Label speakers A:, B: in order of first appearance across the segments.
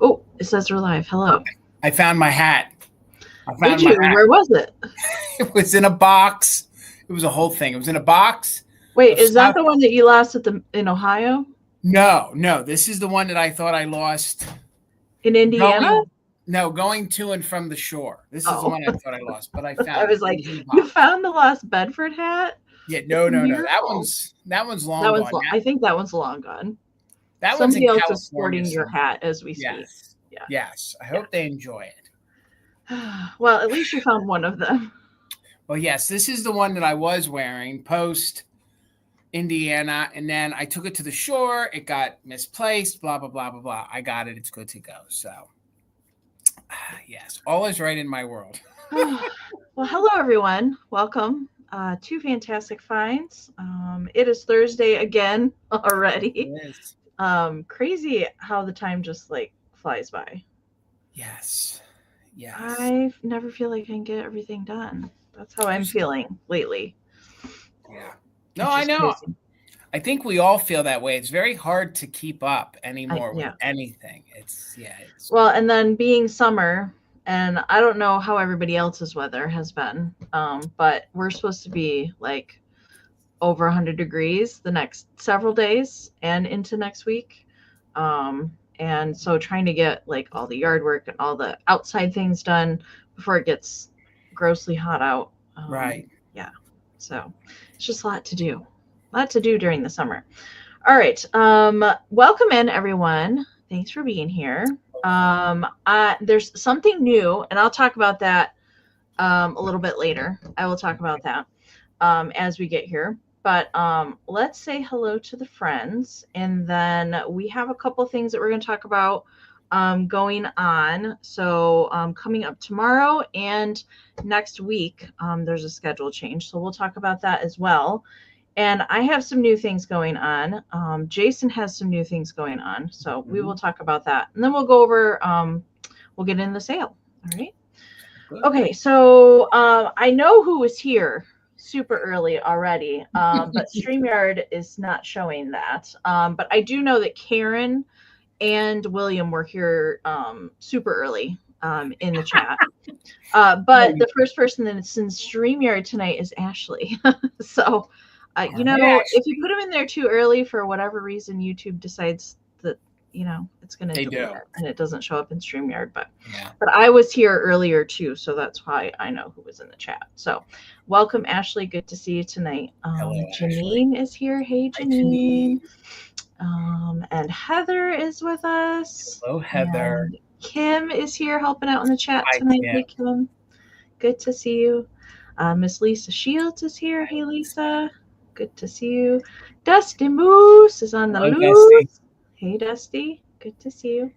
A: Oh, it says we're live. Hello.
B: I found my hat.
A: Did you? Where was it?
B: It was in a box. It was a whole thing. It was in a box.
A: Wait, is that the one that you lost in Ohio?
B: No. This is the one that I thought I lost.
A: In Indiana?
B: Going to and from the shore. This is the one I thought I lost, but I found
A: I was like, you found the lost Bedford hat?
B: Yeah, no. That one's long gone.
A: I think that one's long gone.
B: That
A: Somebody
B: one's
A: else is sporting your hat as we speak.
B: Yes. I hope they enjoy it.
A: Well, at least you found one of them.
B: Well, yes, this is the one that I was wearing post Indiana, and then I took it to the shore. It got misplaced, blah, blah, blah, blah, blah. I got it. It's good to go. So, yes, all is right in my world.
A: Well, hello, everyone. Welcome to Fantastic Finds. It is Thursday again already.
B: It is.
A: Crazy how the time just flies by.
B: Yes.
A: I never feel like I can get everything done. That's how I'm feeling lately.
B: Yeah. No, I know. Crazy. I think we all feel that way. It's very hard to keep up anymore with anything. It's
A: well, and then being summer, and I don't know how everybody else's weather has been, but we're supposed to be over 100 degrees the next several days and into next week. And so trying to get all the yard work and all the outside things done before it gets grossly hot out.
B: Right.
A: Yeah. So it's just a lot to do during the summer. All right. Welcome in, everyone. Thanks for being here. There's something new, and I'll talk about that a little bit later. I will talk about that as we get here. But let's say hello to the friends, and then we have a couple things that we're going to talk about going on. So coming up tomorrow and next week, there's a schedule change. So we'll talk about that as well. And I have some new things going on. Jason has some new things going on. So we will talk about that. And then we'll go over, we'll get in the sale. All right. Okay. So I know who was here super early already, but StreamYard is not showing that. But I do know that Karen and William were here super early in the chat. But the first person that's in StreamYard tonight is Ashley. So, if you put them in there too early for whatever reason, YouTube decides that, it's going to delete it and it doesn't show up in StreamYard. But I was here earlier too, so that's why I know who was in the chat. So welcome, Ashley. Good to see you tonight.
B: Hello,
A: Janine
B: Ashley.
A: is here. Hey, Janine. And Heather is with us.
B: Hello, Heather.
A: And Kim is here helping out in the chat tonight. Hey, Kim. Good to see you. Miss Lisa Shields is here. Hey, Lisa. Good to see you. Dusty Moose is on the loose. Hey, Dusty. Good to see you.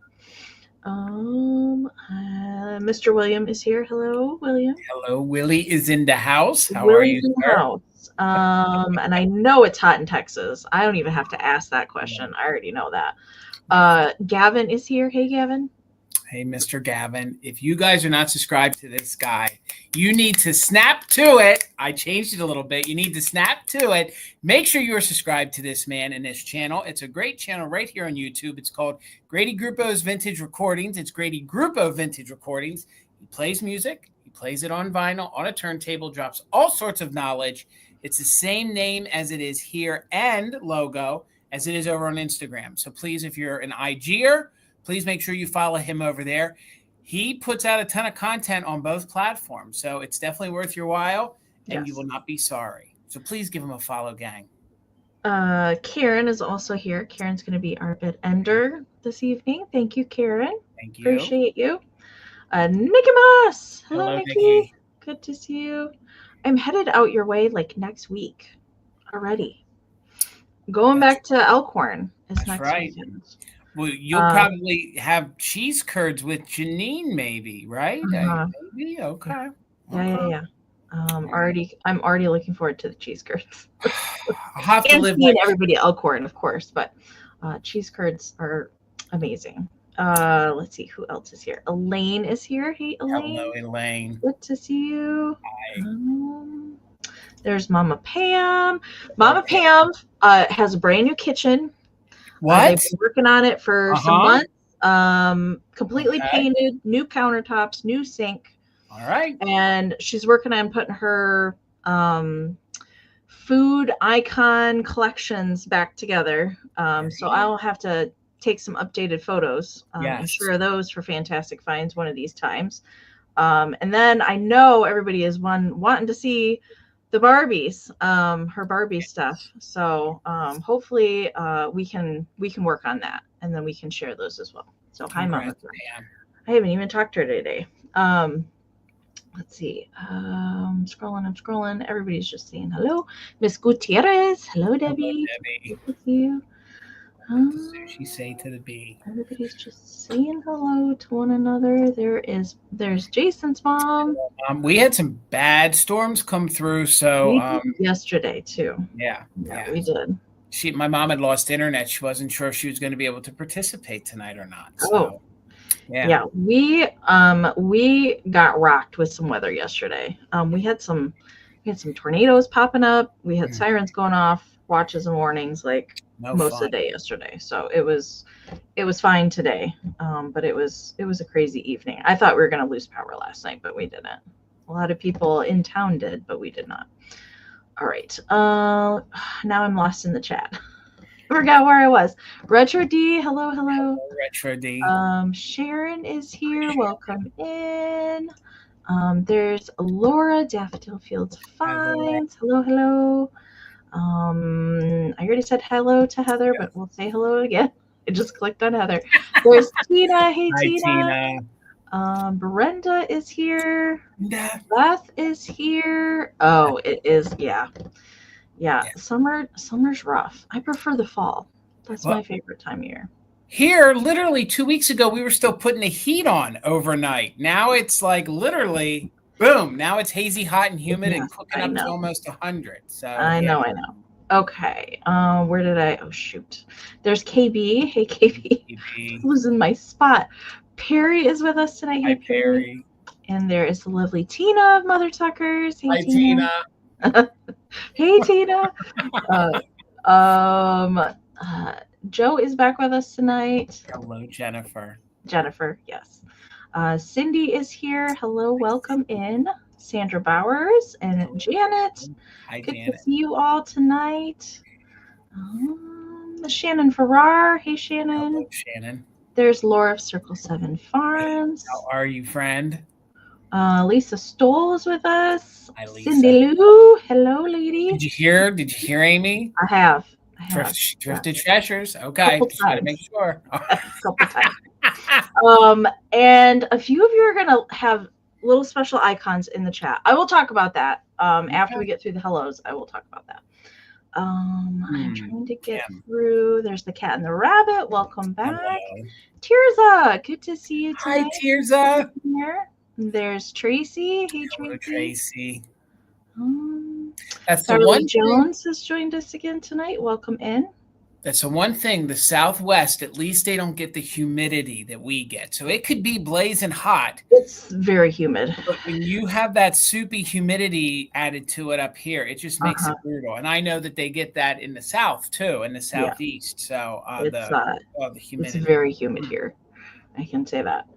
A: Mr. William is here. Hello, William.
B: Hello, Willie is in the house. How are you, sir?
A: And I know it's hot in Texas. I don't even have to ask that question. I already know that. Gavin is here. Hey, Gavin.
B: Hey, Mr. Gavin. If you guys are not subscribed to this guy, you need to snap to it. I changed it a little bit. You need to snap to it. Make sure you are subscribed to this man and this channel. It's a great channel right here on YouTube. It's called Grady Gruppo's Vintage Recordings. It's Grady Gruppo Vintage Recordings. He plays music. He plays it on vinyl, on a turntable, drops all sorts of knowledge. It's the same name as it is here and logo as it is over on Instagram. So please, if you're an IGer, please make sure you follow him over there. He puts out a ton of content on both platforms, so it's definitely worth your while, and you will not be sorry. So please give him a follow, gang.
A: Karen is also here. Karen's going to be our bid ender this evening. Thank you, Karen.
B: Thank you.
A: Appreciate you. Nicky Moss. Hello, Nikki. Good to see you. I'm headed out your way next week already. Going back to Elkhorn is next weekend.
B: Well, you'll probably have cheese curds with Janine, maybe, right? Maybe? Okay.
A: Yeah. I'm already looking forward to the cheese curds.
B: I'll have to live
A: seeing everybody at Elkhorn, of course, but cheese curds are amazing. Let's see who else is here. Elaine is here. Hey, Elaine.
B: Hello, Elaine.
A: Good to see you.
B: Hi.
A: There's Mama Pam. Mama Pam has a brand new kitchen.
B: What?
A: They've been working on it for some months. completely painted, new countertops, new sink.
B: All right.
A: And she's working on putting her food icon collections back together. So I'll have to take some updated photos and share those for Fantastic Finds one of these times. And then I know everybody is wanting to see the Barbies, her Barbie stuff. So hopefully we can work on that, and then we can share those as well. So hi, Mama. I haven't even talked to her today. Let's see. I'm scrolling. Everybody's just saying hello. Miss Gutierrez. Hello, Debbie.
B: Hello, Debbie.
A: Good to see you.
B: She say to the bee.
A: Everybody's just saying hello to one another. There's Jason's mom.
B: We had some bad storms come through, so
A: yesterday too.
B: Yeah,
A: we did.
B: My mom had lost internet. She wasn't sure if she was going to be able to participate tonight or not. So. Yeah,
A: we got rocked with some weather yesterday. We had some tornadoes popping up. We had sirens going off, watches and warnings most of the day yesterday. So it was fine today. But it was a crazy evening. I thought we were going to lose power last night, but we didn't. A lot of people in town did, but we did not. All right. Now I'm lost in the chat. Forgot where I was. Retro D, hello.
B: Retro D.
A: Sharon is here. Welcome in. There's Laura, Daffodil Fields Finds. Hello. I already said hello to Heather, but we'll say hello again. I just clicked on Heather. There's Tina. Hey,
B: Hi, Tina.
A: Brenda is here. Beth is here. Oh, it is. Yeah, summer's rough. I prefer the fall. That's my favorite time of year.
B: Here, literally 2 weeks ago, we were still putting the heat on overnight. Now it's like literally, boom. Now it's hazy, hot, and humid and cooking up to almost 100. So
A: I know. Okay. Where did I? Oh, shoot. There's KB. Hey, KB. Losing my spot. Perry is with us tonight.
B: Hi, Perry.
A: And there is the lovely Tina of Mother Tuckers. Hey,
B: Hi, Tina.
A: Hey, Tina. Joe is back with us tonight.
B: Hello, Jennifer.
A: Jennifer, yes. Cindy is here. Hello, welcome in. Sandra Bowers and Janet.
B: Hi,
A: Good
B: Janet.
A: to see you all tonight. Shannon Farrar. Hey, Shannon.
B: Hello, Shannon.
A: There's Laura of Circle 7 Farms.
B: How are you, friend?
A: Lisa Stoll is with us.
B: Hi, Lisa.
A: Cindy Lou. Hello, lady.
B: Did you hear Amy?
A: I have.
B: Thrifted Treasures. Okay. Just got to make sure.
A: A couple times. And a few of you are going to have little special icons in the chat. I will talk about that. After we get through the hellos, I will talk about that. I'm trying to get through. There's the cat and the rabbit. Welcome back. Hello. Tirza, good to see you tonight.
B: Hi, Tirza.
A: There's Tracy. Hey,
B: Hello, Tracy.
A: That's the one. Jones has joined us again tonight. Welcome in.
B: That's the one thing. The Southwest, at least they don't get the humidity that we get. So it could be blazing hot.
A: It's very humid.
B: But when you have that soupy humidity added to it up here, it just makes it brutal. And I know that they get that in the South too, in the Southeast. So the humidity.
A: It's very humid here. I can say that.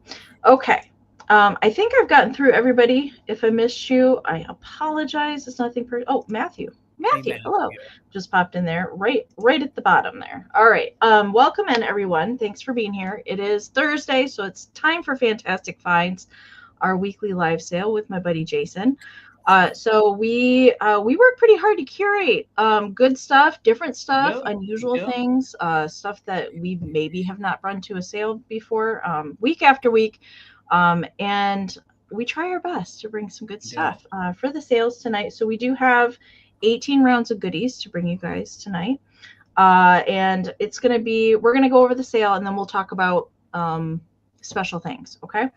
A: Okay. I think I've gotten through everybody. If I missed you, I apologize. It's nothing Matthew. Matthew, hello. Just popped in there right at the bottom there. All right. Welcome in, everyone. Thanks for being here. It is Thursday, so it's time for Fantastic Finds, our weekly live sale with my buddy Jason. So we work pretty hard to curate good stuff, different stuff, unusual things, stuff that we maybe have not run to a sale before, week after week. And we try our best to bring some good stuff for the sales tonight. So we do have 18 rounds of goodies to bring you guys tonight. And it's going to be, we're going to go over the sale and then we'll talk about special things. Okay.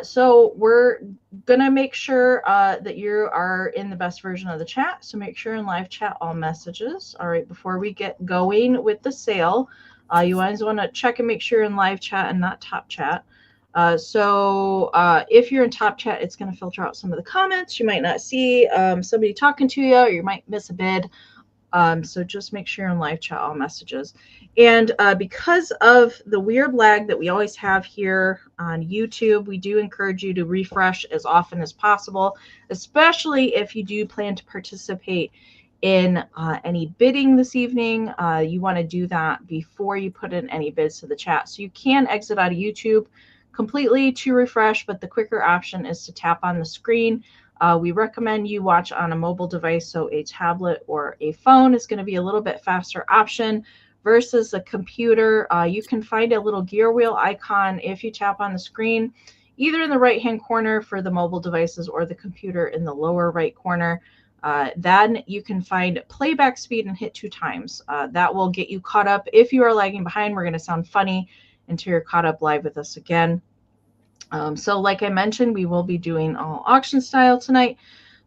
A: So we're going to make sure that you are in the best version of the chat. So make sure in live chat all messages. All right. Before we get going with the sale, you always want to check and make sure you're in live chat and not top chat. So if you're in top chat, it's going to filter out some of the comments. You might not see somebody talking to you, or you might miss a bid. So just make sure you're in live chat all messages. And because of the weird lag that we always have here on YouTube, we do encourage you to refresh as often as possible, especially if you do plan to participate in any bidding this evening. You want to do that before you put in any bids to the chat. So you can exit out of YouTube completely to refresh, but the quicker option is to tap on the screen. We recommend you watch on a mobile device, so a tablet or a phone is going to be a little bit faster option versus a computer. You can find a little gear wheel icon if you tap on the screen, either in the right-hand corner for the mobile devices or the computer in the lower right corner. Then you can find playback speed and hit 2 times. That will get you caught up. If you are lagging behind, we're going to sound funny until you're caught up live with us again. So like I mentioned, we will be doing all auction style tonight.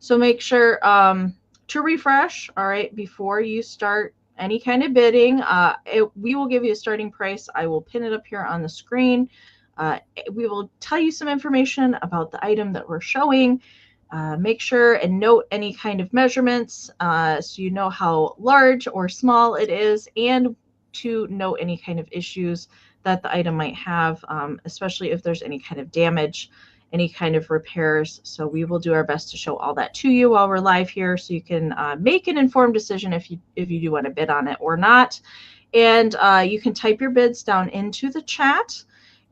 A: So make sure to refresh, all right, before you start any kind of bidding. We will give you a starting price. I will pin it up here on the screen. We will tell you some information about the item that we're showing. Make sure and note any kind of measurements so you know how large or small it is, and to note any kind of issues that the item might have, especially if there's any kind of damage, any kind of repairs. So we will do our best to show all that to you while we're live here, so you can make an informed decision if you do want to bid on it or not. And you can type your bids down into the chat,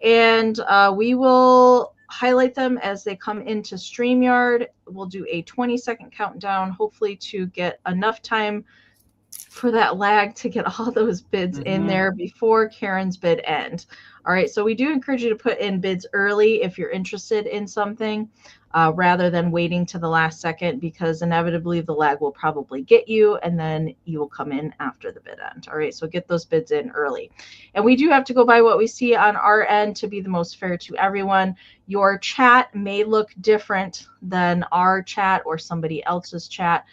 A: and we will highlight them as they come into StreamYard. We'll do a 20-second countdown, hopefully to get enough time for that lag to get all those bids in there before Karen's bid end. All right, so we do encourage you to put in bids early if you're interested in something, rather than waiting to the last second, because inevitably the lag will probably get you, and then you will come in after the bid end. All right, so get those bids in early. And we do have to go by what we see on our end to be the most fair to everyone. Your chat may look different than our chat or somebody else's chat.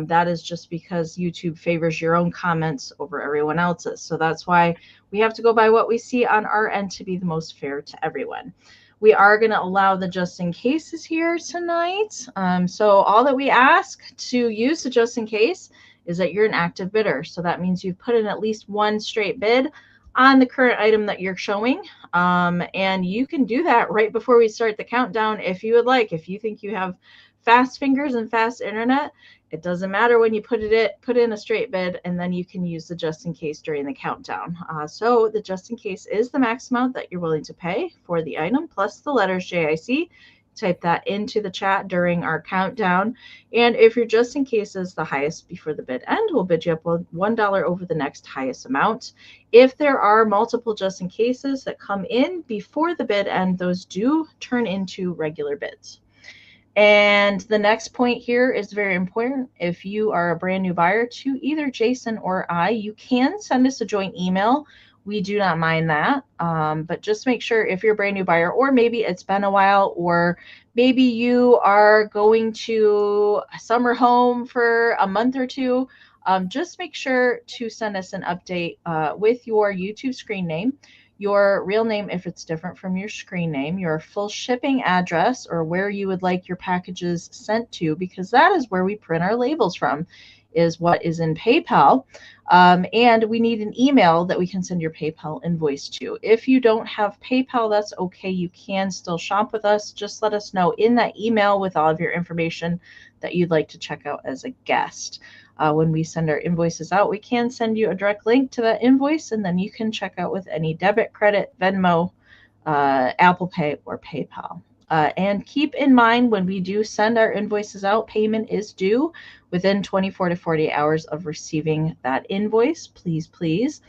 A: That is just because YouTube favors your own comments over everyone else's. So that's why we have to go by what we see on our end to be the most fair to everyone. We are going to allow the just in cases here tonight. So all that we ask to use the just in case is that you're an active bidder. So that means you've put in at least one straight bid on the current item that you're showing. And you can do that right before we start the countdown if you would like. If you think you have fast fingers and fast internet, it doesn't matter when you put in a straight bid, and then you can use the just in case during the countdown. So the just in case is the max amount that you're willing to pay for the item plus the letters JIC. Type that into the chat during our countdown. And if your just in case is the highest before the bid end, we'll bid you up $1 over the next highest amount. If there are multiple just in cases that come in before the bid end, those do turn into regular bids. And the next point here is very important. If you are a brand new buyer to either Jason or I, you can send us a joint email. We do not mind that, but just make sure if you're a brand new buyer, or maybe it's been a while, or maybe you are going to a summer home for a month or two, just make sure to send us an update with your YouTube screen name, your real name if it's different from your screen name, your full shipping address, or where you would like your packages sent to, because that is where we print our labels from, is what is in PayPal. And we need an email that we can send your PayPal invoice to. If you don't have PayPal, that's okay. You can still shop with us. Just let us know in that email with all of your information that you'd like to check out as a guest. When we send our invoices out, we can send you a direct link to that invoice, and then you can check out with any debit, credit, Venmo, Apple Pay, or PayPal. And keep in mind, when we do send our invoices out, payment is due within 24 to 48 hours of receiving that invoice. Please, please.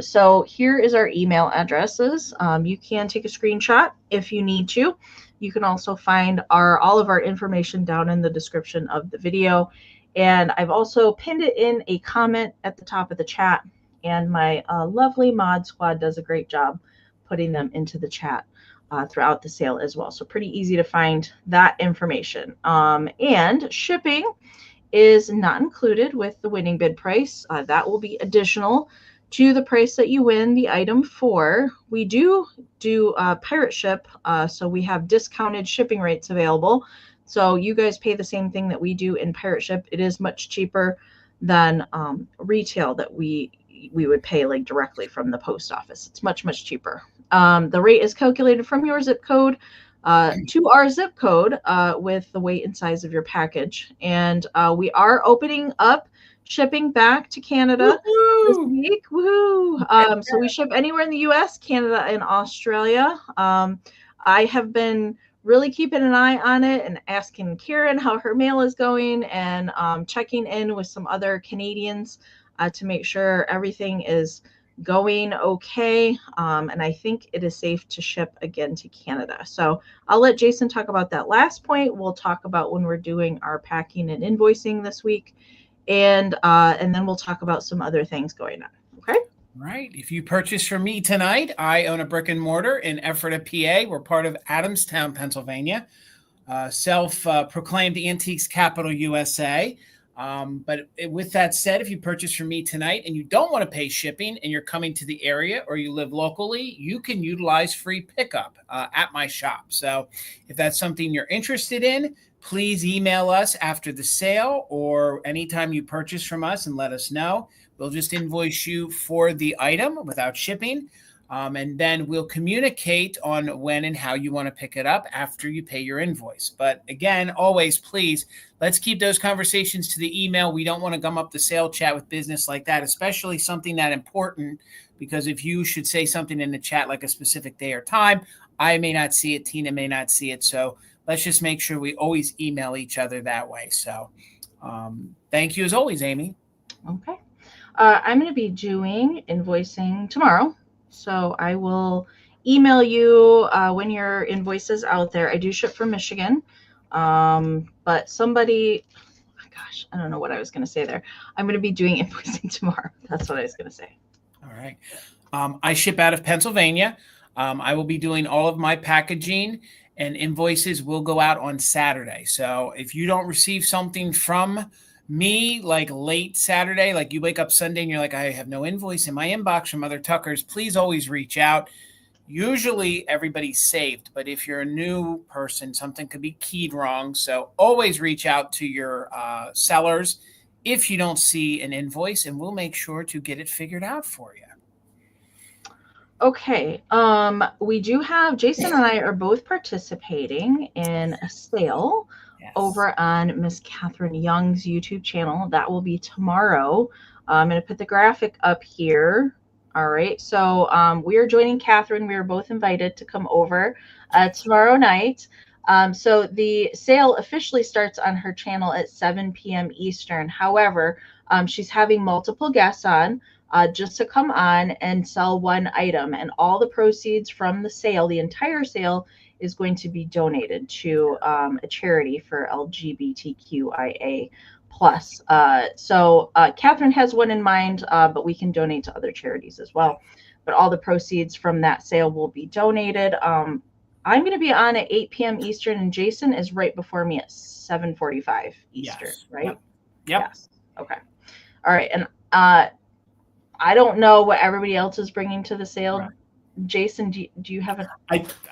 A: So here is our email addresses. You can take a screenshot if you need to. You can also find all of our information down in the description of the video. And I've also pinned it in a comment at the top of the chat. And my lovely mod squad does a great job putting them into the chat throughout the sale as well. So pretty easy to find that information. And shipping is not included with the winning bid price. That will be additional to the price that you win the item for. We do pirate ship, so we have discounted shipping rates available. So you guys pay the same thing that we do in pirate ship. It is much cheaper than retail that we would pay like directly from the post office. It's much, much cheaper. The rate is calculated from your zip code to our zip code with the weight and size of your package. And we are opening up shipping back to Canada this week. Woohoo! So we ship anywhere in the US, Canada, and Australia. I have been really keeping an eye on it and asking Karen how her mail is going, and checking in with some other Canadians to make sure everything is going okay. And I think it is safe to ship again to Canada. So I'll let Jason talk about that last point. We'll talk about when we're doing our packing and invoicing this week. And then we'll talk about some other things going on. Okay.
B: Right. If you purchase from me tonight, I own a brick and mortar in Ephrata, PA. We're part of Adamstown, Pennsylvania, self-proclaimed Antiques Capital USA. But with that said, if you purchase from me tonight and you don't want to pay shipping and you're coming to the area or you live locally, you can utilize free pickup at my shop. So if that's something you're interested in, please email us after the sale or anytime you purchase from us and let us know. We'll just invoice you for the item without shipping. And then we'll communicate on when and how you want to pick it up after you pay your invoice. But again, always, please, let's keep those conversations to the email. We don't want to gum up the sale chat with business like that, especially something that important, because if you should say something in the chat like a specific day or time, I may not see it, Tina may not see it. So let's just make sure we always email each other that way. So thank you as always, Amy.
A: Okay. I'm going to be doing invoicing tomorrow. So I will email you when your invoice is out there. I do ship from Michigan, but somebody, oh gosh, I don't know what I was going to say there. I'm going to be doing invoicing tomorrow. That's what I was going to say.
B: All right. I ship out of Pennsylvania. I will be doing all of my packaging, and invoices will go out on Saturday. So if you don't receive something from me like late Saturday, like you wake up Sunday and you're like, I have no invoice in my inbox from other Tuckers, please always reach out. Usually everybody's saved, but if you're a new person, something could be keyed wrong. So always reach out to your sellers if you don't see an invoice, and we'll make sure to get it figured out for you.
A: Okay. We do have, Jason and I are both participating in a sale. Yes. Over on Miss Catherine Young's YouTube channel. That will be tomorrow. I'm going to put the graphic up here. All right. So we are joining Catherine. We are both invited to come over tomorrow night. So the sale officially starts on her channel at 7 p.m. Eastern. However, she's having multiple guests on just to come on and sell one item. And all the proceeds from the sale, the entire sale, is going to be donated to a charity for LGBTQIA+. So Catherine has one in mind, but we can donate to other charities as well. But all the proceeds from that sale will be donated. I'm going to be on at 8 p.m. Eastern, and Jason is right before me at 7:45 Eastern, yes. Right?
B: Yep.
A: Yes. Okay. All right. And I don't know what everybody else is bringing to the sale. Right. Jason, do you have a?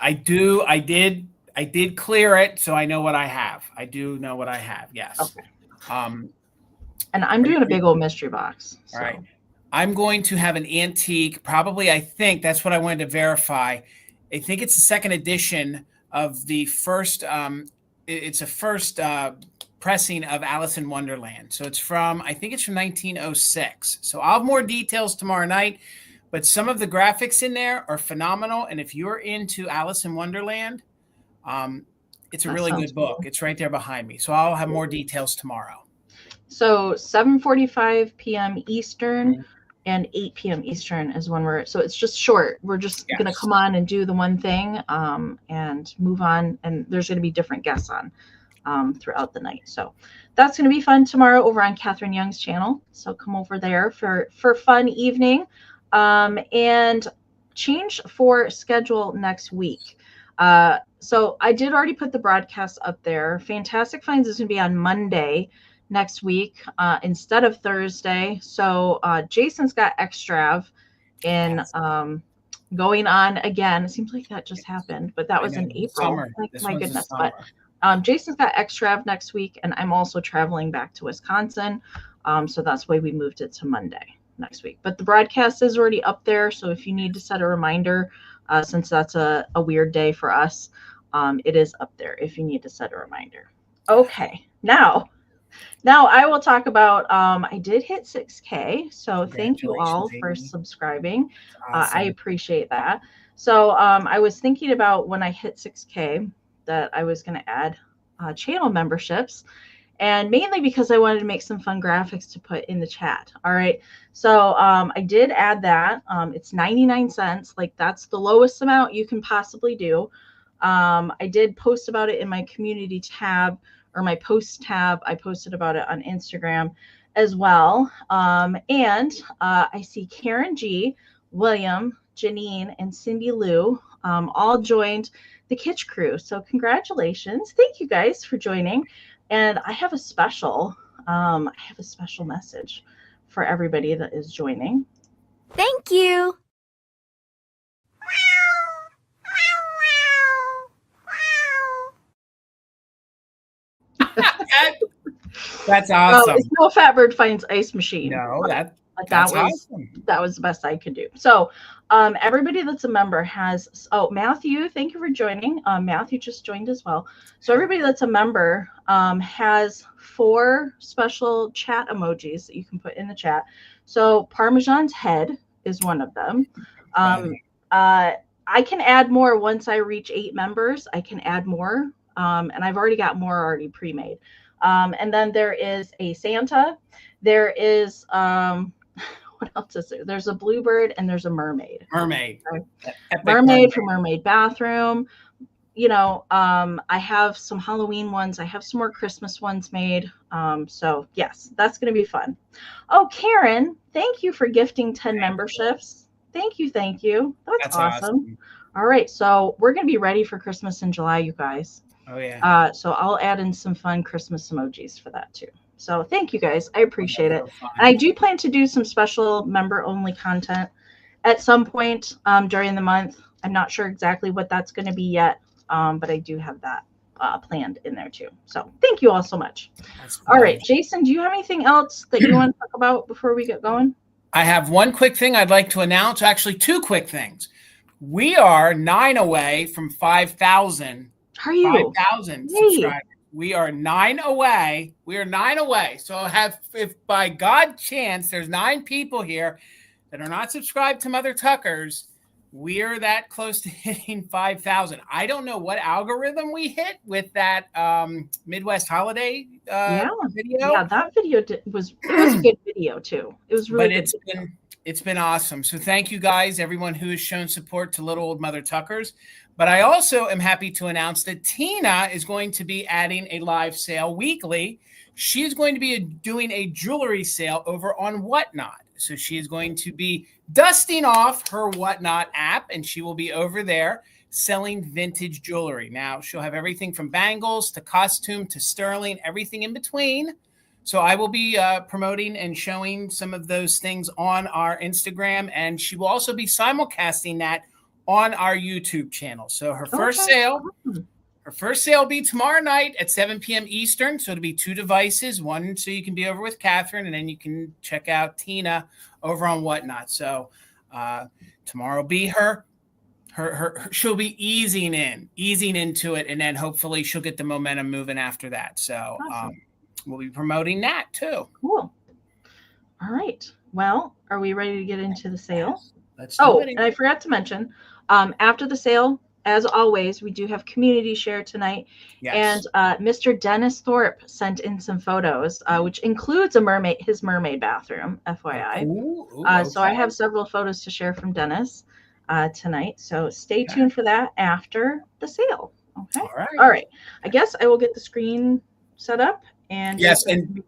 B: I do. I did clear it, so I know what I have. I do know what I have. Yes.
A: Okay. And I'm doing a big old mystery box. So.
B: All right. I'm going to have an antique. Probably, I think that's what I wanted to verify. I think it's the second edition of the first. It's a first pressing of Alice in Wonderland. So it's from. I think it's from 1906. So I'll have more details tomorrow night. But some of the graphics in there are phenomenal. And if you're into Alice in Wonderland, it's a really good book. Cool. It's right there behind me. So I'll have more details tomorrow.
A: So 7:45 p.m. Eastern and 8 p.m. Eastern is when so it's just short. We're just going to come on and do the one thing and move on. And there's going to be different guests on throughout the night. So that's going to be fun tomorrow over on Catherine Young's channel. So come over there for fun evening. And change for schedule next week. So I did already put the broadcast up there. Fantastic Finds is going to be on Monday next week instead of Thursday. So Jason's got Extrav in going on again. It seems like that just happened, but that was in April. Like, my goodness. But Jason's got Extrav next week, and I'm also traveling back to Wisconsin So that's why we moved it to Monday next week. But the broadcast is already up there. So if you need to set a reminder, since that's a weird day for us, it is up there if you need to set a reminder. Okay, now I will talk about, I did hit 6K. So thank you all for subscribing.
B: Awesome.
A: I appreciate that. So I was thinking about when I hit 6K that I was going to add channel memberships. And mainly because I wanted to make some fun graphics to put in the chat. All right. So I did add that. It's 99 cents. Like that's the lowest amount you can possibly do. I did post about it in my community tab or my post tab. I posted about it on Instagram as well. And I see Karen G, William, Janine, and Cindy Lou all joined the Kitsch crew. So congratulations. Thank you guys for joining. And I have a special message for everybody that is joining.
C: Thank you.
B: That's awesome.
A: It's No Fat Bird Finds Ice Machine.
B: No, that's
A: awesome. That was the best I could do. So everybody that's a member has, Matthew, thank you for joining. Matthew just joined as well. So everybody that's a member has 4 special chat emojis that you can put in the chat. So Parmesan's head is one of them. I can add more once I reach 8 members. I can add more. And I've already got more already pre-made. And then there is a Santa. There is, what else is there? There's a bluebird and there's a mermaid.
B: Mermaid.
A: Mermaid for Mermaid Bathroom. You know, I have some Halloween ones. I have some more Christmas ones made. So yes, that's going to be fun. Oh, Karen, thank you for gifting 10 memberships. Thank you. Thank you. That's awesome. All right. So we're going to be ready for Christmas in July, you guys.
B: Oh yeah.
A: So I'll add in some fun Christmas emojis for that too. So thank you guys. I appreciate it. And I do plan to do some special member only content at some point during the month. I'm not sure exactly what that's going to be yet, but I do have that planned in there too. So thank you all so much. All right, Jason, do you have anything else that you want to talk about before we get going?
B: I have one quick thing I'd like to announce. Actually, 2 quick things. We are 9 away from 5,000.
A: Are you?
B: 5,000 subscribers. We are 9 away. We are 9 away. So if by God chance there's 9 people here that are not subscribed to Mother Tuckers, we are that close to hitting 5,000. I don't know what algorithm we hit with that Midwest holiday video.
A: Yeah, that video was a good video too. It was really
B: good. It's been awesome. So thank you guys, everyone who has shown support to Little Old Mother Tuckers. But I also am happy to announce that Tina is going to be adding a live sale weekly. She is going to be doing a jewelry sale over on Whatnot. So she is going to be dusting off her Whatnot app, and she will be over there selling vintage jewelry. Now, she'll have everything from bangles to costume to sterling, everything in between. So I will be promoting and showing some of those things on our Instagram, and she will also be simulcasting that on our YouTube channel. So her first sale will be tomorrow night at 7 p.m. Eastern. So it'll be 2 devices, one so you can be over with Catherine, and then you can check out Tina over on Whatnot. So tomorrow will be her she'll be easing into it, and then hopefully she'll get the momentum moving after that. So we'll be promoting that too.
A: Cool. All right. Well, are we ready to get into the sale?
B: Let's do it.
A: And I forgot to mention, after the sale, as always, we do have community share tonight. Yes. And Mr. Dennis Thorpe sent in some photos, which includes his mermaid bathroom, FYI. So I have several photos to share from Dennis tonight. So stay tuned for that after the sale. Okay. All right. I guess I will get the screen set up. And
B: yes, and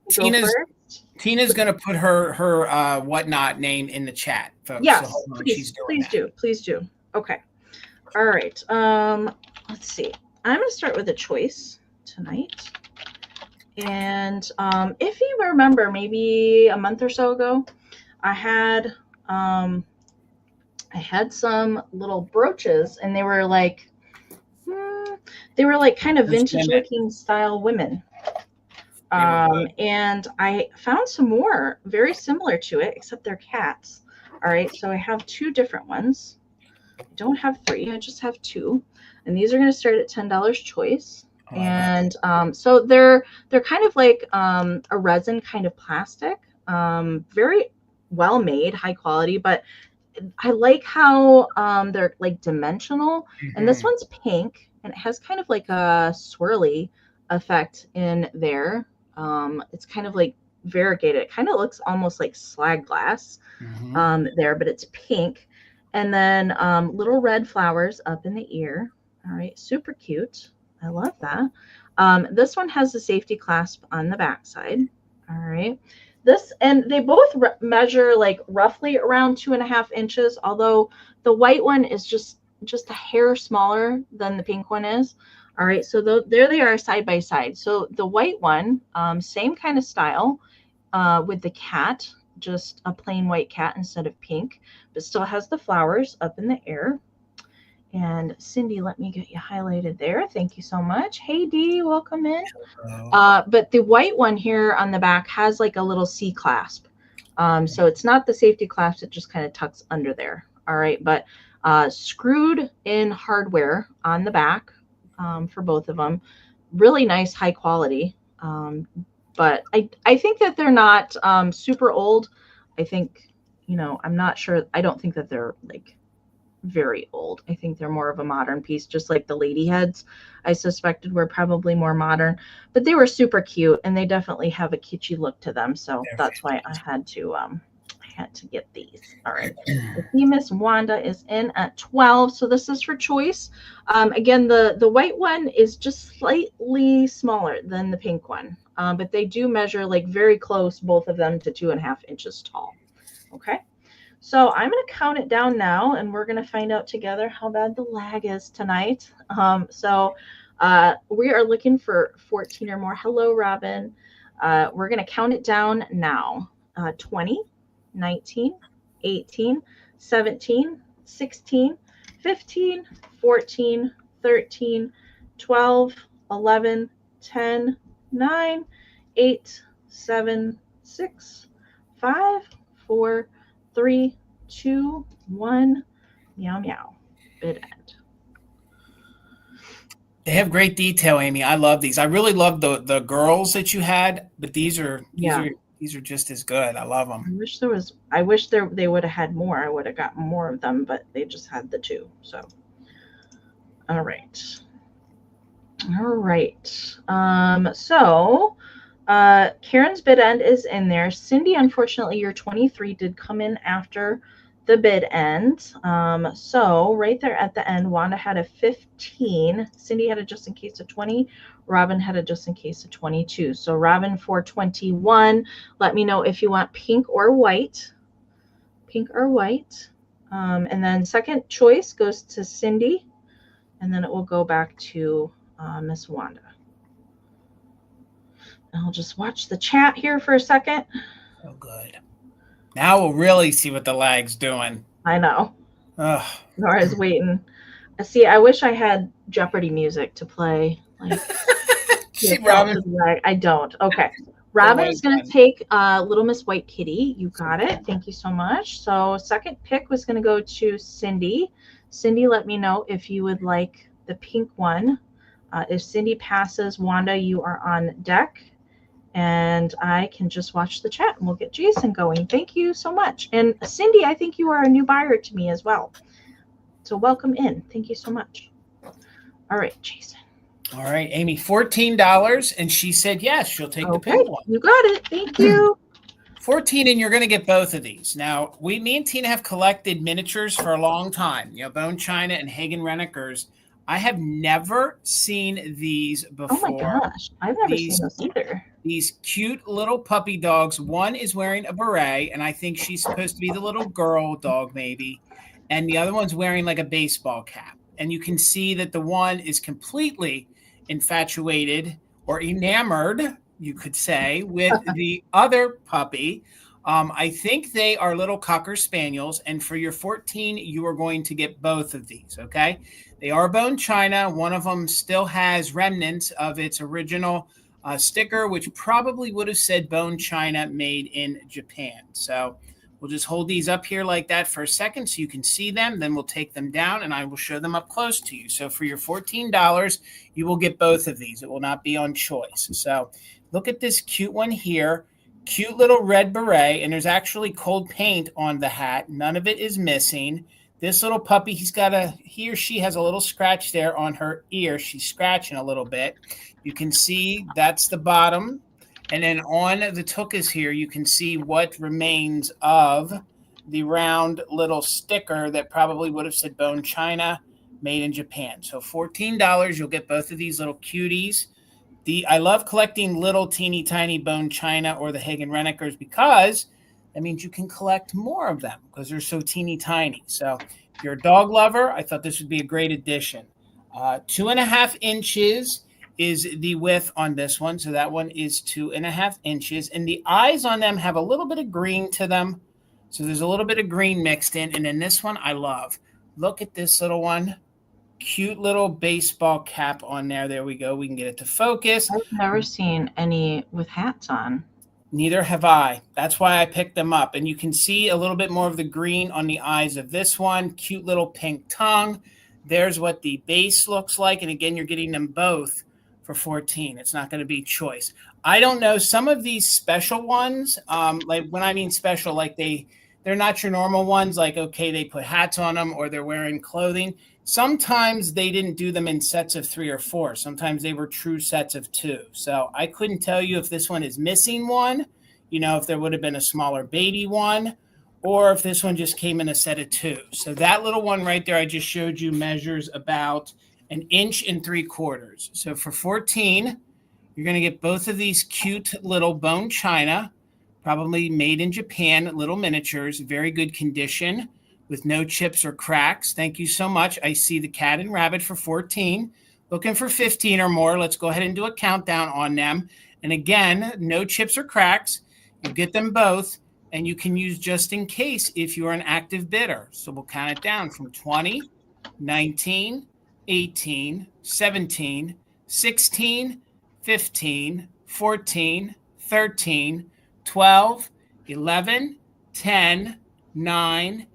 B: Tina's going to put her Whatnot name in the chat, folks.
A: Yes,
B: so
A: please do. Okay. All right. Let's see. I'm going to start with a choice tonight. And if you remember, maybe a month or so ago, I had some little brooches, and they were like kind of vintage looking style women. And I found some more very similar to it, except they're cats. All right, so I have 2 different ones. I don't have 3, I just have 2. And these are going to start at $10 choice.
B: Oh,
A: and so they're kind of like a resin kind of plastic, very well made, high quality, but I like how they're like dimensional. And this one's pink, and it has kind of like a swirly effect in there. It's kind of like variegated. It kind of looks almost like slag glass there, but it's pink. And then little red flowers up in the ear. All right, super cute. I love that. This one has a safety clasp on the back side. All right. And they both measure like roughly around 2.5 inches, although the white one is just a hair smaller than the pink one is. All right, so there they are side by side. So the white one, same kind of style with the cat, just a plain white cat instead of pink, but still has the flowers up in the air. And Cindy, let me get you highlighted there. Thank you so much. Hey, Dee, welcome in. But the white one here on the back has like a little C clasp. So it's not the safety clasp. It just kind of tucks under there. All right. But screwed in hardware on the back for both of them. Really nice, high quality. But I think that they're not super old. I think, I'm not sure. I don't think that they're like very old. I think they're more of a modern piece, just like the lady heads I suspected were probably more modern, but they were super cute, and they definitely have a kitschy look to them. So that's why I had to get these. All right. The Miss Wanda is in at 12. So this is for choice. Again, the white one is just slightly smaller than the pink one, but they do measure like very close, both of them, to 2.5 inches tall. Okay. So I'm going to count it down now, and we're going to find out together how bad the lag is tonight. So we are looking for 14 or more. Hello, Robin. We're going to count it down now. 20, 19, 18, 17, 16, 15, 14, 13, 12, 11, 10, 9, 8, 7, 6, 5, 4, 3, 2, 1. Meow, meow. Bid end.
B: They have great detail, Amy. I love these. I really love the girls that you had, but these are just as good. I love them.
A: I wish they would have had more. I would have gotten more of them, but they just had the 2. So, all right. So Karen's bid end is in there. Cindy, unfortunately, your 23 did come in after the bid end. So right there at the end, Wanda had a 15. Cindy had a just in case of 20. Robin had a just in case of 22. So Robin for 21. Let me know if you want pink or white. Pink or white. And then second choice goes to Cindy. And then it will go back to Miss Wanda. I'll just watch the chat here for a second.
B: Oh, good. Now we'll really see what the lag's doing.
A: I know.
B: Ugh.
A: Nora's waiting. See, I wish I had Jeopardy music to play. Like, I don't. Okay. Robin is going to take Little Miss White Kitty. You got it. Thank you so much. So second pick was going to go to Cindy. Cindy, let me know if you would like the pink one. If Cindy passes, Wanda, you are on deck. And I can just watch the chat, and we'll get Jason going. Thank you so much. And Cindy, I think you are a new buyer to me as well. So welcome in. Thank you so much. All right, Jason.
B: All right, Amy, $14. And she said, yes, she'll take the pink one.
A: You got it. Thank you.
B: 14, and you're going to get both of these. Now, me and Tina have collected miniatures for a long time. Bone China and Hagen Renekers. I have never seen these before.
A: Oh my gosh, I've never seen those either.
B: These cute little puppy dogs. One is wearing a beret, and I think she's supposed to be the little girl dog maybe. And the other one's wearing like a baseball cap. And you can see that the one is completely infatuated or enamored, you could say, with the other puppy. I think they are little Cocker Spaniels. And for your 14, you are going to get both of these, okay? They are bone china. One of them still has remnants of its original sticker, which probably would have said bone china made in Japan. So we'll just hold these up here like that for a second so you can see them. Then we'll take them down and I will show them up close to you. So for your $14, you will get both of these. It will not be on choice. So look at this cute one here. Cute little red beret. And there's actually cold paint on the hat. None of it is missing. This little puppy, he or she has a little scratch there on her ear. She's scratching a little bit. You can see that's the bottom. And then on the tuckas here, you can see what remains of the round little sticker that probably would have said bone china made in Japan. So $14, you'll get both of these little cuties. I love collecting little teeny tiny bone china or the Hagen Renekers because that means you can collect more of them because they're so teeny tiny. So if you're a dog lover, I thought this would be a great addition. 2.5 inches is the width on this one. So that one is 2.5 inches. And the eyes on them have a little bit of green to them. So there's a little bit of green mixed in. And then this one I love. Look at this little one. Cute little baseball cap on there. There we go. We can get it to focus.
A: I've never seen any with hats on.
B: Neither have I. That's why I picked them up. And you can see a little bit more of the green on the eyes of this one. Cute little pink tongue. There's what the base looks like. And again, you're getting them both for $14. It's not going to be choice. I don't know. Some of these special ones, like when I mean special, like they're not your normal ones. Like, okay, they put hats on them or they're wearing clothing. Sometimes they didn't do them in sets of 3 or 4. Sometimes they were true sets of 2. So I couldn't tell you if this one is missing one, if there would have been a smaller baby one, or if this one just came in a set of 2. So that little one right there I just showed you measures about 1 3/4 inches. So for $14, you're going to get both of these cute little bone china, probably made in Japan, little miniatures, very good condition, with no chips or cracks. Thank you so much. I see the cat and rabbit for $14. Looking for 15 or more. Let's go ahead and do a countdown on them. And again, no chips or cracks. You get them both, and you can use just in case if you're an active bidder. So we'll count it down from 20, 19, 18, 17, 16, 15, 14, 13, 12, 11, 10, 9,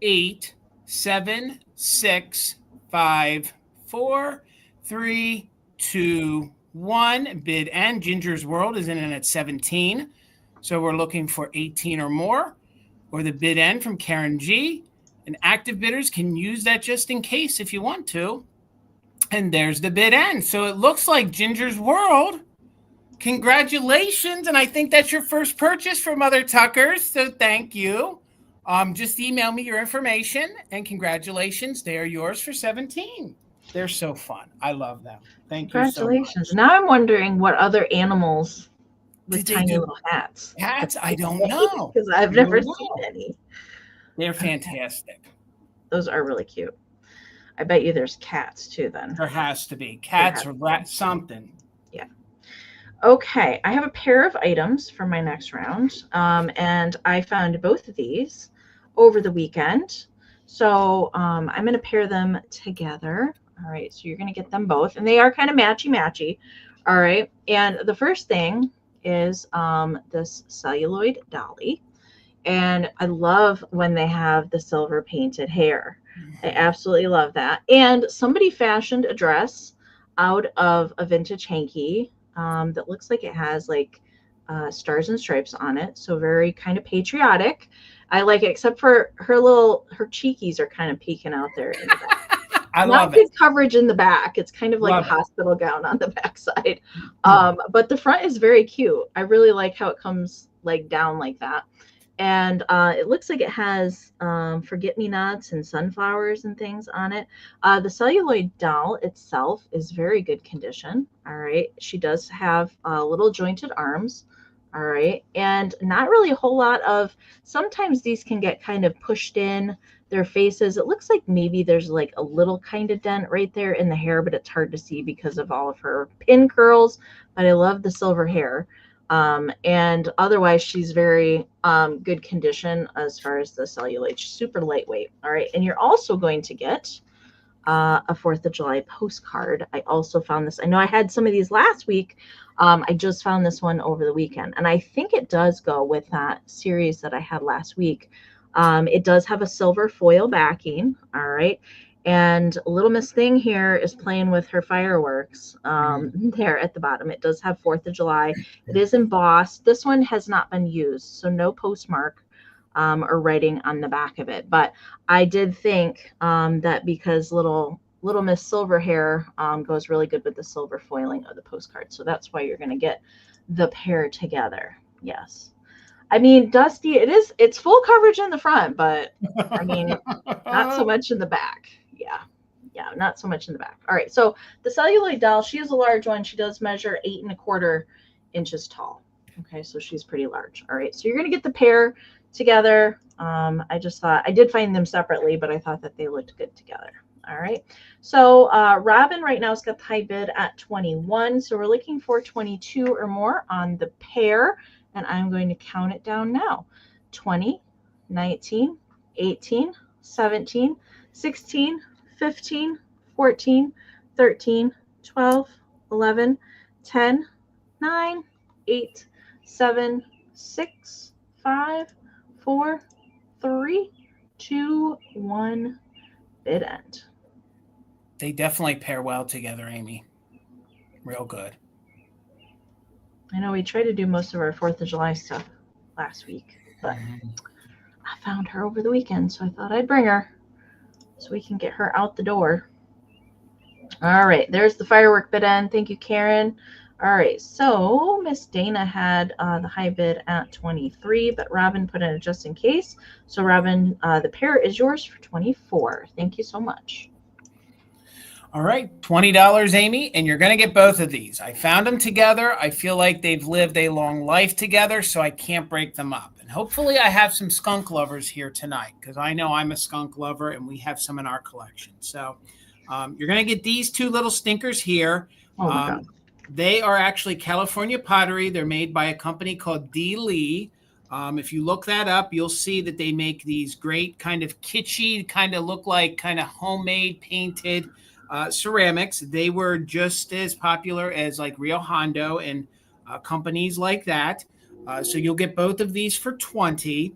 B: 8, 7, 6, 5, 4, 3, 2, 1. Bid end. Ginger's World is in at 17. So we're looking for 18 or more. Or the bid end from Karen G. And active bidders can use that just in case if you want to. And there's the bid end. So it looks like Ginger's World. Congratulations. And I think that's your first purchase from Mother Tuckers. So thank you. Just email me your information and congratulations. They are yours for $17. They're so fun. I love them. Thank you so much.
A: Congratulations. Now I'm wondering what other animals with tiny little hats.
B: Hats? I don't know.
A: Because I've never seen any.
B: They're fantastic.
A: Those are really cute. I bet you there's cats too then.
B: There has to be. Cats or rats, something.
A: Yeah. Okay. I have a pair of items for my next round. And I found both of these over the weekend. So I'm going to pair them together. All right. So you're going to get them both. And they are kind of matchy-matchy. All right. And the first thing is this celluloid dolly. And I love when they have the silver painted hair. I absolutely love that. And somebody fashioned a dress out of a vintage hanky that looks like it has like stars and stripes on it. So very kind of patriotic. I like it, except for her cheekies are kind of peeking out there in the back.
B: I
A: Not
B: love
A: good
B: it.
A: coverage in the back. It's kind of like
B: Love
A: a hospital gown on the back side. But the front is very cute. I really like how it comes like down like that. And it looks like it has forget-me-nots and sunflowers and things on it. The celluloid doll itself is very good condition. All right. She does have little jointed arms. All right. And not really a whole lot of, sometimes these can get kind of pushed in their faces. It looks like maybe there's like a little kind of dent right there in the hair, but it's hard to see because of all of her pin curls. But I love the silver hair. And otherwise she's very good condition as far as the celluloid. She's super lightweight. All right. And you're also going to get a 4th of July postcard. I also found this. I know I had some of these last week. I just found this one over the weekend, and I think it does go with that series that I had last week. It does have a silver foil backing. All right. And Little Miss Thing here is playing with her fireworks there at the bottom. It does have 4th of July. It is embossed. This one has not been used, so no postmark or writing on the back of it. But I did think that because Little Miss Silverhair goes really good with the silver foiling of the postcard. So that's why you're going to get the pair together. Yes. I mean, Dusty, it's full coverage in the front, but I mean, not so much in the back. Yeah, not so much in the back. All right, so the celluloid doll, she is a large one. She does measure 8 1/4 inches tall. Okay, so she's pretty large. All right, so you're going to get the pair together. I just thought, I did find them separately, but I thought that they looked good together. All right, so Robin right now has got the high bid at 21. So we're looking for 22 or more on the pair. And I'm going to count it down now. 20, 19, 18, 17, 16, 15, 14, 13, 12, 11, 10, 9, 8, 7, 6, 5, 4, 3, 2, 1, bid end.
B: They definitely pair well together, Amy. Real good.
A: I know we tried to do most of our 4th of July stuff last week, but I found her over the weekend, so I thought I'd bring her so we can get her out the door. All right, there's the firework bid end. Thank you, Karen. All right, so Miss Dana had the high bid at 23, but Robin put in a just in case. So Robin, the pair is yours for 24. Thank you so much.
B: All right, $20, Amy, and you're going to get both of these. I found them together. I feel like they've lived a long life together, so I can't break them up. And hopefully I have some skunk lovers here tonight, because I know I'm a skunk lover, and we have some in our collection. So you're going to get these two little stinkers here.
A: Oh, my God.
B: They are actually California pottery. They're made by a company called D. Lee. If you look that up, you'll see that they make these great kind of kitschy, kind of look like kind of homemade painted ceramics. They were just as popular as like Rio Hondo and companies like that. So you'll get both of these for 20.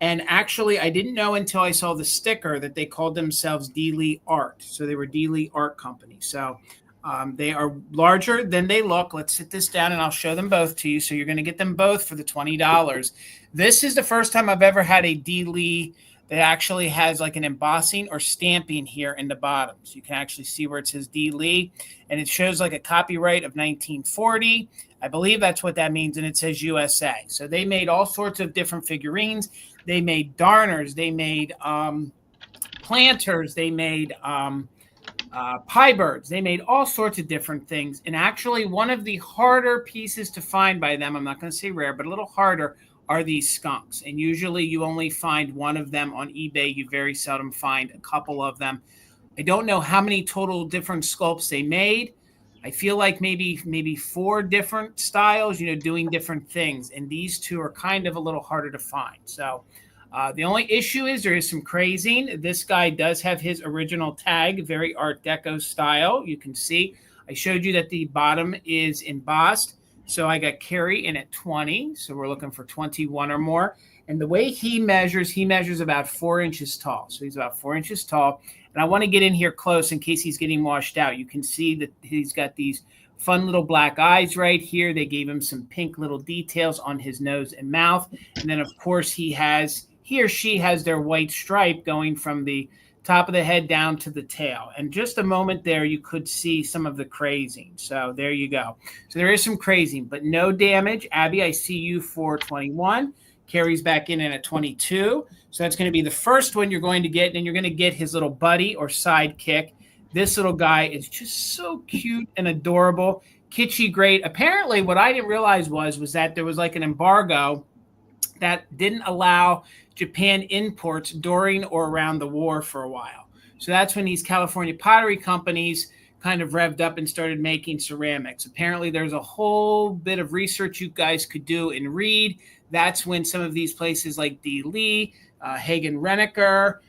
B: And actually, I didn't know until I saw the sticker that they called themselves D. Lee Art. So they were D. Lee Art Company. So they are larger than they look. Let's sit this down and I'll show them both to you. So you're going to get them both for the $20. This is the first time I've ever had a D. Lee that actually has like an embossing or stamping here in the bottom. So you can actually see where it says D. Lee, and it shows like a copyright of 1940. I believe that's what that means, and it says USA. So they made all sorts of different figurines. They made darners. They made planters. They made pie birds. They made all sorts of different things. And actually, one of the harder pieces to find by them, I'm not going to say rare, but a little harder, are these skunks. And usually you only find one of them on eBay. You very seldom find a couple of them. I don't know how many total different sculpts they made. I feel like maybe 4 different styles, doing different things. And these two are kind of a little harder to find. So the only issue is there is some crazing. This guy does have his original tag, very Art Deco style. You can see I showed you that the bottom is embossed. So I got Carrie in at 20. So we're looking for 21 or more. And the way he measures about 4 inches tall. So he's about 4 inches tall. And I want to get in here close in case he's getting washed out. You can see that he's got these fun little black eyes right here. They gave him some pink little details on his nose and mouth. And then, of course, he or she has their white stripe going from the top of the head down to the tail. And just a moment there, you could see some of the crazing. So there you go. So there is some crazing, but no damage. Abby, I see you for 21. Carrie's back in at 22. So that's going to be the first one you're going to get, and you're going to get his little buddy or sidekick. This little guy is just so cute and adorable. Kitschy, great. Apparently, what I didn't realize was that there was like an embargo that didn't allow Japan imports during or around the war for a while. So that's when these California pottery companies kind of revved up and started making ceramics. Apparently, there's a whole bit of research you guys could do and read. That's when some of these places like D. Lee, Hagen Renneker,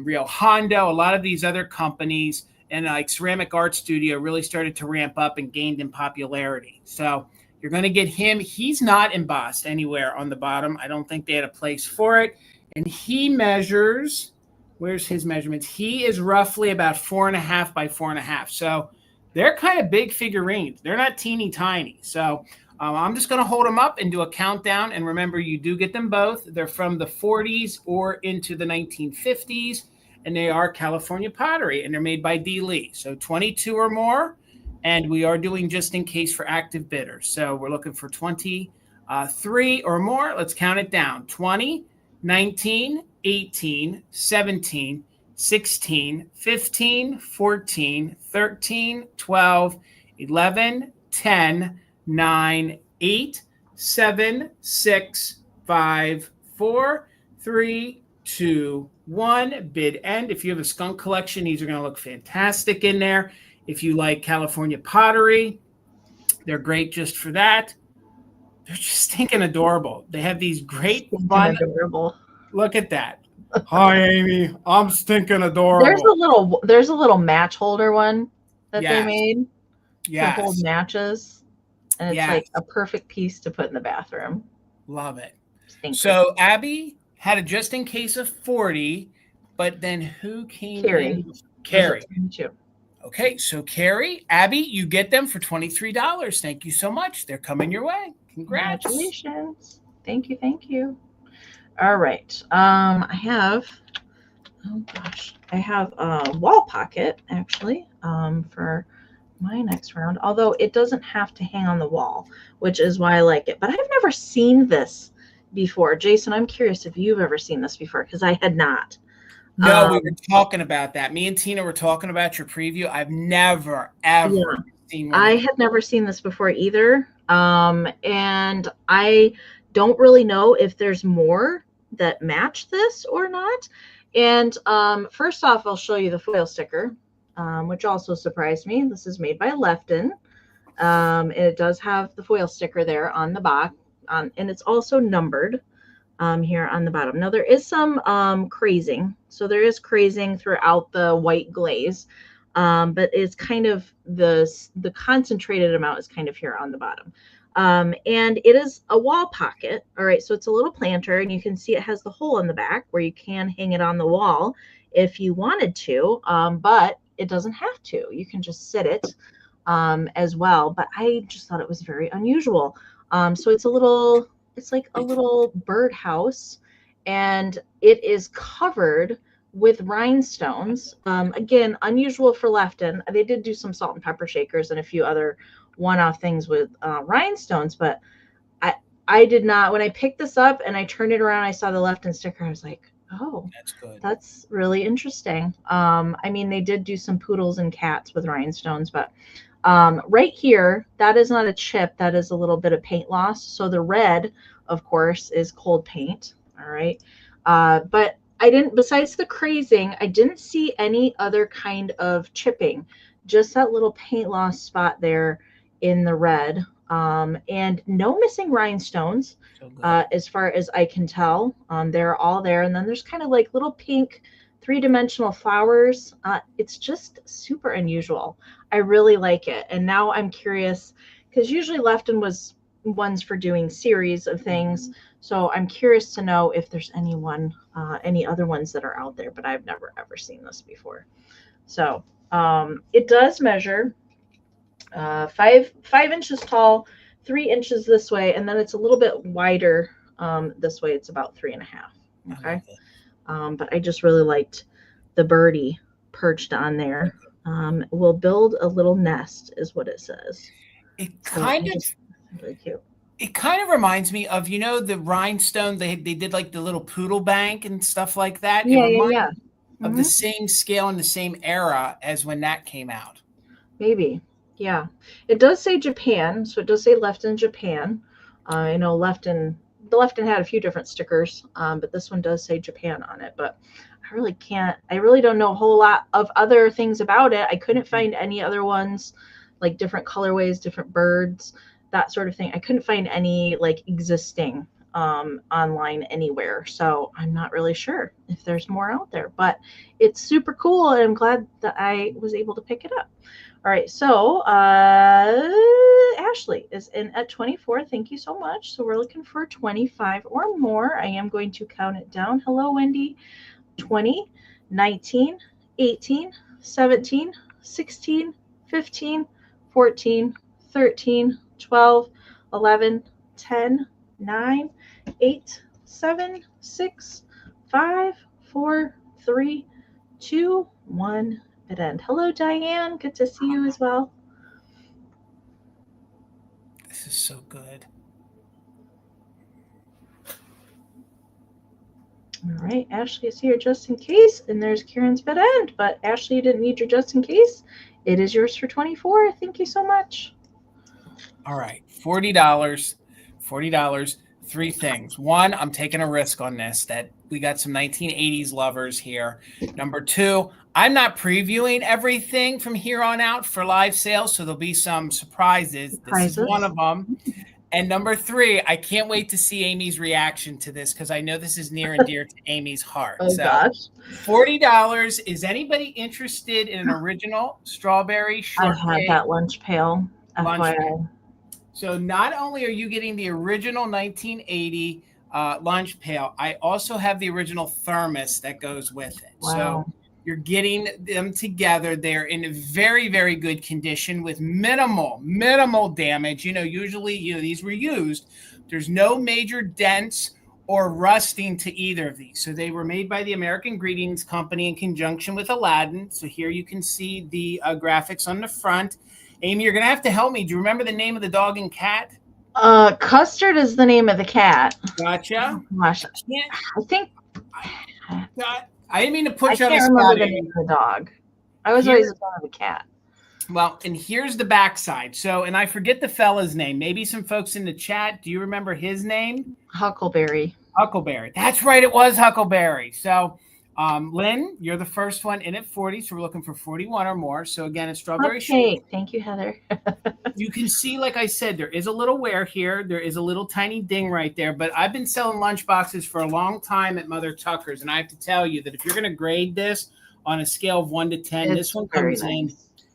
B: Rio Hondo, a lot of these other companies, and like Ceramic Art Studio really started to ramp up and gained in popularity. So you're going to get him. He's not embossed anywhere on the bottom. I don't think they had a place for it. And he measures, where's his measurements? He is roughly about 4.5 by 4.5. So they're kind of big figurines. They're not teeny tiny. So I'm just going to hold them up and do a countdown. And remember, you do get them both. They're from the 40s or into the 1950s. And they are California pottery. And they're made by D. Lee. So 22 or more. And we are doing just in case for active bidders. So we're looking for 23 or more. Let's count it down. 20, 19, 18, 17, 16, 15, 14, 13, 12, 11, 10, 9, 8, 7, 6, 5, 4, 3, 2, 1. Bid end. If you have a skunk collection, these are going to look fantastic in there. If you like California pottery, they're great just for that. They're just stinking adorable. They have these great fun. Adorable. Look at that. Hi, Amy. I'm stinking adorable.
A: There's a little match holder one that they made to hold matches, and it's like a perfect piece to put in the bathroom.
B: Love it. So Abby had a just in case of 40, but then who came in? Carrie. Okay, so Carrie, Abby, you get them for $23. Thank you so much. They're coming your way.
A: Congratulations. Thank you. Thank you. All right. I have a wall pocket actually for my next round, although it doesn't have to hang on the wall, which is why I like it. But I've never seen this before. Jason, I'm curious if you've ever seen this before, because I had not.
B: No, we were talking about that. Me and Tina were talking about your preview. I've never, ever seen one.
A: I had never seen this before either. And I don't really know if there's more that match this or not. And first off, I'll show you the foil sticker, which also surprised me. This is made by Lefton. It does have the foil sticker there on the box, and it's also numbered. Here on the bottom. Now there is some crazing. So there is crazing throughout the white glaze, but it's kind of the concentrated amount is kind of here on the bottom. And it is a wall pocket. All right, so it's a little planter, and you can see it has the hole in the back where you can hang it on the wall if you wanted to, but it doesn't have to. You can just sit it as well. But I just thought it was very unusual. So it's like a little birdhouse, and it is covered with rhinestones. Again, unusual for Lefton. They did do some salt and pepper shakers and a few other one-off things with rhinestones, but I did not. When I picked this up and I turned it around, I saw the Lefton sticker. I was like, oh,
B: that's good.
A: That's really interesting. I mean, they did do some poodles and cats with rhinestones, but right here, that is not a chip. That is a little bit of paint loss. So the red, of course, is cold paint. All right. But I didn't, besides the crazing, I didn't see any other kind of chipping, just that little paint loss spot there in the red. And no missing rhinestones, as far as I can tell. They're all there. And then there's kind of like little pink three-dimensional flowers. It's just super unusual. I really like it. And now I'm curious, because usually Lefton was ones for doing series of things. So I'm curious to know if there's any other ones that are out there, but I've never ever seen this before. So it does measure 5 inches tall, 3 inches this way, and then it's a little bit wider this way. It's about 3.5. Okay. But I just really liked the birdie perched on there. We'll build a little nest is what it says.
B: It kind of really cute. It kind of reminds me of, the rhinestone. They did like the little poodle bank and stuff like that.
A: Yeah.
B: Of the same scale and the same era as when that came out.
A: Maybe. Yeah. It does say Japan. So it does say Lefton Japan. I know Lefton had a few different stickers, but this one does say Japan on it. But I really don't know a whole lot of other things about it. I couldn't find any other ones, like different colorways, different birds, that sort of thing. I couldn't find any like existing online anywhere. So I'm not really sure if there's more out there, but it's super cool. And I'm glad that I was able to pick it up. All right. So Ashley is in at 24. Thank you so much. So we're looking for 25 or more. I am going to count it down. Hello, Wendy. 20, 19, 18, 17, 16, 15, 14, 13, 12, 11, 10, 9, 8, 7, 6, 5, 4, 3, 2, 1. It end. Hello, Diane. Good to see you as well.
B: This is so good.
A: All right, Ashley is here just in case, and there's Karen's bid end. But Ashley, you didn't need your just in case. It is yours for 24. Thank you so much.
B: All right, $40. $40. Three things. One, I'm taking a risk on this that we got some 1980s lovers here. Number two, I'm not previewing everything from here on out for live sales, so there'll be some surprises. This is one of them. And number three, I can't wait to see Amy's reaction to this because I know this is near and dear to Amy's heart.
A: Oh, so, gosh.
B: $40. Is anybody interested in an original strawberry shortcake?
A: I had that lunch pail.
B: Lunch pail. So not only are you getting the original 1980 lunch pail, I also have the original thermos that goes with it.
A: Wow.
B: So you're getting them together. They're in very, very good condition with minimal damage. Usually, these were used. There's no major dents or rusting to either of these. So they were made by the American Greetings Company in conjunction with Aladdin. So here you can see the graphics on the front. Amy, you're going to have to help me. Do you remember the name of the dog and cat?
A: Custard is the name of the cat.
B: Gotcha.
A: Oh, gosh. I think...
B: I didn't mean to put you on the spot.
A: I can't remember the name of the dog. I was always a fan of the cat.
B: Well, and here's the backside. So, and I forget the fella's name. Maybe some folks in the chat. Do you remember his name?
A: Huckleberry.
B: Huckleberry. That's right. It was Huckleberry. So, Lynn, you're the first one in at 40. So we're looking for 41 or more. So again, it's strawberry shake.
A: Thank you, Heather.
B: You can see, like I said, there is a little wear here. There is a little tiny ding right there. But I've been selling lunch boxes for a long time at Mother Tucker's. And I have to tell you that if you're going to grade this on a scale of 1 to 10, this one comes in.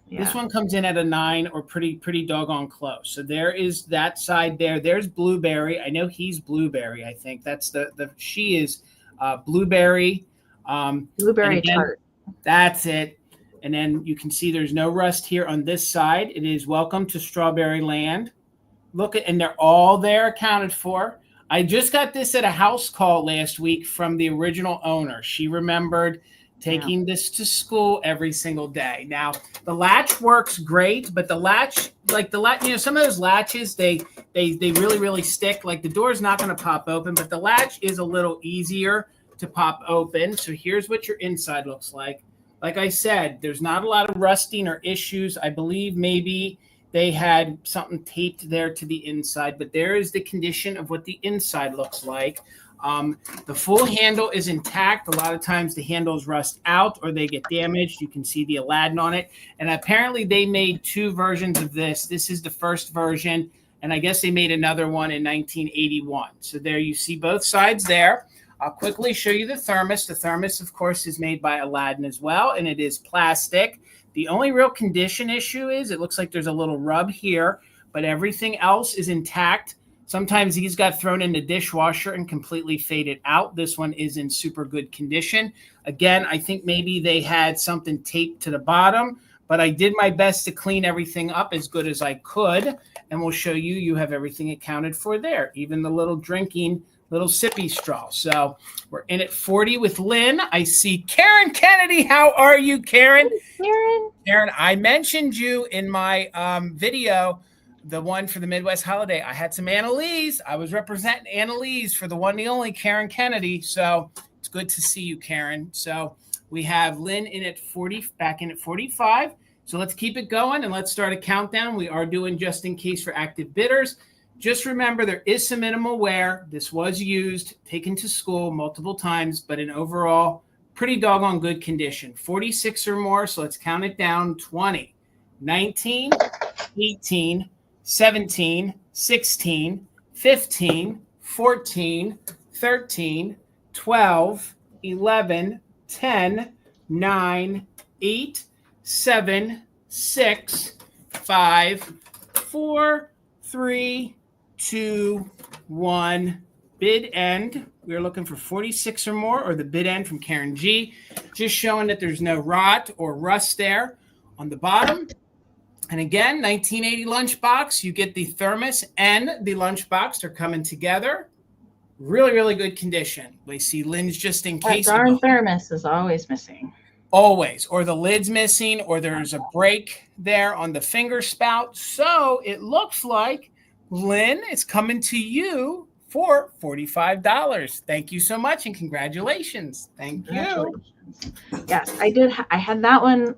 B: Yeah. This one comes in at a 9 or pretty doggone close. So there is that side there. There's Blueberry. I know he's Blueberry. I think that's she is Blueberry.
A: Blueberry tart.
B: That's it. And then you can see there's no rust here on this side. It is Welcome to Strawberry Land. And they're all there accounted for. I just got this at a house call last week from the original owner. She remembered taking this to school every single day. Now, the latch works great, but the latch, some of those latches, they really stick. Like the door's not going to pop open, but the latch is a little easier to pop open. So here's what your inside looks like. Like I said, there's not a lot of rusting or issues. I believe maybe they had something taped there to the inside, but there is the condition of what the inside looks like. The full handle is intact. A lot of times the handles rust out or they get damaged. You can see the Aladdin on it. And apparently they made 2 versions of this. This is the first version, and I guess they made another one in 1981. So there you see both sides there. I'll quickly show you the thermos. The thermos, of course, is made by Aladdin as well, and it is plastic. The only real condition issue is it looks like there's a little rub here, but everything else is intact. Sometimes these got thrown in the dishwasher and completely faded out. This one is in super good condition. Again, I think maybe they had something taped to the bottom, but I did my best to clean everything up as good as I could, and we'll show you. You have everything accounted for there, even the little sippy straw. So we're in at 40 with Lynn. I see Karen Kennedy. How are you, Karen? Karen, I mentioned you in my video, the one for the Midwest holiday. I had some Annalise. I was representing Annalise for the one and the only Karen Kennedy. So it's good to see you, Karen. So we have Lynn in at 40, back in at 45. So let's keep it going and let's start a countdown. We are doing just in case for active bidders. Just remember, there is some minimal wear. This was used, taken to school multiple times, but in overall, pretty doggone good condition. 46 or more, so let's count it down. 20, 19, 18, 17, 16, 15, 14, 13, 12, 11, 10, 9, 8, 7, 6, 5, 4, 3, 2, 1. Bid end. We're looking for 46 or more, or the bid end from Karen G. Just showing that there's no rot or rust there on the bottom. And again, 1980 lunchbox. You get the thermos and the lunchbox. They're coming together. Really, really good condition. We see Lynn's just in case.
A: That darn thermos is always missing.
B: Always. Or the lid's missing, or there's a break there on the finger spout. So it looks like Lynn is coming to you for $45. Thank you so much, and congratulations. Thank you.
A: Yes, I did. I had that one,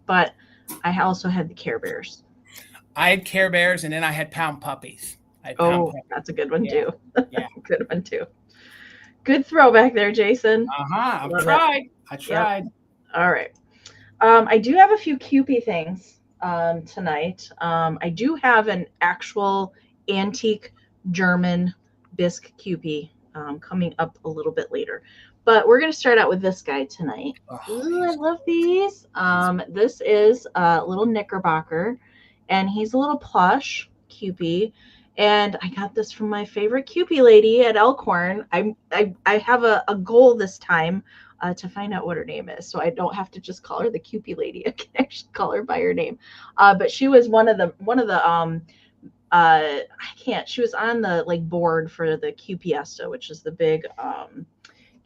A: but I also had the Care Bears.
B: I had Care Bears, and then I had Pound Puppies.
A: That's a good one too.
B: Yeah,
A: good one too. Good throwback there, Jason.
B: I tried. Yep.
A: All right. I do have a few Kewpie things tonight. I do have an actual antique German bisque Kewpie coming up a little bit later. But we're going to start out with this guy tonight. Ooh, I love these. This is a little Knickerbocker, and he's a little plush Kewpie. And I got this from my favorite Kewpie lady at Elkhorn. I have a goal this time to find out what her name is, so I don't have to just call her the Kewpie lady. I can actually call her by her name. But she was one of the she was on the board for the Kewpiesta, which is the big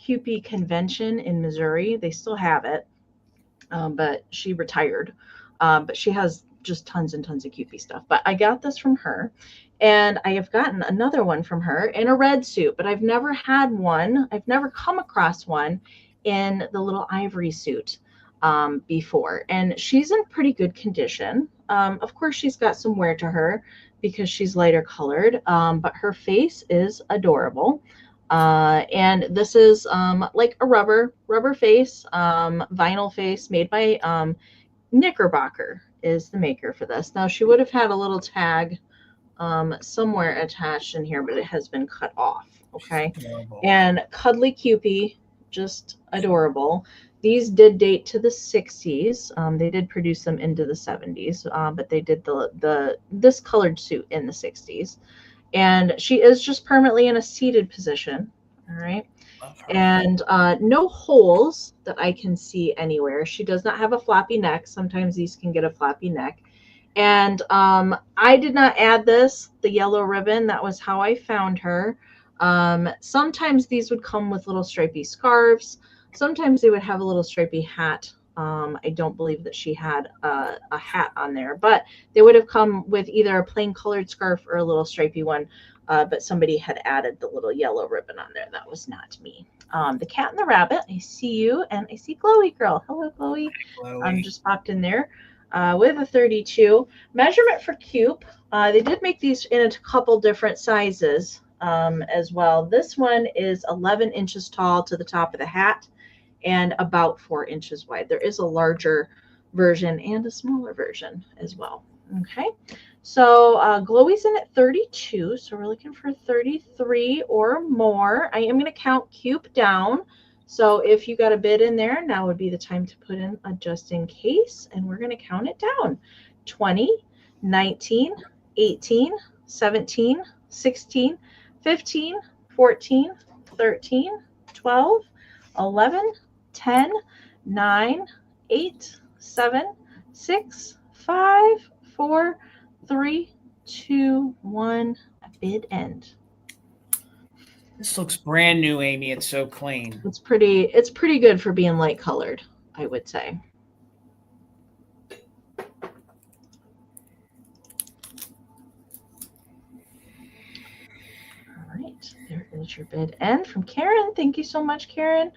A: Kewpie convention in Missouri. They still have it, but she retired. But she has just tons and tons of Kewpie stuff. But I got this from her, and I have gotten another one from her in a red suit, but I've never had one. I've never come across one in the little ivory suit before, and she's in pretty good condition. Of course, she's got some wear to her because she's lighter colored, but her face is adorable. And this is like a rubber face, vinyl face made by Knickerbocker is the maker for this. Now, she would have had a little tag somewhere attached in here, but it has been cut off. Okay. And cuddly Kewpie, just adorable. These did date to the 60s. They did produce them into the 70s, but they did this colored suit in the 60s. And she is just permanently in a seated position. All right. And no holes that I can see anywhere. She does not have a floppy neck. Sometimes these can get a floppy neck. And I did not add the yellow ribbon. That was how I found her. Sometimes these would come with little stripy scarves. Sometimes they would have a little stripy hat. I don't believe that she had a hat on there, but they would have come with either a plain colored scarf or a little stripy one. But somebody had added the little yellow ribbon on there. That was not me. The Cat and the Rabbit, I see you, and I see Chloe Girl. Hello, Chloe. Just popped in there with a 32. Measurement for Cube. They did make these in a couple different sizes as well. This one is 11 inches tall to the top of the hat and about 4 inches wide. There is a larger version and a smaller version as well. Okay. So Glowy's in at 32, so we're looking for 33 or more. I am going to count Cube down. So if you got a bid in there, now would be the time to put in a just in case, and we're going to count it down. 20, 19, 18, 17, 16, 15, 14, 13, 12, 11, 10, 9, 8, 7, 6, 5, 4, 3, 2, 1. Bid end.
B: This looks brand new, Amy. It's so clean.
A: It's pretty good for being light colored, I would say. All right, there is your bid end from Karen. Thank you so much, Karen.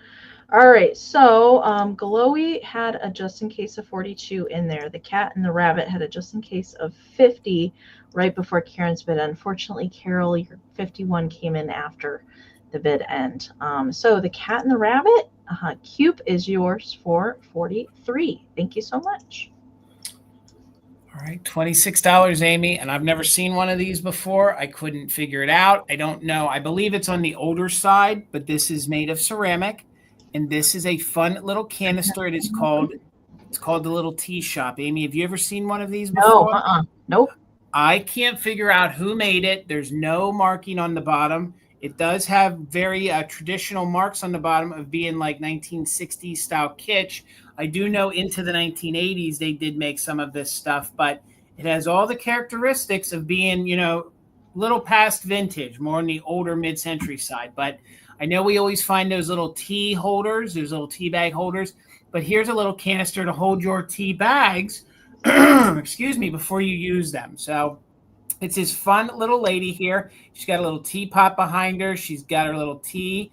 A: All right, so Glowy had a just in case of 42 in there. The Cat and the Rabbit had a just in case of 50 right before Karen's bid end. Unfortunately, Carol, your 51 came in after the bid end. So the Cat and the Rabbit, Cube is yours for 43. Thank you so much.
B: All right, $26, Amy. And I've never seen one of these before. I couldn't figure it out. I don't know. I believe it's on the older side, but this is made of ceramic. And this is a fun little canister. It's called the Little Tea Shop. Amy, have you ever seen one of these before?
A: No, nope.
B: I can't figure out who made it. There's no marking on the bottom. It does have very traditional marks on the bottom of being like 1960s style kitsch. I do know into the 1980s they did make some of this stuff, but it has all the characteristics of being, you know, little past vintage, more on the older mid-century side. But I know we always find those little tea holders, those little tea bag holders. But here's a little canister to hold your tea bags, excuse me, before you use them. So it's this fun little lady here. She's got a little teapot behind her. She's got her little tea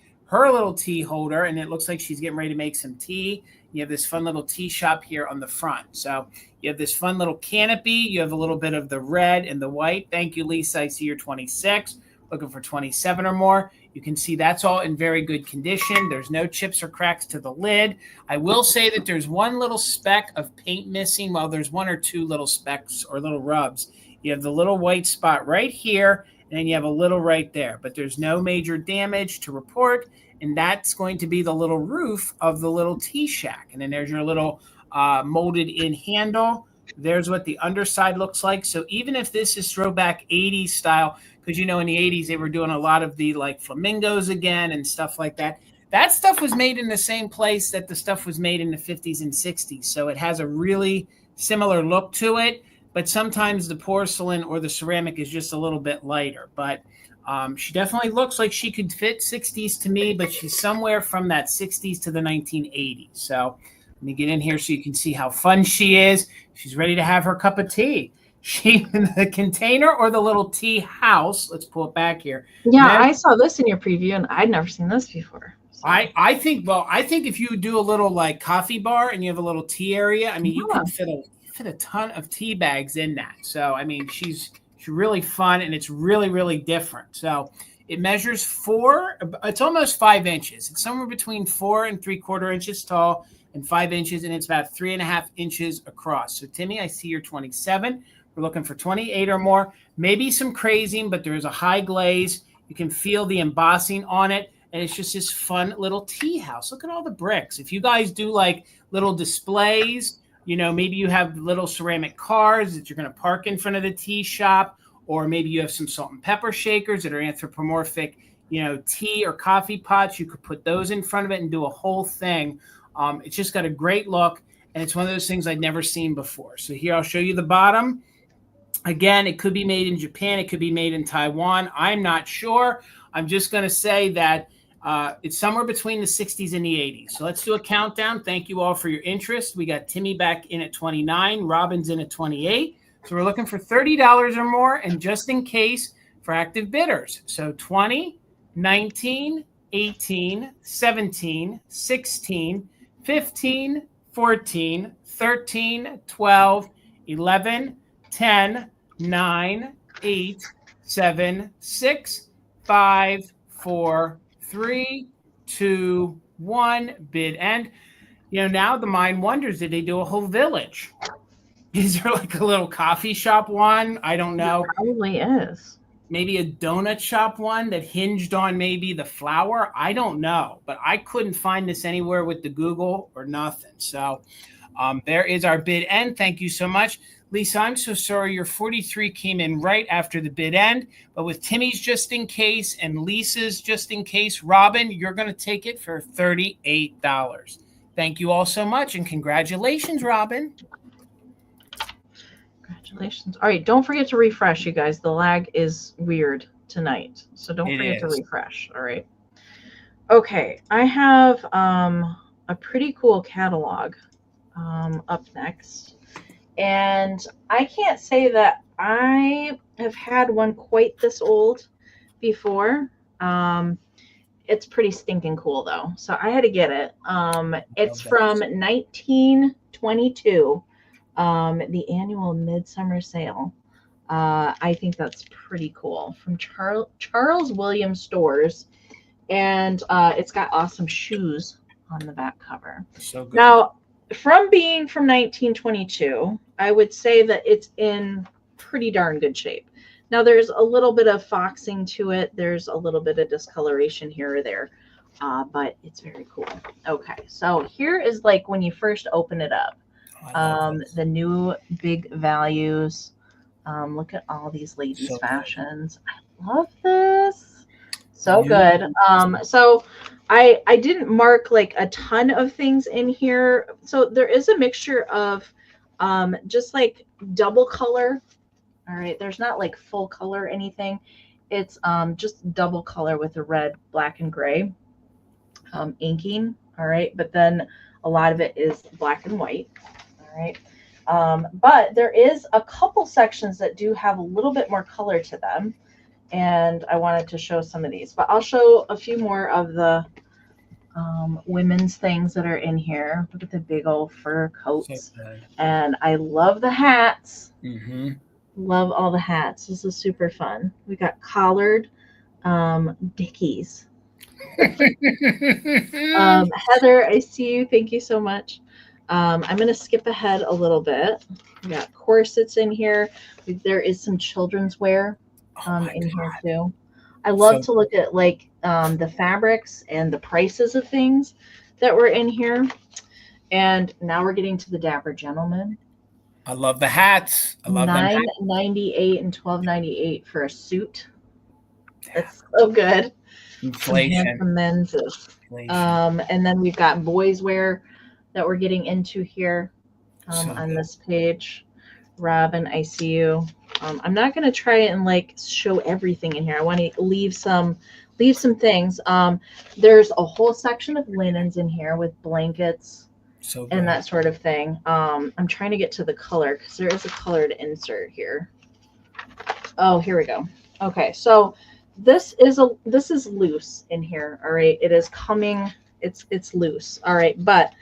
B: holder, and it looks like she's getting ready to make some tea. You have this fun little tea shop here on the front. So you have this fun little canopy. You have a little bit of the red and the white. Thank you, Lisa. I see you're 26, looking for 27 or more. You can see that's all in very good condition. There's no chips or cracks to the lid. I will say that there's one little speck of paint missing. Well, there's one or two little specks or little rubs. You have the little white spot right here, and then you have a little right there. But there's no major damage to report, and that's going to be the little roof of the little tea shack. And then there's your little molded-in handle. There's what the underside looks like. So even if this is throwback 80s style, because, you know, in the 80s, they were doing a lot of the, like, flamingos again and stuff like that. That stuff was made in the same place that the stuff was made in the 50s and 60s. So it has a really similar look to it. But sometimes the porcelain or the ceramic is just a little bit lighter. But she definitely looks like she could fit 60s to me, but she's somewhere from that 60s to the 1980s. So let me get in here so you can see how fun she is. She's ready to have her cup of tea. She in the container or the little tea house. Let's pull it back here.
A: Yeah, I saw this in your preview, and I'd never seen this before. So.
B: I think if you do a little like coffee bar and you have a little tea area, I mean, you can fit a ton of tea bags in that. So I mean, she's really fun, and it's really, really different. So it measures it's almost 5 inches. It's somewhere between 4 3/4 inches tall and 5 inches, and it's about 3.5 inches across. So Timmy, I see you're 27. We're looking for 28 or more, maybe some crazing, but there is a high glaze. You can feel the embossing on it, and it's just this fun little tea house. Look at all the bricks. If you guys do like little displays, you know, maybe you have little ceramic cars that you're going to park in front of the tea shop, or maybe you have some salt and pepper shakers that are anthropomorphic, you know, tea or coffee pots. You could put those in front of it and do a whole thing. It's just got a great look, and it's one of those things I'd never seen before. So here, I'll show you the bottom. Again, it could be made in Japan. It could be made in Taiwan. I'm not sure. I'm just going to say that it's somewhere between the 60s and the 80s. So let's do a countdown. Thank you all for your interest. We got Timmy back in at 29. Robin's in at 28. So we're looking for $30 or more, and just in case, for active bidders. So 20, 19, 18, 17, 16, 15, 14, 13, 12, 11, 10, 9, 8, 7, 6, 5, 4, 3, 2, 1. Bid end. You know, now the mind wonders, did they do a whole village? Is there like a little coffee shop one? I don't know.
A: It probably is.
B: Maybe a donut shop one that hinged on maybe the flour. I don't know, but I couldn't find this anywhere with the Google or nothing. So there is our bid end. Thank you so much. Lisa, I'm so sorry. Your 43 came in right after the bid end, but with Timmy's just in case and Lisa's just in case, Robin, you're going to take it for $38. Thank you all so much, and congratulations, Robin.
A: Congratulations. All right, don't forget to refresh, you guys. The lag is weird tonight, so don't forget to refresh. All right. Okay, I have a pretty cool catalog up next. And I can't say that I have had one quite this old before. It's pretty stinking cool, though. So I had to get it. It's from 1922, the annual Midsummer Sale. I think that's pretty cool. From Charles Williams Stores. And it's got awesome shoes on the back cover.
B: So good.
A: Now, from being from 1922, I would say that it's in pretty darn good shape. Now there's a little bit of foxing to it. There's a little bit of discoloration here or there, but it's very cool. Okay, so here is like when you first open it up. The new big values. Look at all these ladies' fashions. I love this. So good. So I didn't mark like a ton of things in here. So there is a mixture of just like double color. All right, there's not like full color or anything. It's just double color with a red, black, and gray inking. All right, but then a lot of it is black and white. All right. But there is a couple sections that do have a little bit more color to them. And I wanted to show some of these, but I'll show a few more of the women's things that are in here. Look at the big old fur coats. So and I love the hats. Mm-hmm. Love all the hats. This is super fun. We got collared Dickies. Heather, I see you. Thank you so much. I'm going to skip ahead a little bit. We got corsets in here. There is some children's wear in here too. I love to look at like the fabrics and the prices of things that were in here. And now we're getting to the Dapper Gentleman.
B: I love the hats. I love them.
A: $9.98 and $12.98 for a suit. That's so good.
B: Inflation.
A: Men's. And then we've got boys wear that we're getting into here on this page. Robin, I see you. I'm not going to try and like show everything in here. I want to leave some things. There's a whole section of linens in here with blankets and that sort of thing. I'm trying to get to the color because there is a colored insert here. Oh, here we go. Okay, so this is loose in here. All right, it is coming. It's loose. All right, but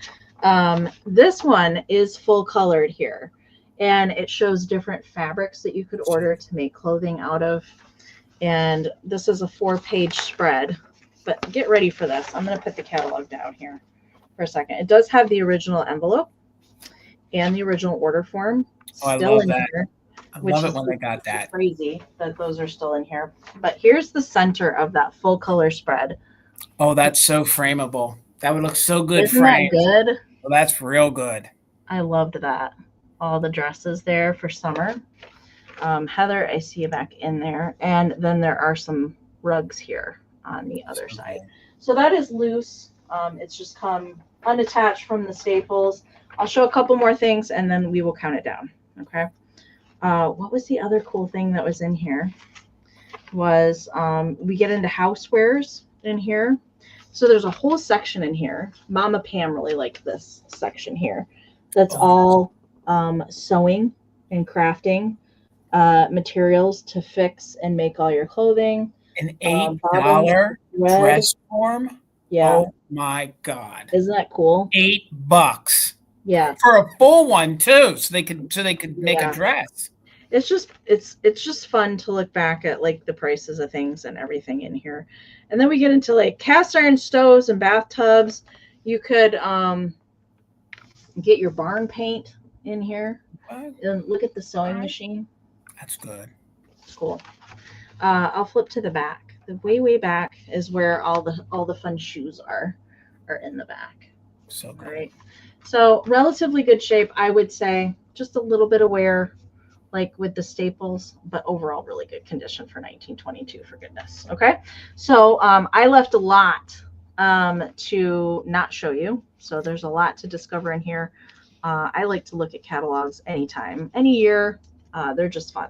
A: this one is full colored here, and it shows different fabrics that you could order to make clothing out of. And this is a 4-page spread, but get ready for this. I'm going to put the catalog down here for a second. It does have the original envelope and the original order form still in here.
B: I love it when they got that.
A: Crazy that those are still in here. But here's the center of that full color spread.
B: Oh, that's so frameable. That would look so good.
A: Isn't that good?
B: Well, that's real good.
A: I loved that. All the dresses there for summer. Heather, I see you back in there. And then there are some rugs here on the other side. So that is loose. It's just come unattached from the staples. I'll show a couple more things and then we will count it down. Okay. What was the other cool thing that was in here? Was we get into housewares in here. So there's a whole section in here. Mama Pam really liked this section here. That's all sewing and crafting materials to fix and make all your clothing.
B: An $8 dress form?
A: Yeah.
B: Oh my God.
A: Isn't that cool?
B: $8.
A: Yeah.
B: For a full one too, so they could make a dress.
A: It's just fun to look back at like the prices of things and everything in here. And then we get into like cast iron stoves and bathtubs. You could get your barn paint in here. And look at the sewing machine.
B: That's good.
A: Cool. I'll flip to the back. The way back is where all the fun shoes are in the back.
B: So good.
A: All right. So relatively good shape, I would say. Just a little bit of wear, like with the staples, but overall really good condition for 1922, for goodness. Okay. So I left a lot to not show you. So there's a lot to discover in here. I like to look at catalogs anytime, any year. They're just fun.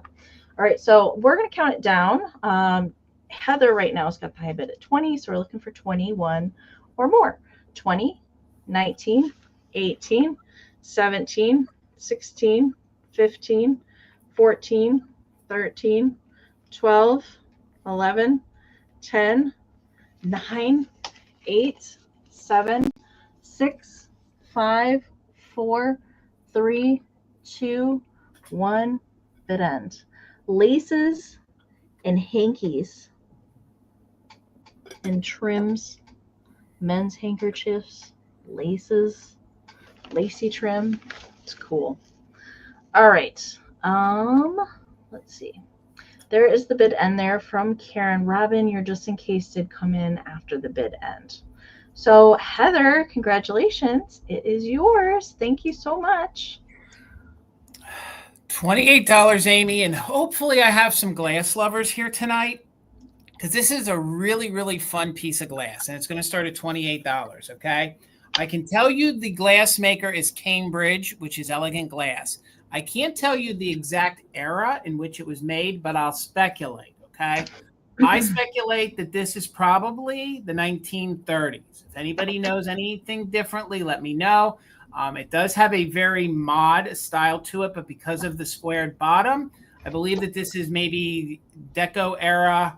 A: All right. So we're going to count it down. Heather right now has got the high bid at 20. So we're looking for 21 or more. 20, 19, 18, 17, 16, 15, 14, 13, 12, 11, 10, 9, 8, 7, 6, 5, 4, 3, 2, 1, bid end. Laces and hankies and trims, men's handkerchiefs, laces, lacy trim. It's cool. All right. Let's see. There is the bid end there from Karen. Robin, your just in case did come in after the bid end. So Heather, congratulations. It is yours. Thank you so much.
B: $28, Amy, and hopefully I have some glass lovers here tonight because this is a really, really fun piece of glass, and it's going to start at $28, okay? I can tell you the glass maker is Cambridge, which is elegant glass. I can't tell you the exact era in which it was made, but I'll speculate, okay? I speculate that this is probably the 1930s. If anybody knows anything differently, let me know. It does have a very mod style to it, but because of the squared bottom, I believe that this is maybe Deco era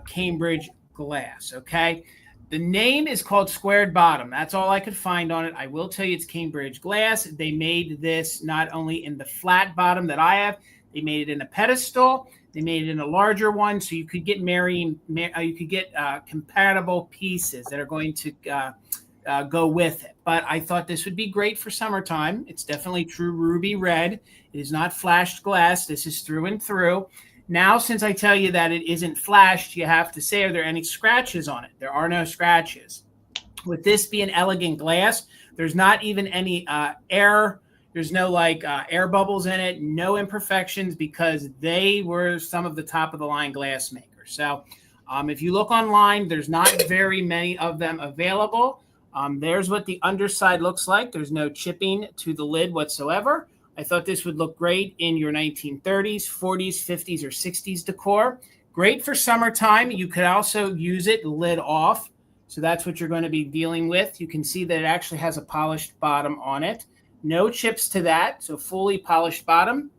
B: Cambridge glass, okay? The name is called Squared Bottom. That's all I could find on it. I will tell you it's Cambridge glass. They made this not only in the flat bottom that I have, they made it in a pedestal. They made it in a larger one, so you could get compatible pieces that are going to go with it. But I thought this would be great for summertime. It's definitely true ruby red. It is not flashed glass. This is through and through. Now, since I tell you that it isn't flashed, you have to say, are there any scratches on it? There are no scratches. With this being elegant glass, there's not even any air. There's no air bubbles in it, no imperfections, because they were some of the top of the line glass makers. So if you look online, there's not very many of them available. There's what the underside looks like. There's no chipping to the lid whatsoever. I thought this would look great in your 1930s, 40s, 50s, or 60s decor. Great for summertime. You could also use it lid off. So that's what you're going to be dealing with. You can see that it actually has a polished bottom on it. No chips to that, so fully polished bottom.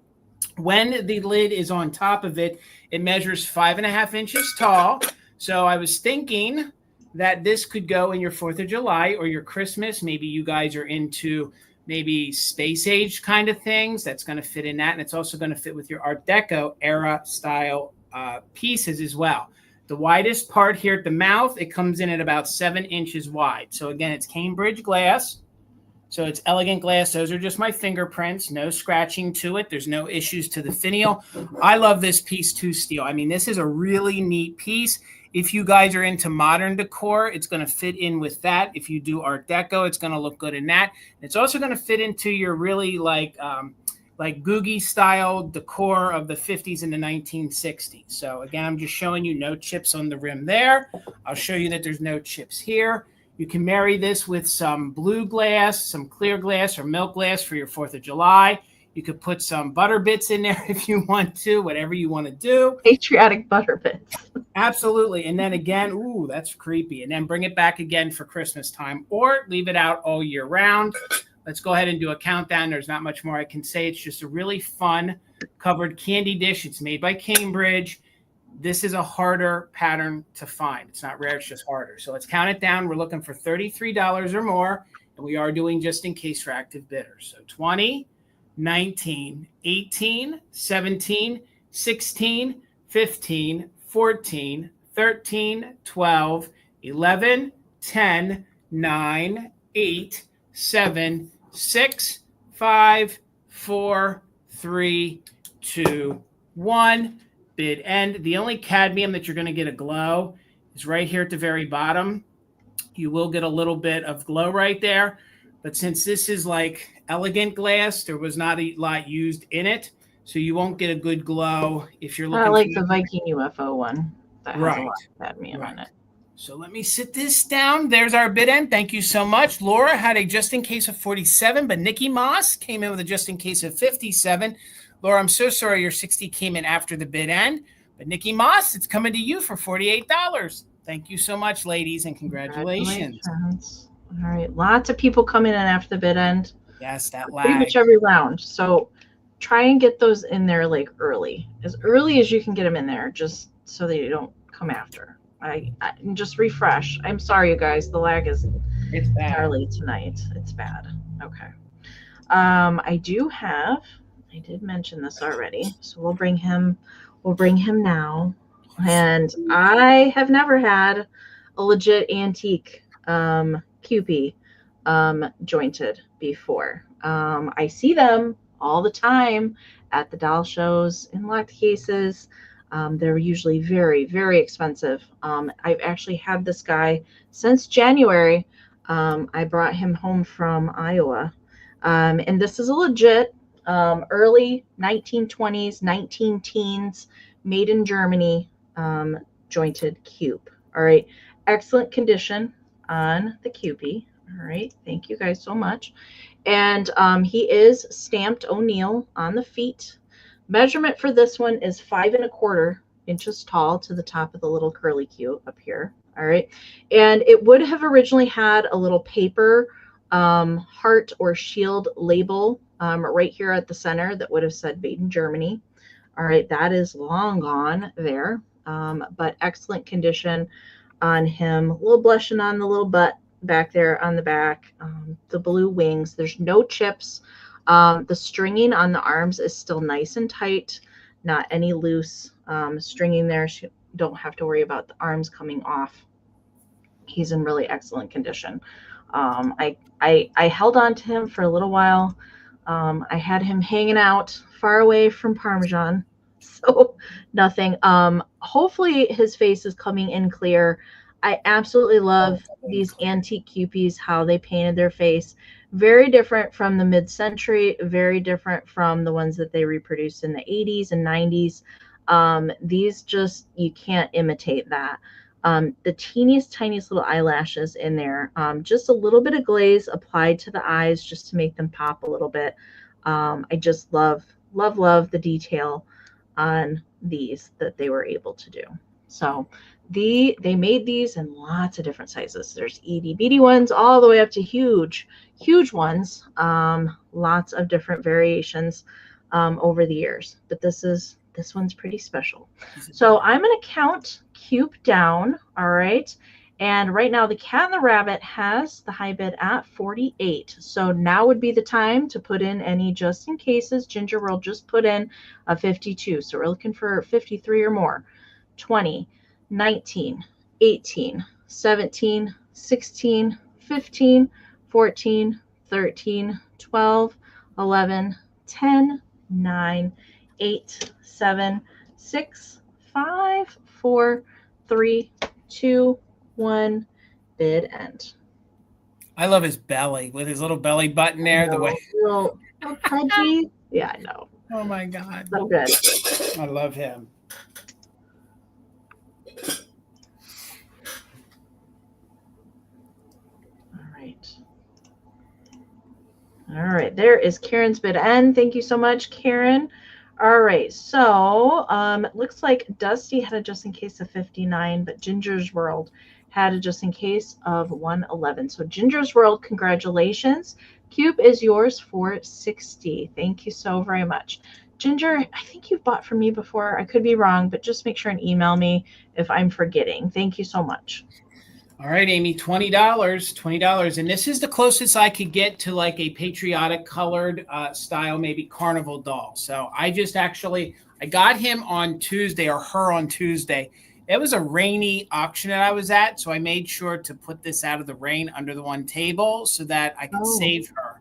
B: When the lid is on top of it, it measures 5.5 inches tall. So I was thinking that this could go in your 4th of July or your Christmas. Maybe you guys are into maybe space age kind of things. That's going to fit in that. And it's also going to fit with your Art Deco era style pieces as well. The widest part here at the mouth, it comes in at about 7 inches wide. So again, it's Cambridge glass. So it's elegant glass. Those are just my fingerprints. No scratching to it. There's no issues to the finial. I love this piece too, Steel. I mean, this is a really neat piece. If you guys are into modern decor, it's going to fit in with that. If you do Art Deco, it's going to look good in that. It's also going to fit into your really like Googie style decor of the 50s and the 1960s. So again, I'm just showing you no chips on the rim there. I'll show you that there's no chips here. You can marry this with some blue glass, some clear glass, or milk glass for your 4th of July. You could put some butter bits in there if you want to, whatever you want to do.
A: Patriotic butter bits.
B: Absolutely. And then again, ooh, that's creepy. And then bring it back again for Christmas time or leave it out all year round. Let's go ahead and do a countdown. There's not much more I can say. It's just a really fun covered candy dish. It's made by Cambridge. This is a harder pattern to find. It's not rare. It's just harder. So let's count it down. We're looking for $33 or more. And we are doing just in case for active bidders. So 20, 19, 18, 17, 16, 15, 14, 13, 12, 11, 10, 9, 8, 7, 6, 5, 4, 3, 2, 1. Bid end. The only cadmium that you're going to get a glow is right here at the very bottom. You will get a little bit of glow right there. But since this is like elegant glass, there was not a lot used in it. So you won't get a good glow if you're looking.
A: I like the Viking UFO one. That has
B: right.
A: a lot of cadmium in it.
B: So let me sit this down. There's our bid end. Thank you so much. Laura had a just in case of 47, but Nikki Moss came in with a just in case of 57. Laura, I'm so sorry your 60 came in after the bid end, but Nikki Moss, it's coming to you for $48. Thank you so much, ladies, and congratulations.
A: All right, lots of people coming in after the bid end.
B: Yes, that lag.
A: Pretty much every round. So try and get those in there like early as you can get them in there, just so that you don't come after. I just refresh. I'm sorry, you guys. The lag is early tonight. It's bad. Okay. I did mention this already, so we'll bring him now. And I have never had a legit antique QP jointed before. I see them all the time at the doll shows in locked cases. They're usually very, very expensive. I've actually had this guy since January. I brought him home from Iowa. And this is a legit early 1920s, 19 teens, made in Germany jointed cube. All right. Excellent condition on the cupie. All right. Thank you guys so much. And he is stamped O'Neill on the feet. Measurement for this one is 5¼ inches tall to the top of the little curly Q up here. All right. And it would have originally had a little paper heart or shield label right here at the center that would have said made in Germany. All right. That is long gone there, but excellent condition on him. A little blushing on the little butt back there on the back. The blue wings. There's no chips. The stringing on the arms is still nice and tight, not any loose stringing there. So you don't have to worry about the arms coming off. He's in really excellent condition. I held on to him for a little while. I had him hanging out far away from Parmesan, so nothing. Hopefully his face is coming in clear. I absolutely love these antique cupies, how they painted their face. Very different from the mid-century, very different from the ones that they reproduced in the 80s and 90s. These just, you can't imitate that. The teeniest, tiniest little eyelashes in there. Just a little bit of glaze applied to the eyes just to make them pop a little bit. I just love the detail on these that they were able to do. So they made these in lots of different sizes. There's itty bitty ones all the way up to huge ones. Lots of different variations over the years, but this one's pretty special. So I'm going to count Cube down. All right. And right now the Cat and the Rabbit has the high bid at 48. So now would be the time to put in any just in cases. Ginger will just put in a 52. So we're looking for 53 or more. 20, 19, 18, 17, 16, 15, 14, 13, 12, 11, 10, 9, 8, 7, 6, 5, 4, 3, 2, 1. Bid end.
B: I love his belly with his little belly button there. The way
A: little pudgy. Yeah, I know.
B: Oh my God.
A: So good.
B: I love him.
A: All right, there is Karen's bid end. Thank you so much, Karen. All right, so it looks like Dusty had a just in case of 59, but Ginger's World had a just in case of 111. So Ginger's World, congratulations. Cube is yours for 60. Thank you so very much. Ginger, I think you've bought from me before. I could be wrong, but just make sure and email me if I'm forgetting. Thank you so much.
B: All right, Amy, $20. And this is the closest I could get to like a patriotic colored style, maybe carnival doll. So I got him on Tuesday, or her on Tuesday. It was a rainy auction that I was at, so I made sure to put this out of the rain under the one table so that I could save her.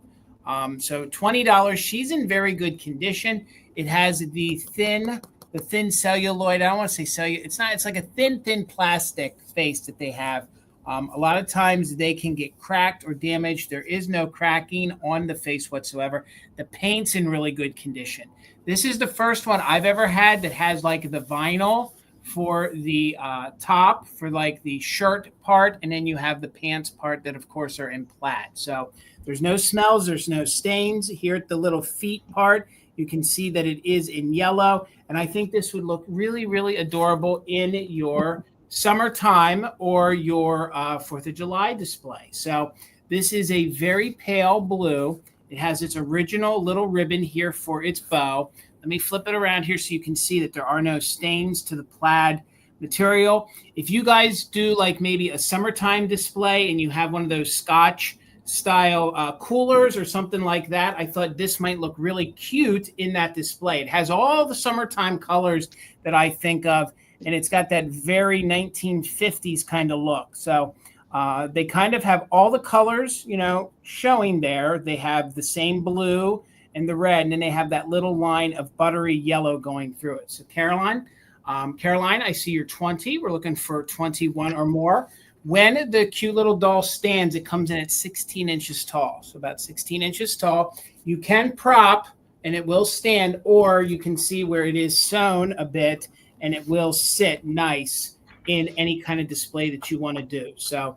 B: So $20. She's in very good condition. It has the thin celluloid. I don't want to say celluloid. It's not. It's like a thin plastic face that they have. A lot of times they can get cracked or damaged. There is no cracking on the face whatsoever. The paint's in really good condition. This is the first one I've ever had that has like the vinyl for the top, for like the shirt part, and then you have the pants part that of course are in plaid. So there's no smells, there's no stains. Here at the little feet part, you can see that it is in yellow. And I think this would look really, really adorable in your summertime or your 4th of July display. So this is a very pale blue. It has its original little ribbon here for its bow. Let me flip it around here so you can see that there are no stains to the plaid material. If you guys do like maybe a summertime display and you have one of those Scotch style coolers or something like that, I thought this might look really cute in that display. It has all the summertime colors that I think of, and it's got that very 1950s kind of look. So they kind of have all the colors, showing there. They have the same blue and the red, and then they have that little line of buttery yellow going through it. So Caroline, I see you're 20. We're looking for 21 or more. When the cute little doll stands, it comes in at 16 inches tall. So about 16 inches tall. You can prop and it will stand, or you can see where it is sewn a bit and it will sit nice in any kind of display that you want to do. So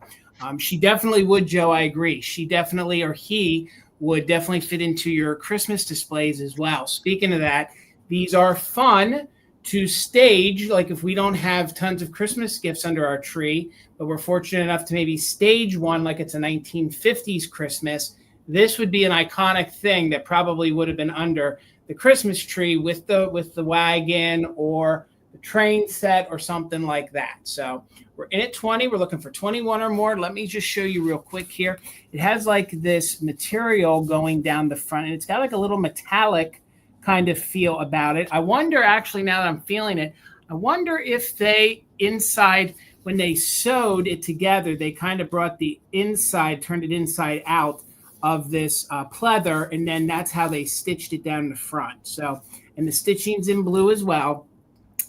B: she definitely would, Joe. I agree. She definitely, or he would definitely fit into your Christmas displays as well. Speaking of that, these are fun to stage. Like if we don't have tons of Christmas gifts under our tree, but we're fortunate enough to maybe stage one like it's a 1950s Christmas, this would be an iconic thing that probably would have been under the Christmas tree with the wagon or the train set or something like that. So we're in at 20. We're looking for 21 or more. Let me just show you real quick here. It has like this material going down the front, and it's got like a little metallic kind of feel about it. I wonder, actually, now that I'm feeling it, I wonder if they inside, when they sewed it together, they kind of brought the inside, turned it inside out of this pleather, and then that's how they stitched it down the front. So, and the stitching's in blue as well.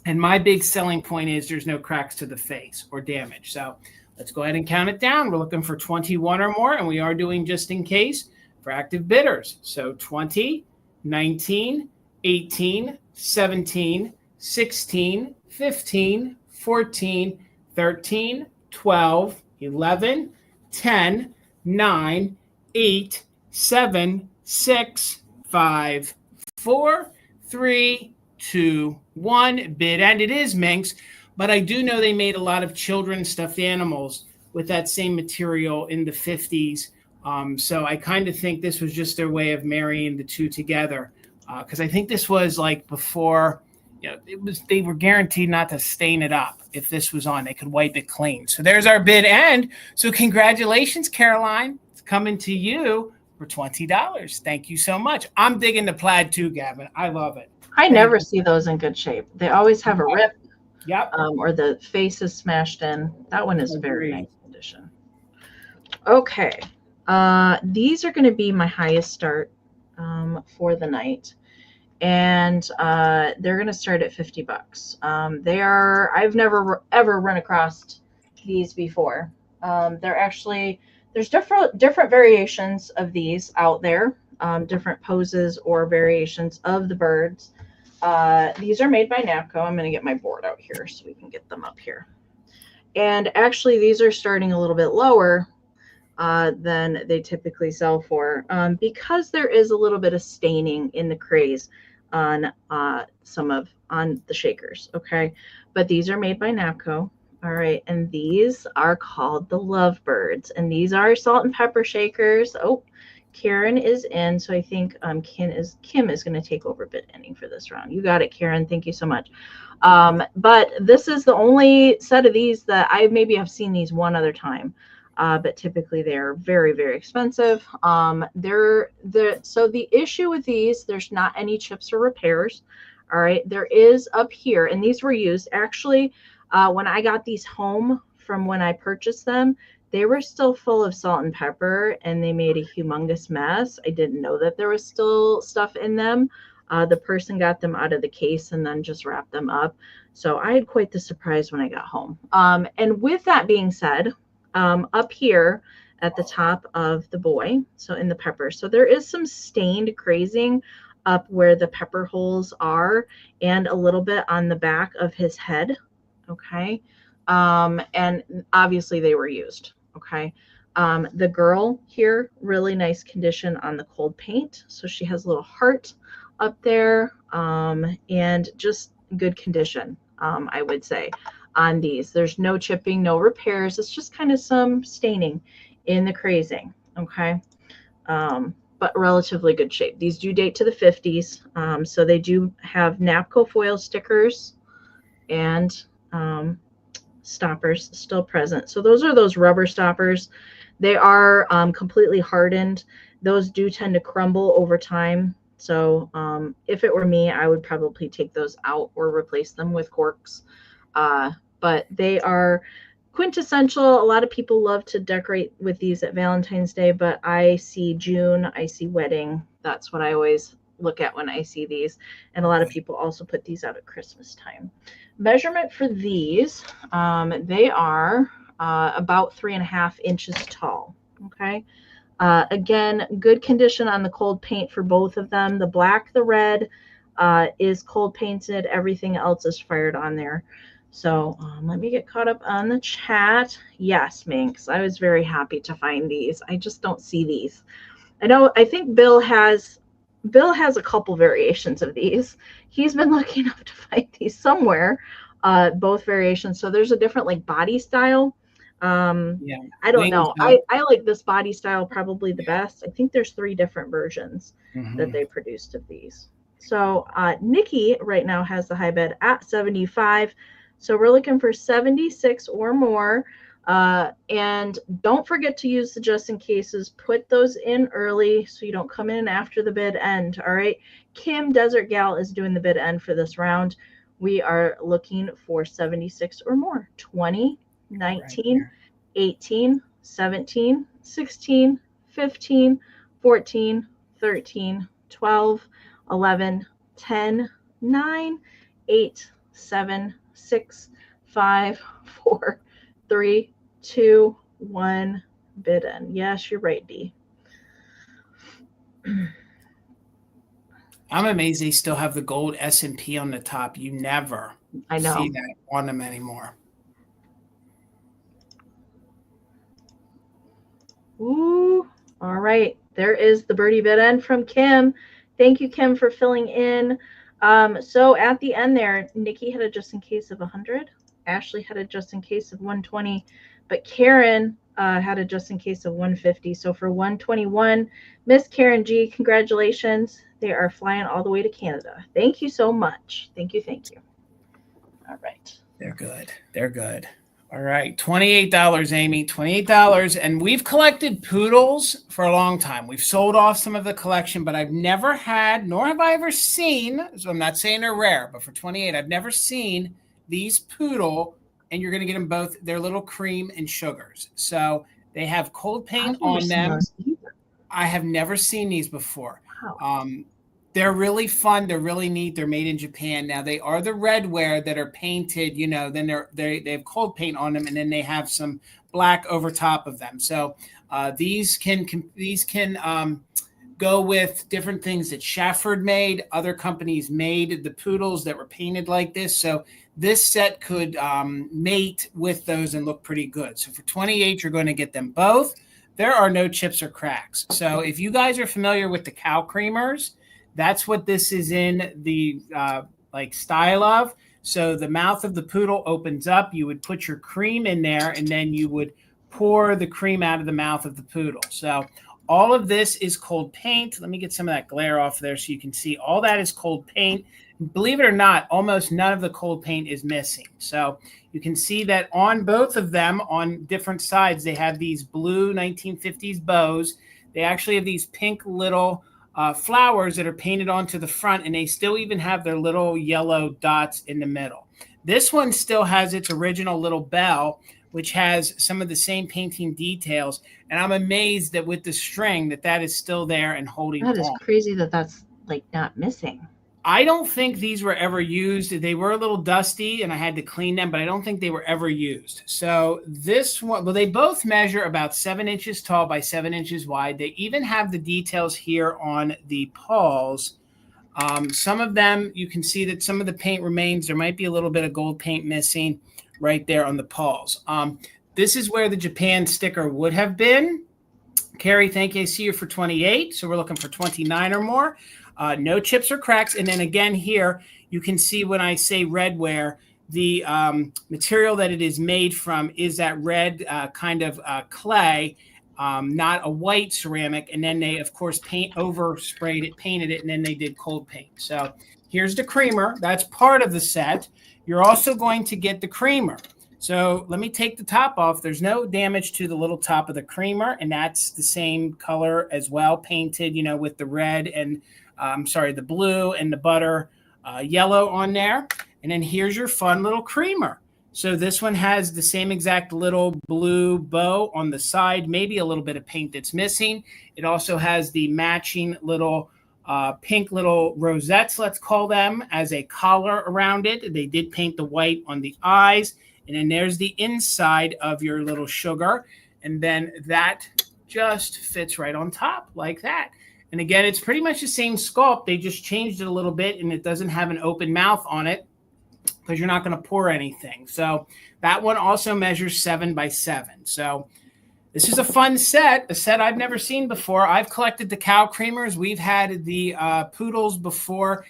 B: And my big selling point is there's no cracks to the face or damage. So let's go ahead and count it down. We're looking for 21 or more, and we are doing just in case for active bidders. So 20, 19, 18, 17, 16, 15, 14, 13, 12, 11, 10, 9, 8, 7, 6, 5, 4, 3, 2, 1. Bid, and it is Minx, but I do know they made a lot of children's stuffed animals with that same material in the 50s. So I kind of think this was just their way of marrying the two together, because I think this was like before, they were guaranteed not to stain it up. If this was on, they could wipe it clean. So there's our bid end. So congratulations, Caroline. It's coming to you for $20. Thank you so much. I'm digging the plaid too, Gavin. I love it.
A: I never see those in good shape. They always have a rip.
B: Yep.
A: Or the face is smashed in. That one is very nice condition. Okay. These are going to be my highest start for the night. And they're going to start at $50. They are, I've never ever run across these before. They're actually, there's different variations of these out there, different poses or variations of the birds. These are made by Napco. I'm going to get my board out here so we can get them up here. And actually, these are starting a little bit lower than they typically sell for, because there is a little bit of staining in the craze on on the shakers. Okay, but these are made by Napco. All right, and these are called the Lovebirds, and these are salt and pepper shakers. Oh, Karen is in, so I think Kim is going to take over bid ending for this round. You got it, Karen. Thank you so much. But this is the only set of these that I maybe have seen these one other time. But typically they're very, very expensive. So the issue with these, there's not any chips or repairs. All right, there is up here, and these were used actually when I got these home from when I purchased them. They were still full of salt and pepper, and they made a humongous mess. I didn't know that there was still stuff in them. The person got them out of the case and then just wrapped them up. So I had quite the surprise when I got home. And with that being said, up here at the top of the boy, so in the pepper, so there is some stained crazing up where the pepper holes are, and a little bit on the back of his head. Okay. And obviously they were used. Okay. The girl here, really nice condition on the cold paint. So she has a little heart up there, and just good condition, I would say, on these. There's no chipping, no repairs. It's just kind of some staining in the crazing. Okay. But relatively good shape. These do date to the 50s. So they do have Napco foil stickers and stoppers still present. So those are those rubber stoppers. They are completely hardened. Those do tend to crumble over time. So if it were me, I would probably take those out or replace them with corks. But they are quintessential. A lot of people love to decorate with these at Valentine's Day, but I see June, I see wedding, That's what I always look at when I see these. And a lot of people also put these out at Christmas time. Measurement for these, they are about 3.5 inches tall. Okay. Again, good condition on the cold paint for both of them. The black, the red is cold painted. Everything else is fired on there. So let me get caught up on the chat. Yes, Minx, I was very happy to find these. I just don't see these. I think Bill has a couple variations of these. He's been lucky enough to find these somewhere, both variations. So there's a different like body style.
B: Yeah,
A: I don't know. I like this body style probably the best. I think there's 3 different versions that they produced of these. So Nikki right now has the high bid at 75. So we're looking for 76 or more. And don't forget to use the just in cases. Put those in early so you don't come in after the bid end. All right. Kim Desert Gal is doing the bid end for this round. We are looking for 76 or more. 20, 19, 18, 17, 16, 15, 14, 13, 12, 11, 10, 9, 8, 7, 6, 5, 4, 3, 2, 1, bid in. Yes, you're right, Dee.
B: I'm amazed they still have the gold S&P on the top. You never see that on them anymore.
A: Ooh, all right. There is the birdie bid end from Kim. Thank you, Kim, for filling in. So at the end there, Nikki had a just in case of 100. Ashley had a just in case of 120, but Karen had a just in case of 150. So for 121, Miss Karen G, congratulations. They are flying all the way to Canada. Thank you so much. Thank you. Thank you. All right.
B: They're good. They're good. All right. $28, Amy. $28. And we've collected poodles for a long time. We've sold off some of the collection, but I've never had, nor have I ever seen, so I'm not saying they're rare, but for 28, I've never seen these poodle, and you're going to get them both. They're little cream and sugars. So they have cold paint on them. I have never seen these before.
A: Wow.
B: They're really fun. They're really neat. They're made in Japan. Now they are the redware that are painted, you know, then they have cold paint on them, and then they have some black over top of them. So these can go with different things that Shafford made. Other companies made the poodles that were painted like this. So this set could mate with those and look pretty good. So for 28, you're going to get them both. There are no chips or cracks. So if you guys are familiar with the cow creamers, that's what this is in the like style of. So the mouth of the poodle opens up. You would put your cream in there, and then you would pour the cream out of the mouth of the poodle. So all of this is cold paint. Let me get some of that glare off there so you can see all that is cold paint. Believe it or not, almost none of the cold paint is missing. So you can see that on both of them, on different sides, they have these blue 1950s bows. They actually have these pink little flowers that are painted onto the front, and they still even have their little yellow dots in the middle. This one still has its original little bell, which has some of the same painting details. And I'm amazed that with the string that is still there and holding on.
A: That is crazy that that's like not missing.
B: I don't think these were ever used. They were a little dusty and I had to clean them, but I don't think they were ever used. So this one, well, they both measure about 7 inches tall by 7 inches wide. They even have the details here on the paws. Some of them, you can see that some of the paint remains. There might be a little bit of gold paint missing right there on the paws. This is where the Japan sticker would have been. Carrie, thank you. I see you for 28. So we're looking for 29 or more. No chips or cracks. And then again here, you can see when I say redware, the material that it is made from is that red kind of clay, not a white ceramic. And then they, of course, painted it, and then they did cold paint. So here's the creamer. That's part of the set. You're also going to get the creamer. So let me take the top off. There's no damage to the little top of the creamer, and that's the same color as well, painted, you know, with the red and the blue and the butter yellow on there. And then here's your fun little creamer. So this one has the same exact little blue bow on the side, maybe a little bit of paint that's missing. It also has the matching little pink little rosettes, let's call them, as a collar around it. They did paint the white on the eyes. And then there's the inside of your little sugar. And then that just fits right on top like that. And again, it's pretty much the same sculpt. They just changed it a little bit, and it doesn't have an open mouth on it because you're not going to pour anything. So that one also measures 7 by 7. So this is a fun set, a set I've never seen before. I've collected the cow creamers. We've had the poodles before.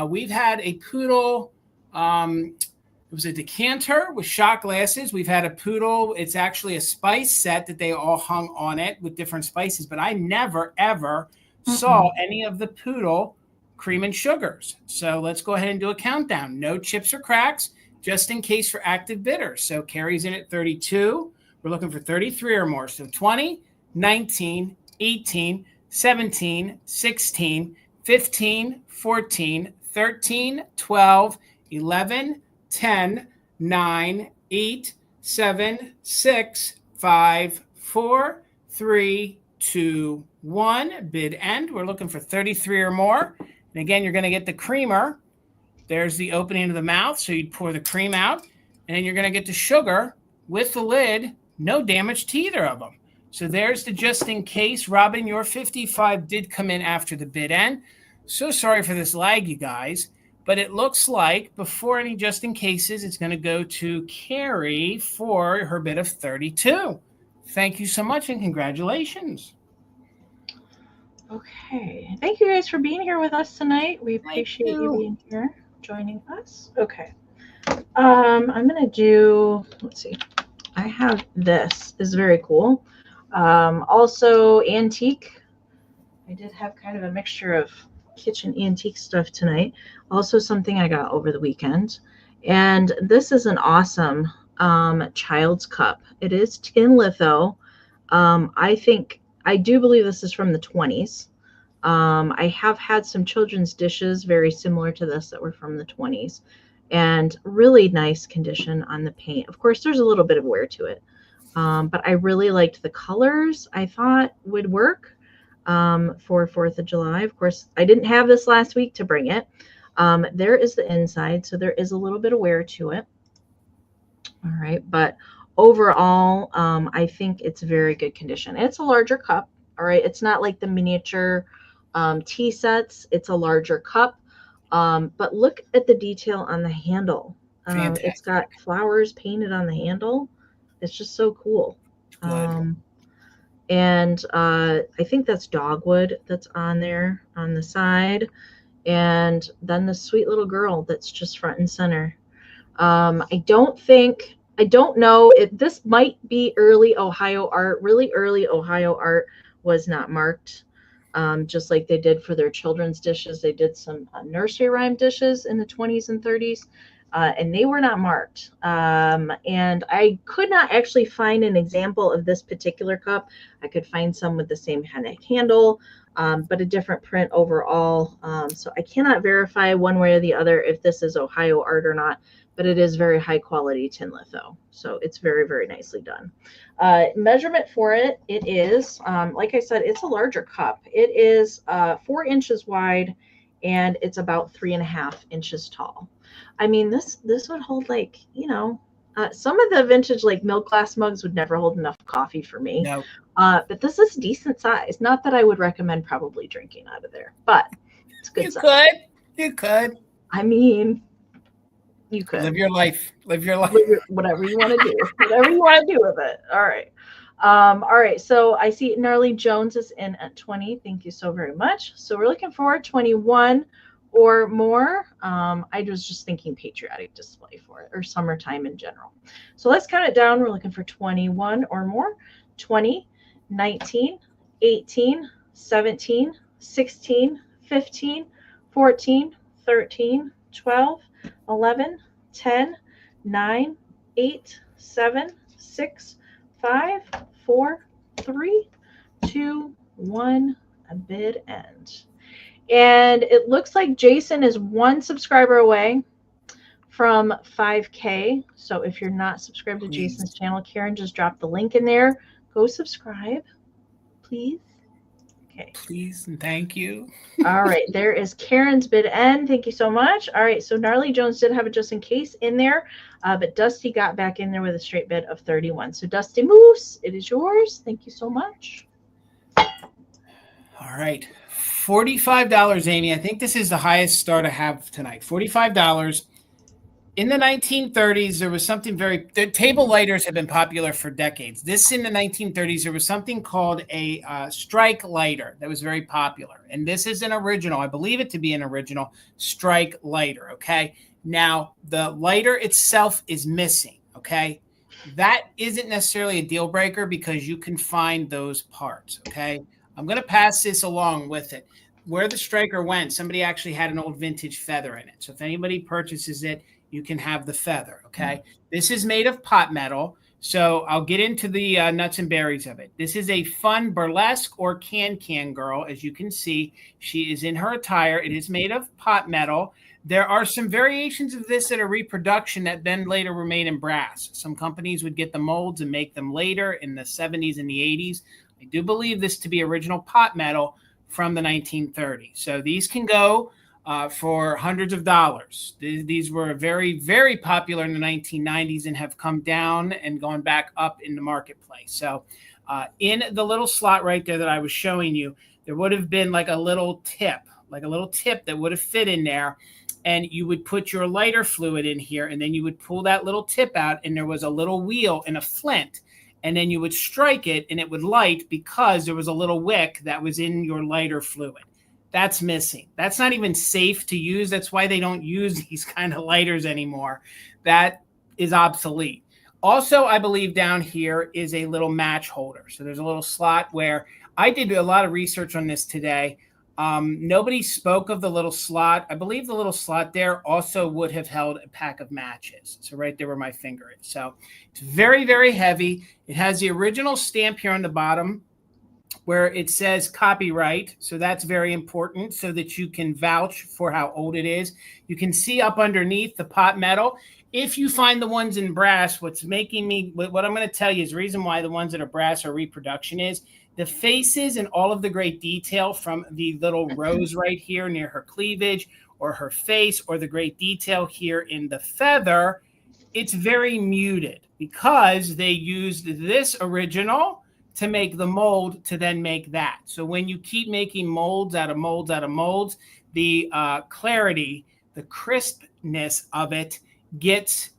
B: We've had a poodle. It was a decanter with shot glasses. We've had a poodle. It's actually a spice set that they all hung on it with different spices. But I never, ever saw any of the poodle cream and sugars. So let's go ahead and do a countdown. No chips or cracks, just in case for active bidders. So Carrie's in at 32. We're looking for 33 or more. So 20, 19, 18, 17, 16, 15, 14, 13, 12, 11, 10, 9, 8, 7, 6, 5, 4, 3, 2, 1. Bid end. We're looking for 33 or more. And again, you're going to get the creamer. There's the opening of the mouth. So you'd pour the cream out. And then you're going to get the sugar with the lid. No damage to either of them. So there's the just in case. Robin, your 55 did come in after the bid end. So sorry for this lag, you guys. But it looks like before any just in cases, it's going to go to Carrie for her bid of 32. Thank you so much and congratulations.
A: Okay. Thank you guys for being here with us tonight. We appreciate you being here, joining us. Okay. I'm going to do, let's see. I have this. This is very cool. Also antique. I did have kind of a mixture of kitchen antique stuff tonight. Also something I got over the weekend. And this is an awesome child's cup. It is tin litho. I do believe this is from the 20s. I have had some children's dishes very similar to this that were from the 20s. And really nice condition on the paint. Of course, there's a little bit of wear to it. But I really liked the colors. I thought would work for 4th of July. Of course, I didn't have this last week to bring it. There is the inside. So there is a little bit of wear to it. All right. But overall, I think it's very good condition. It's a larger cup. All right. It's not like the miniature tea sets. It's a larger cup. But look at the detail on the handle. It's got flowers painted on the handle. It's just so cool. And I think that's dogwood that's on there on the side. And then the sweet little girl that's just front and center. I don't know if this might be early Ohio art. Really early Ohio art was not marked. Just like they did for their children's dishes. They did some nursery rhyme dishes in the 20s and 30s, and they were not marked. And I could not actually find an example of this particular cup. I could find some with the same handle, but a different print overall. So I cannot verify one way or the other if this is Ohio art or not, but it is very high quality tin litho. So it's very, very nicely done. Measurement for it, it is, like I said, it's a larger cup. It is 4 inches wide and it's about 3.5 inches tall. I mean, this would hold like, some of the vintage like milk glass mugs would never hold enough coffee for me.
B: No.
A: But this is decent size. Not that I would recommend probably drinking out of there, but it's good size.
B: You could.
A: I mean, you could.
B: Live your life.
A: Whatever you want to do. Whatever you want to do with it. All right. All right. So I see Gnarly Jones is in at 20. Thank you so very much. So we're looking for 21 or more. I was just thinking patriotic display for it or summertime in general. So let's count it down. We're looking for 21 or more. 20, 19, 18, 17, 16, 15, 14, 13, 12, 11, 10, 9, 8, 7, 6, 5, 4, 3, 2, 1, a bid end. And it looks like Jason is 1 subscriber away from 5K. So if you're not subscribed to Jason's channel, Karen just dropped the link in there. Go subscribe, please. Okay.
B: Please and thank you.
A: All right, there is Karen's bid end. Thank you so much. All right, so Gnarly Jones did have a just in case in there, but Dusty got back in there with a straight bid of 31. So Dusty Moose, it is yours. Thank you so much.
B: All right, $45, Amy. I think this is the highest start I have tonight. $45. In the 1930s, there was something the table lighters have been popular for decades. This in the 1930s, there was something called a strike lighter that was very popular. And this is an original. I believe it to be an original strike lighter, okay? Now, the lighter itself is missing, okay? That isn't necessarily a deal breaker because you can find those parts, okay? I'm going to pass this along with it. Where the striker went, somebody actually had an old vintage feather in it. So if anybody purchases it, you can have the feather, okay? This is made of pot metal, so I'll get into the nuts and berries of it. This is a fun burlesque or can-can girl. As you can see, she is in her attire. It is made of pot metal. There are some variations of this that are reproduction that then later were made in brass. Some companies would get the molds and make them later in the 70s and the 80s. I do believe this to be original pot metal from the 1930s. So these can go for hundreds of dollars. These were very, very popular in the 1990s and have come down and gone back up in the marketplace. So in the little slot right there that I was showing you, there would have been like a little tip that would have fit in there. And you would put your lighter fluid in here, and then you would pull that little tip out, and there was a little wheel and a flint. And then you would strike it, and it would light because there was a little wick that was in your lighter fluid. That's missing. That's not even safe to use. That's why they don't use these kind of lighters anymore. That is obsolete. Also, I believe down here is a little match holder. So there's a little slot where I did a lot of research on this today. Nobody spoke of the little slot. I believe the little slot there also would have held a pack of matches. So right there where my finger is. So it's very, very heavy. It has the original stamp here on the bottom where it says copyright. So that's very important so that you can vouch for how old it is. You can see up underneath the pot metal. If you find the ones in brass, what I'm going to tell you is the reason why the ones that are brass are reproduction is the faces and all of the great detail from the little rose right here near her cleavage or her face or the great detail here in the feather, it's very muted because they used this original to make the mold to then make that. So when you keep making molds out of molds out of molds, the clarity, the crispness of it gets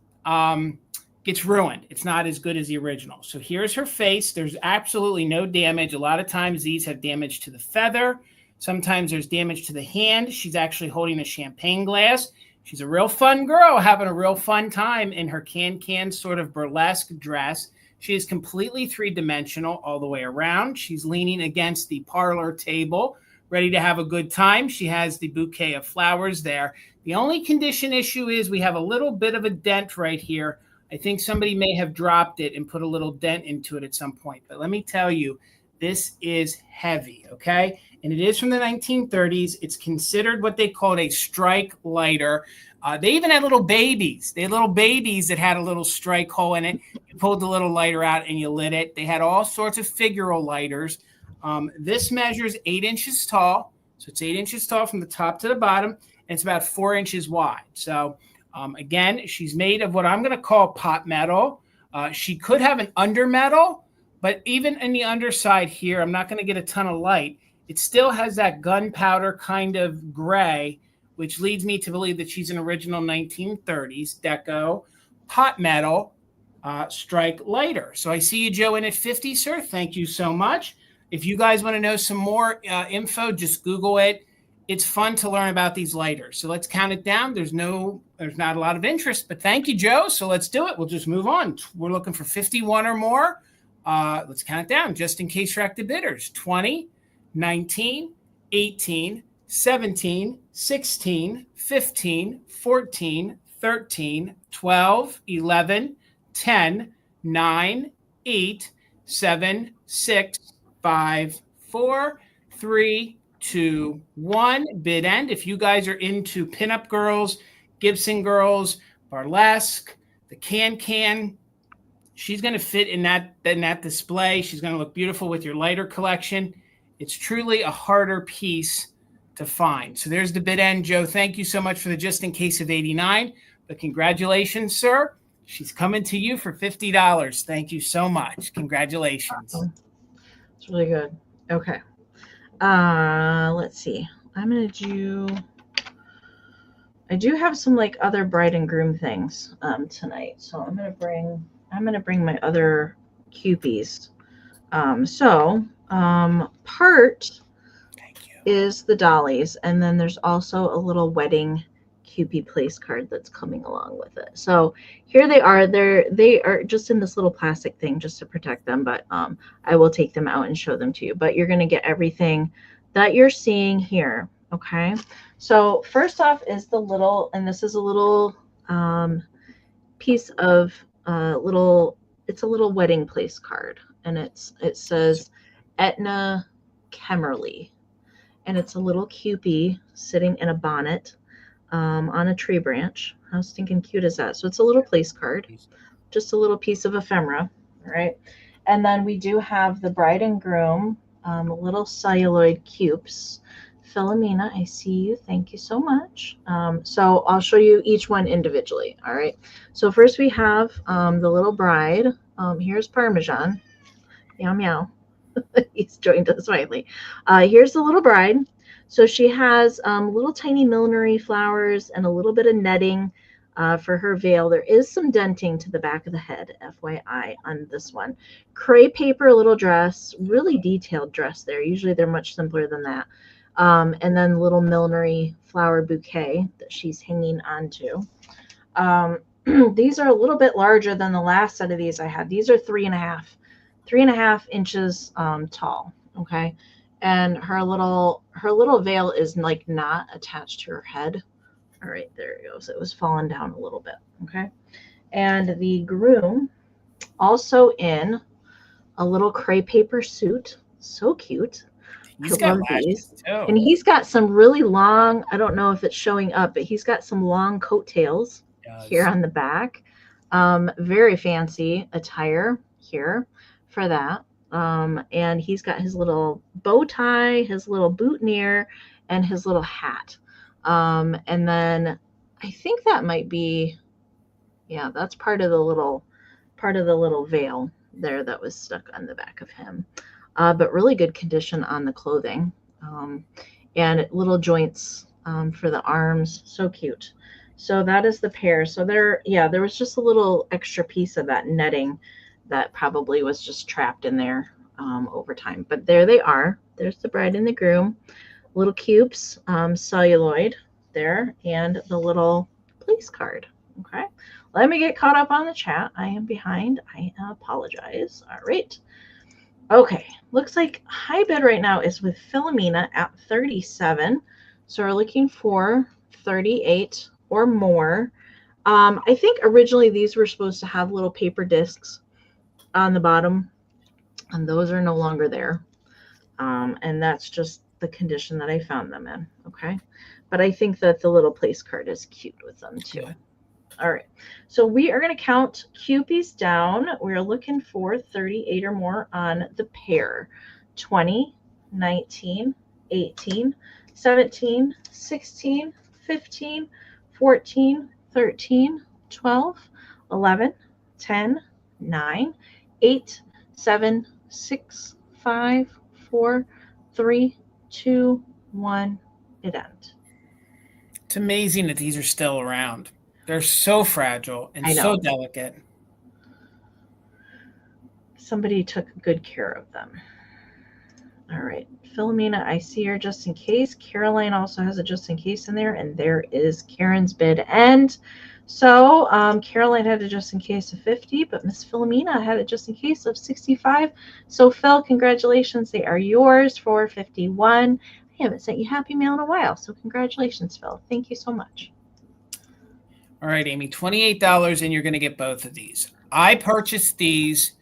B: ruined. It's not as good as the original. So here's her face. There's absolutely no damage. A lot of times these have damage to the feather. Sometimes there's damage to the hand. She's actually holding a champagne glass. She's a real fun girl having a real fun time in her can-can sort of burlesque dress. She is completely three-dimensional all the way around. She's leaning against the parlor table, ready to have a good time. She has the bouquet of flowers there. The only condition issue is we have a little bit of a dent right here. I think somebody may have dropped it and put a little dent into it at some point. But let me tell you, this is heavy, okay? And it is from the 1930s. It's considered what they called a strike lighter. They even had little babies. They had little babies that had a little strike hole in it. You pulled the little lighter out and you lit it. They had all sorts of figural lighters. This measures 8 inches tall. So it's 8 inches tall from the top to the bottom. And it's about 4 inches wide. So again, she's made of what I'm going to call pot metal. She could have an undermetal, but even in the underside here, I'm not going to get a ton of light. It still has that gunpowder kind of gray, which leads me to believe that she's an original 1930s deco pot metal strike lighter. So I see you, Joe, in at 50, sir. Thank you so much. If you guys want to know some more info, just Google it. It's fun to learn about these lighters. So let's count it down. There's not a lot of interest, but thank you, Joe. So let's do it. We'll just move on. We're looking for 51 or more. Let's count it down just in case you're active bidders. 20, 19, 18, 17, 16, 15, 14, 13, 12, 11, 10, 9, 8, 7, 6, 5, 4, 3, 2, 1. Bid end. If you guys are into pinup girls, Gibson girls, burlesque, the can. She's going to fit in that display. She's going to look beautiful with your lighter collection. It's truly a harder piece to find. So there's the bid end. Joe, thank you so much for the just in case of 89. But congratulations, sir. She's coming to you for $50. Thank you so much. Congratulations.
A: It's really good. Okay. Let's see. I do have some like other bride and groom things tonight. So I'm gonna bring my other Cupies. Part is the dollies, and then there's also a little wedding Cupid place card that's coming along with it. So here they are. They are just in this little plastic thing just to protect them, but I will take them out and show them to you. But you're going to get everything that you're seeing here. Okay. So first off is the little, and this is a little piece of it's a little wedding place card, and it says Etna Kemmerly, and it's a little Cupid sitting in a bonnet on a tree branch. How stinking cute is that? So it's a little place card, just a little piece of ephemera. All right. And then we do have the bride and groom, little celluloid cubes. Philomena, I see you. Thank you so much. So I'll show you each one individually. All right. So first we have the little bride. Here's Parmesan. Meow, meow. He's joined us finally. Here's the little bride. So she has little tiny millinery flowers and a little bit of netting for her veil. There is some denting to the back of the head, FYI, on this one. Crepe paper little dress, really detailed dress there. Usually they're much simpler than that. And then little millinery flower bouquet that she's hanging onto. These are a little bit larger than the last set of these I had. These are 3.5 inches tall. Okay. And her little veil is like not attached to her head. All right, there it goes. It was falling down a little bit. Okay. And the groom also in a little crepe paper suit. So cute.
B: He's got lashes too.
A: And he's got some really long, I don't know if it's showing up, but he's got some long coattails here on the back. Very fancy attire here for that. And he's got his little bow tie, his little boutonniere, and his little hat. And then I think that might be, yeah, that's part of the little veil there that was stuck on the back of him. But really good condition on the clothing. And little joints for the arms. So cute. So that is the pair. So there was just a little extra piece of that netting that probably was just trapped in there over time. But there they are. There's the bride and the groom. Little cubes, celluloid there, and the little place card. Okay. Let me get caught up on the chat. I am behind. I apologize. All right. Okay. Looks like high bid right now is with Philomena at 37. So we're looking for 38 or more. I think originally these were supposed to have little paper discs on the bottom, and those are no longer there. And that's just the condition that I found them in. Okay. But I think that the little place card is cute with them too. Yeah. All right. So we are going to count Cupies down. We're looking for 38 or more on the pair. 20, 19, 18, 17, 16, 15, 14, 13, 12, 11, 10, 9, 8, 7, 6, 5, 4, 3, 2, 1. It ends.
B: It's amazing that these are still around. They're so fragile and so delicate.
A: Somebody took good care of them. All right. Philomena, I see her just in case. Caroline also has a just in case in there. And there is Karen's bid end. So Caroline had a just in case of 50, but Miss Philomena had a just in case of 65. So Phil, congratulations. They are yours for 51. I haven't sent you Happy Mail in a while. So congratulations, Phil. Thank you so much.
B: All right, Amy, $28, and you're going to get both of these. I purchased these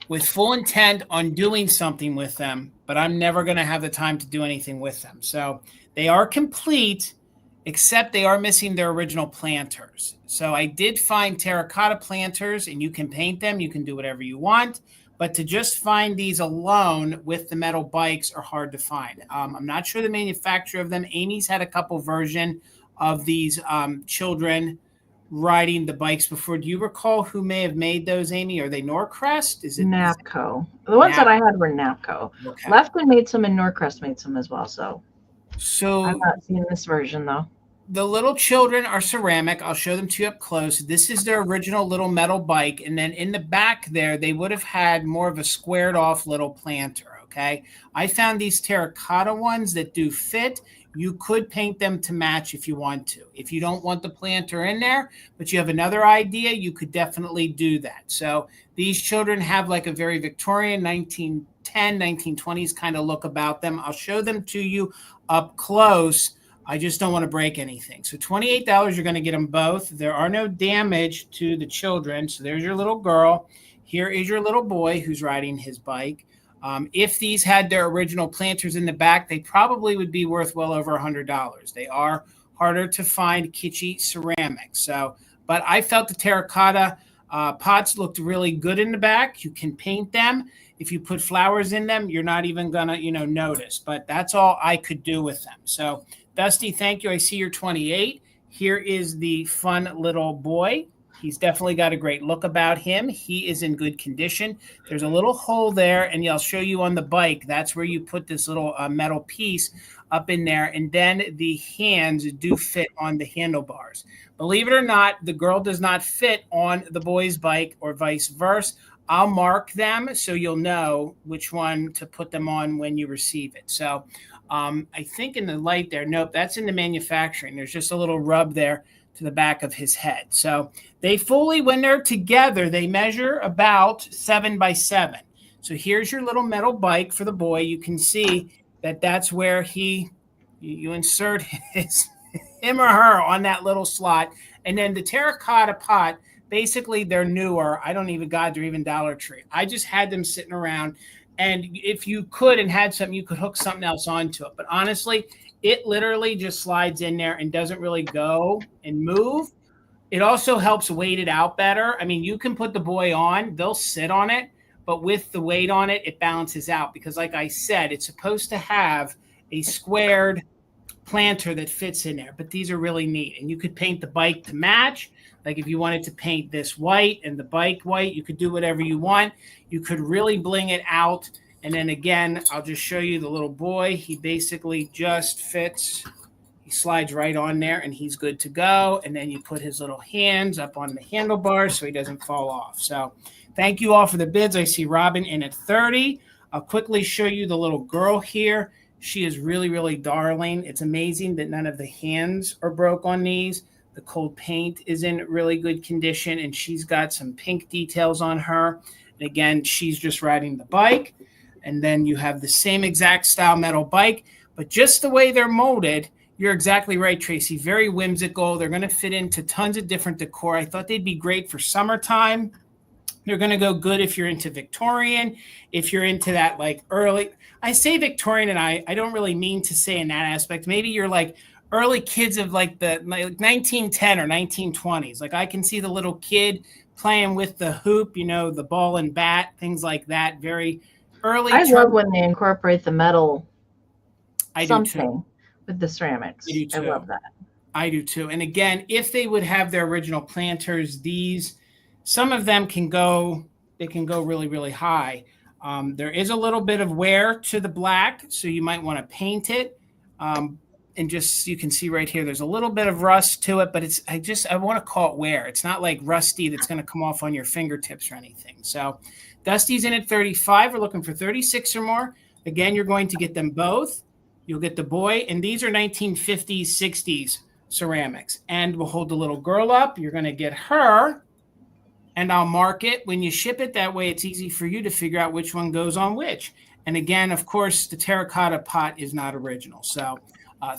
B: with full intent on doing something with them, but I'm never going to have the time to do anything with them. So they are complete, except they are missing their original planters. So I did find terracotta planters, and you can paint them. You can do whatever you want. But to just find these alone with the metal bikes are hard to find. I'm not sure the manufacturer of them. Amy's had a couple version of these children riding the bikes before. Do you recall who may have made those, Amy? Are they Norcrest? Is it
A: Napco? The ones that I had were Napco.
B: Okay.
A: Lefton made some, and Norcrest made some as well. So I've
B: So
A: not seen this version though.
B: the little children are ceramic. I'll show them to you up close. This is their original little metal bike. And then in the back there, they would have had more of a squared off little planter. Okay. I found these terracotta ones that do fit. You could paint them to match if you want to. If you don't want the planter in there, but you have another idea, you could definitely do that. So these children have like a very Victorian 1910, 1920s kind of look about them. I'll show them to you up close. I just don't want to break anything. So $28, you're going to get them both. There are no damage to the children. So there's your little girl. Here is your little boy who's riding his bike. If these had their original planters in the back, they probably would be worth well over $100. They are harder to find kitschy ceramics. So, but I felt the terracotta pots looked really good in the back. You can paint them. If you put flowers in them, you're not even gonna, notice. But that's all I could do with them. So, Dusty, thank you. I see you're 28. Here is the fun little boy. He's definitely got a great look about him. He is in good condition. There's a little hole there, and I'll show you on the bike. That's where you put this little metal piece up in there, and then the hands do fit on the handlebars. Believe it or not, the girl does not fit on the boy's bike or vice versa. I'll mark them so you'll know which one to put them on when you receive it. So I think in the light there, nope, that's in the manufacturing. There's just a little rub there to the back of his head. So they fully, when they're together, they measure about 7 by 7. So here's your little metal bike for the boy. You can see that that's where you insert him or her on that little slot. And then the terracotta pot, basically they're newer. I don't even, God, they're even Dollar Tree. I just had them sitting around. And if you could and had something, you could hook something else onto it. But honestly, it literally just slides in there and doesn't really go and move. It also helps weight it out better. I mean, you can put the boy on, they'll sit on it, but with the weight on it, it balances out because like I said, it's supposed to have a squared planter that fits in there, but these are really neat. And you could paint the bike to match. Like if you wanted to paint this white and the bike white, you could do whatever you want. You could really bling it out. And then again, I'll just show you the little boy. He basically just fits. He slides right on there and he's good to go. And then you put his little hands up on the handlebars so he doesn't fall off. So thank you all for the bids. I see Robin in at 30. I'll quickly show you the little girl here. She is really, really darling. It's amazing that none of the hands are broke on these. The cold paint is in really good condition and she's got some pink details on her. And again, she's just riding the bike. And then you have the same exact style metal bike, but just the way they're molded, you're exactly right, Tracy. Very whimsical. They're going to fit into tons of different decor. I thought they'd be great for summertime. They're going to go good if you're into Victorian, if you're into that like early, I say Victorian and I don't really mean to say in that aspect. Maybe you're like early kids of like the 1910 or 1920s. Like I can see the little kid playing with the hoop, the ball and bat, things like that. Very early.
A: I love when they incorporate the metal
B: something
A: with the ceramics. I love that.
B: I do too. And again, if they would have their original planters, some of them can go really, really high. There is a little bit of wear to the black, so you might want to paint it. And just, you can see right here, there's a little bit of rust to it, but I want to call it wear. It's not like rusty that's going to come off on your fingertips or anything. So Dusty's in at 35. We're looking for 36 or more. Again, you're going to get them both. You'll get the boy, and these are 1950s, 60s ceramics. And we'll hold the little girl up. You're going to get her, and I'll mark it when you ship it. That way it's easy for you to figure out which one goes on which. And again, of course, the terracotta pot is not original. So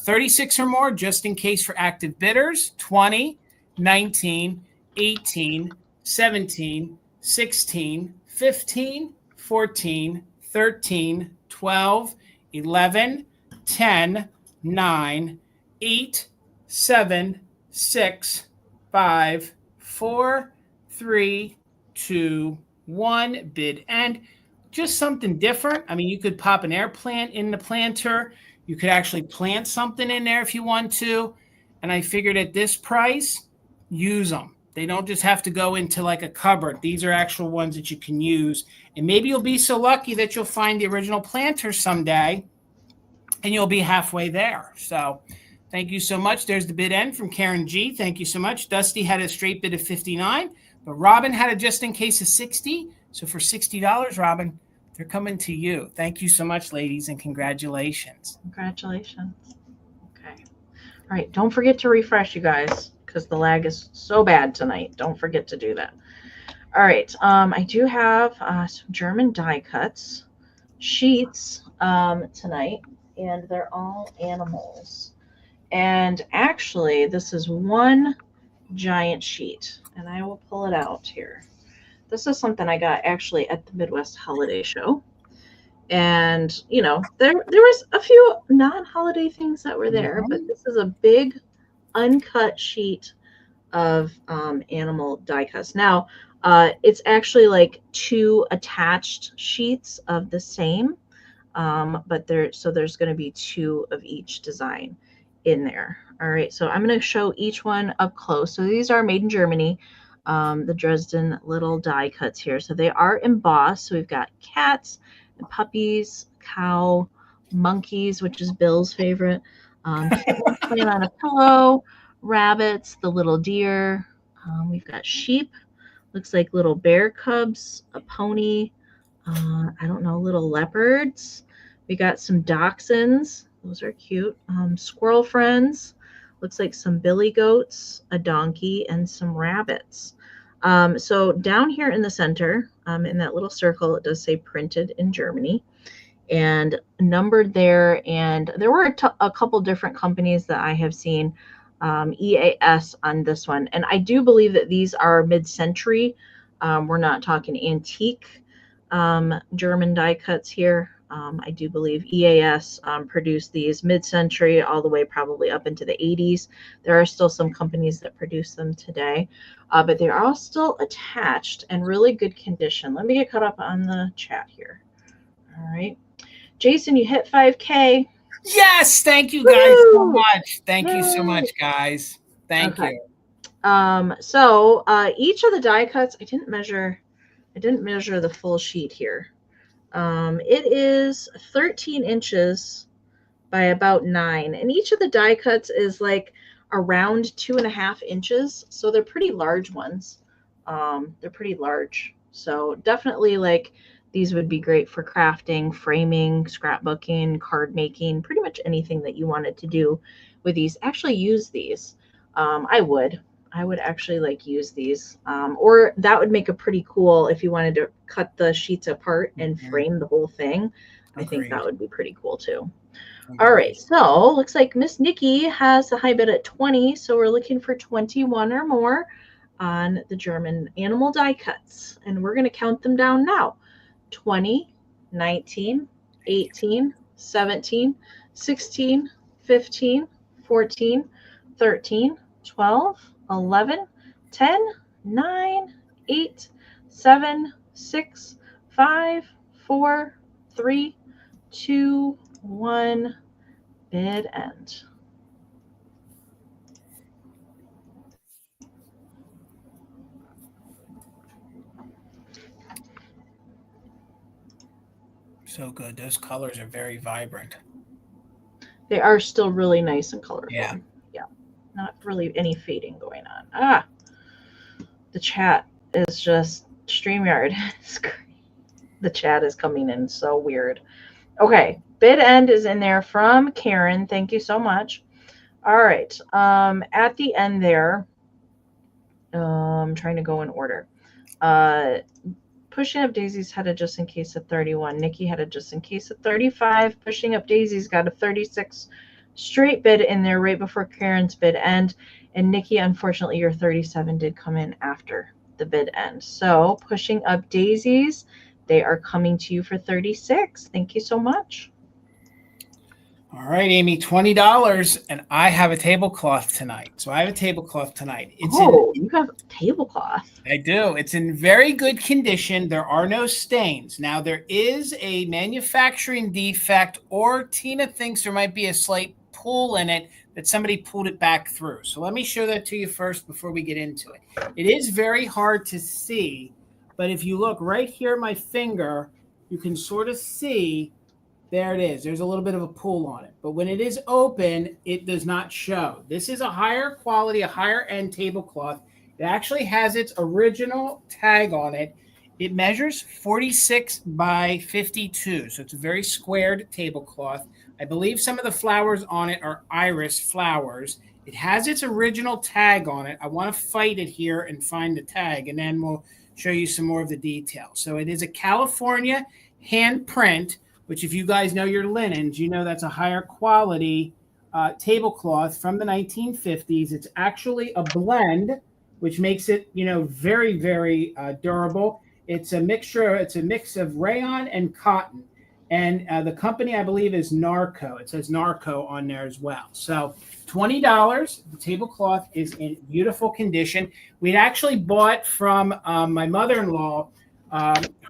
B: 36 or more, just in case for active bidders, 20, 19, 18, 17, 16, 15, 14, 13, 12, 11, 10, 9, 8, 7, 6, 5, 4, 3, 2, 1. Bid end. Just something different. I mean, you could pop an air plant in the planter. You could actually plant something in there if you want to. And I figured at this price, use them. They don't just have to go into like a cupboard. These are actual ones that you can use. And maybe you'll be so lucky that you'll find the original planter someday and you'll be halfway there. So thank you so much. There's the bid end from Karen G. Thank you so much. Dusty had a straight bid of 59, but Robin had a just in case of 60. So for $60, Robin, they're coming to you. Thank you so much, ladies, and congratulations.
A: Congratulations. Okay. All right. Don't forget to refresh, you guys, because the lag is so bad tonight. Don't forget to do that. All right. I do have some German die cuts sheets tonight, and they're all animals. And actually, this is one giant sheet, and I will pull it out here. This is something I got actually at the Midwest Holiday Show. And, you know, there was a few non-holiday things that were there, but this is a big uncut sheet of animal die cuts. Now, it's actually like 2 attached sheets of the same, but there's going to be 2 of each design in there. All right, so I'm going to show each one up close. So these are made in Germany, the Dresden little die cuts here. So they are embossed. So we've got cats and puppies, cow, monkeys, which is Bill's favorite, playing on a pillow, rabbits, the little deer. We've got sheep, looks like little bear cubs, a pony, I don't know, little leopards. We got some dachshunds. Those are cute. Squirrel friends. Looks like some billy goats, a donkey, and some rabbits. So down here in the center, in that little circle, it does say printed in Germany and numbered there. And there were a couple different companies that I have seen, EAS on this one. And I do believe that these are mid-century. We're not talking antique German die cuts here. I do believe EAS produced these mid-century all the way probably up into the 80s. There are still some companies that produce them today, but they're all still attached and really good condition. Let me get caught up on the chat here. All right. Jason, you hit 5K.
B: Yes, thank you guys so much. Thank you so much, guys. Thank you.
A: So each of the die cuts, I didn't measure the full sheet here. It is 13 inches by about 9, and each of the die cuts is like around 2.5 inches. So they're pretty large ones. They're pretty large. So definitely like these would be great for crafting, framing, scrapbooking, card making, pretty much anything that you wanted to do with these. Actually use these. I would actually like use these, or that would make a pretty cool if you wanted to cut the sheets apart and frame the whole thing. I think that would be pretty cool too. All right, so looks like Miss Nikki has a high bid at 20, so we're looking for 21 or more on the German animal die cuts, and we're going to count them down now. 20, 19, 18, 17, 16, 15, 14, 13, 12, 11, 10, 9, 8, 7, 6, 5, 4, 3, 2, 1, bid end.
B: So good. Those colors are very vibrant.
A: They are still really nice and colorful.
B: Yeah.
A: Yeah. Not really any fading going on. The chat is just StreamYard. The chat is coming in so weird. Okay. Bid end is in there from Karen. Thank you so much. All right. At the end there, I'm trying to go in order. Pushing Up Daisy's had a just in case of 31. Nikki had a just in case of 35. Pushing Up Daisy's got a 36 straight bid in there right before Karen's bid end. And Nikki, unfortunately, your 37 did come in after the bid end. So Pushing Up Daisy's, they are coming to you for 36. Thank you so much.
B: All right, Amy, $20, and I have a tablecloth tonight. So I have a tablecloth tonight.
A: You have a tablecloth.
B: I do. It's in very good condition. There are no stains. Now, there is a manufacturing defect, or Tina thinks there might be a slight pull in it that somebody pulled it back through. So let me show that to you first before we get into it. It is very hard to see, but if you look right here at my finger, you can sort of see. There it is. There's a little bit of a pull on it. But when it is open, it does not show. This is a higher quality, a higher end tablecloth. It actually has its original tag on it. It measures 46 by 52. So it's a very squared tablecloth. I believe some of the flowers on it are iris flowers. It has its original tag on it. I want to fight it here and find the tag, and then we'll show you some more of the details. So it is a California hand print, which if you guys know your linens, you know that's a higher quality tablecloth from the 1950s. It's actually a blend, which makes it, very, very durable. It's a mixture. It's a mix of rayon and cotton. And the company, I believe, is Narco. It says Narco on there as well. So $20. The tablecloth is in beautiful condition. We'd actually bought from my mother-in-law.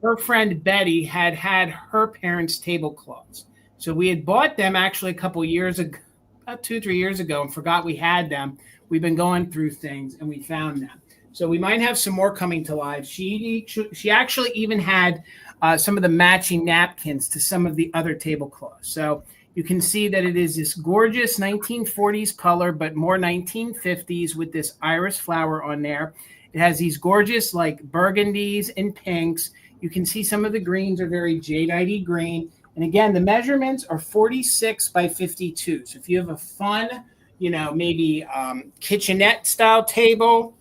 B: Her friend Betty had her parents' tablecloths. So we had bought them actually a couple years ago, about 2-3 years ago, and forgot we had them. We've been going through things and we found them. So we might have some more coming to life. She actually even had some of the matching napkins to some of the other tablecloths. So you can see that it is this gorgeous 1940s color, but more 1950s with this iris flower on there. It has these gorgeous like burgundies and pinks. You can see some of the greens are very jadeite green. And again, the measurements are 46 by 52. So if you have a fun, maybe kitchenette style table,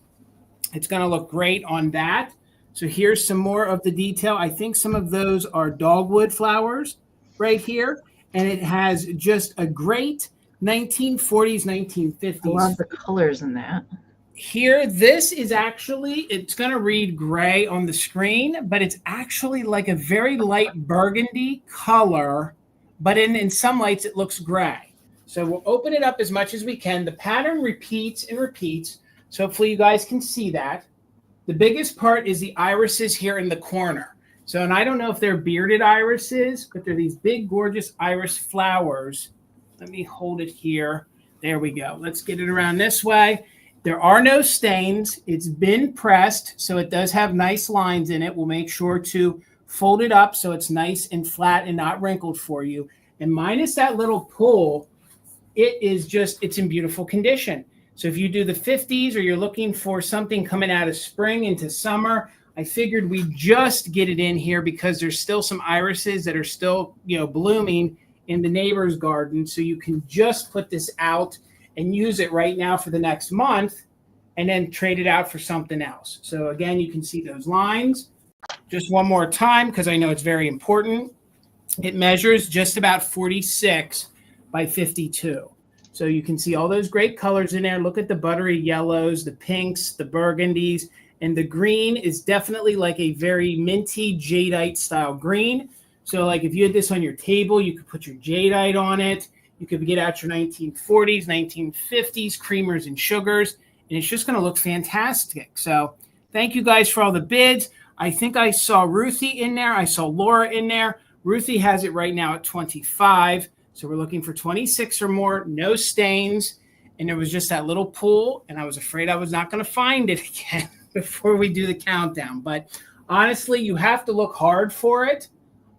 B: it's going to look great on that. So here's some more of the detail. I think some of those are dogwood flowers right here. And it has just a great 1940s, 1950s.
A: I love the colors in that.
B: Here, this is actually, it's going to read gray on the screen, but it's actually like a very light burgundy color, but in some lights it looks gray. So we'll open it up as much as we can. The pattern repeats and repeats, so hopefully you guys can see that. The biggest part is the irises here in the corner. So, and I don't know if they're bearded irises, but they're these big, gorgeous iris flowers. Let me hold it here. There we go. Let's get it around this way. There are no stains. It's been pressed, so it does have nice lines in it. We'll make sure to fold it up so it's nice and flat and not wrinkled for you. And minus that little pull, it's in beautiful condition. So if you do the 50s or you're looking for something coming out of spring into summer, I figured we'd just get it in here because there's still some irises that are still, blooming in the neighbor's garden. So you can just put this out and use it right now for the next month and then trade it out for something else. So again, you can see those lines. Just one more time, because I know it's very important. It measures just about 46 by 52. So you can see all those great colors in there. Look at the buttery yellows, the pinks, the burgundies, and the green is definitely like a very minty jadeite style green. So like if you had this on your table, you could put your jadeite on it. You could get out your 1940s, 1950s creamers and sugars, and it's just going to look fantastic. So thank you guys for all the bids. I think I saw Ruthie in there. I saw Laura in there. Ruthie has it right now at 25. So we're looking for 26 or more, no stains. And there was just that little pull, and I was afraid I was not going to find it again before we do the countdown. But honestly, you have to look hard for it.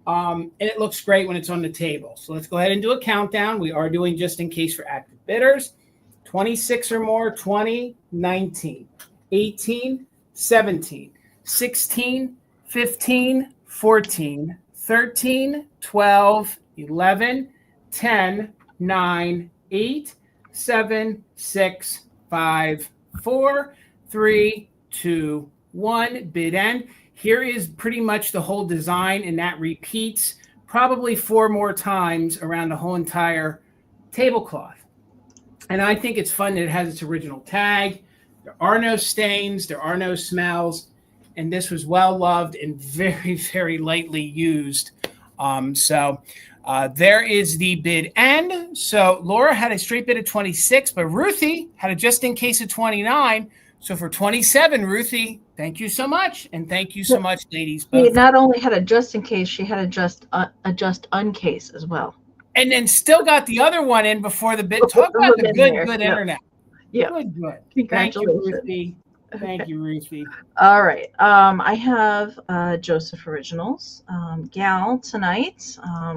B: And it looks great when it's on the table. So let's go ahead and do a countdown. We are doing just in case for active bidders. 26 or more, 20, 19, 18, 17, 16, 15, 14, 13, 12, 11, 10, 9, 8, 7, 6, 5, 4, 3, 2, 1. Bid end. Here is pretty much the whole design, and that repeats probably 4 more times around the whole entire tablecloth. And I think it's fun that it has its original tag. There are no stains. There are no smells. And this was well loved and very, very lightly used There is the bid end. So Laura had a straight bid of 26, but Ruthie had a just in case of 29. So for 27, Ruthie, thank you so much. And thank you so much, ladies.
A: She not only had a just in case, she had a just uncase as well.
B: And then still got the other one in before the bid. Talk about the good internet.
A: Yeah.
B: Good.
A: Congratulations.
B: Thank you, Ruthie. Thank you, Ruthie.
A: All right. I have Joseph Originals gal tonight.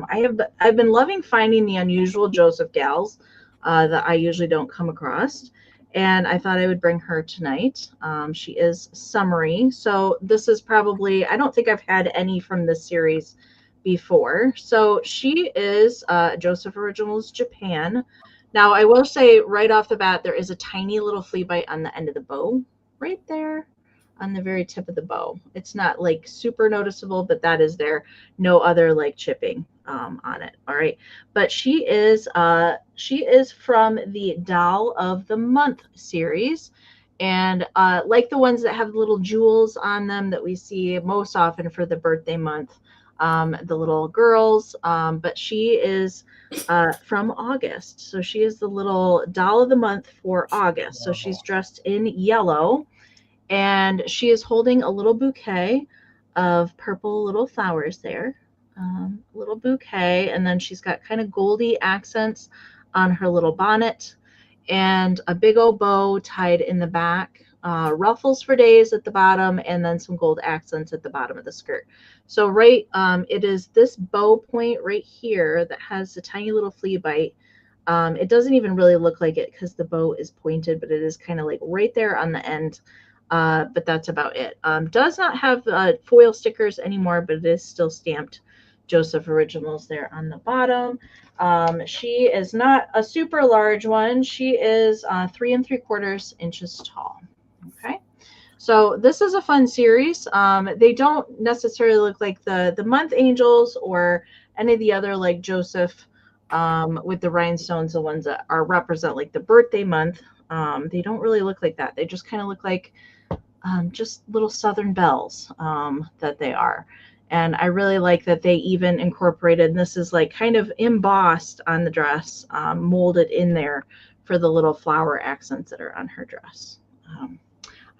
A: I've been loving finding the unusual Joseph gals that I usually don't come across, and I thought I would bring her tonight. She is summery, so this is probably, I don't think I've had any from this series before. So she is Joseph Originals Japan. Now I will say right off the bat, there is a tiny little flea bite on the end of the bow. Right there on the very tip of the bow. It's not like super noticeable, but that is there. No other like chipping on it. All right. But she is from the Doll of the Month series. And like the ones that have little jewels on them that we see most often for the birthday month, the little girls. But she is from August. So she is the little Doll of the Month for August. So she's dressed in yellow, and she is holding a little bouquet of purple little flowers there. Little bouquet, and then she's got kind of goldy accents on her little bonnet and a big old bow tied in the back, ruffles for days at the bottom, and then some gold accents at the bottom of the skirt. So it is this bow point right here that has a tiny little flea bite. It doesn't even really look like it because the bow is pointed, but it is kind of like right there on the end. But that's about it. Does not have foil stickers anymore, but it is still stamped Joseph Originals there on the bottom. She is not a super large one. She is 3 3/4 inches tall. Okay. So this is a fun series. They don't necessarily look like the month angels or any of the other like Joseph with the rhinestones, the ones that represent like the birthday month. They don't really look like that. They just kind of look like just little Southern bells that they are. And I really like that they even incorporated, and this is like kind of embossed on the dress, molded in there for the little flower accents that are on her dress.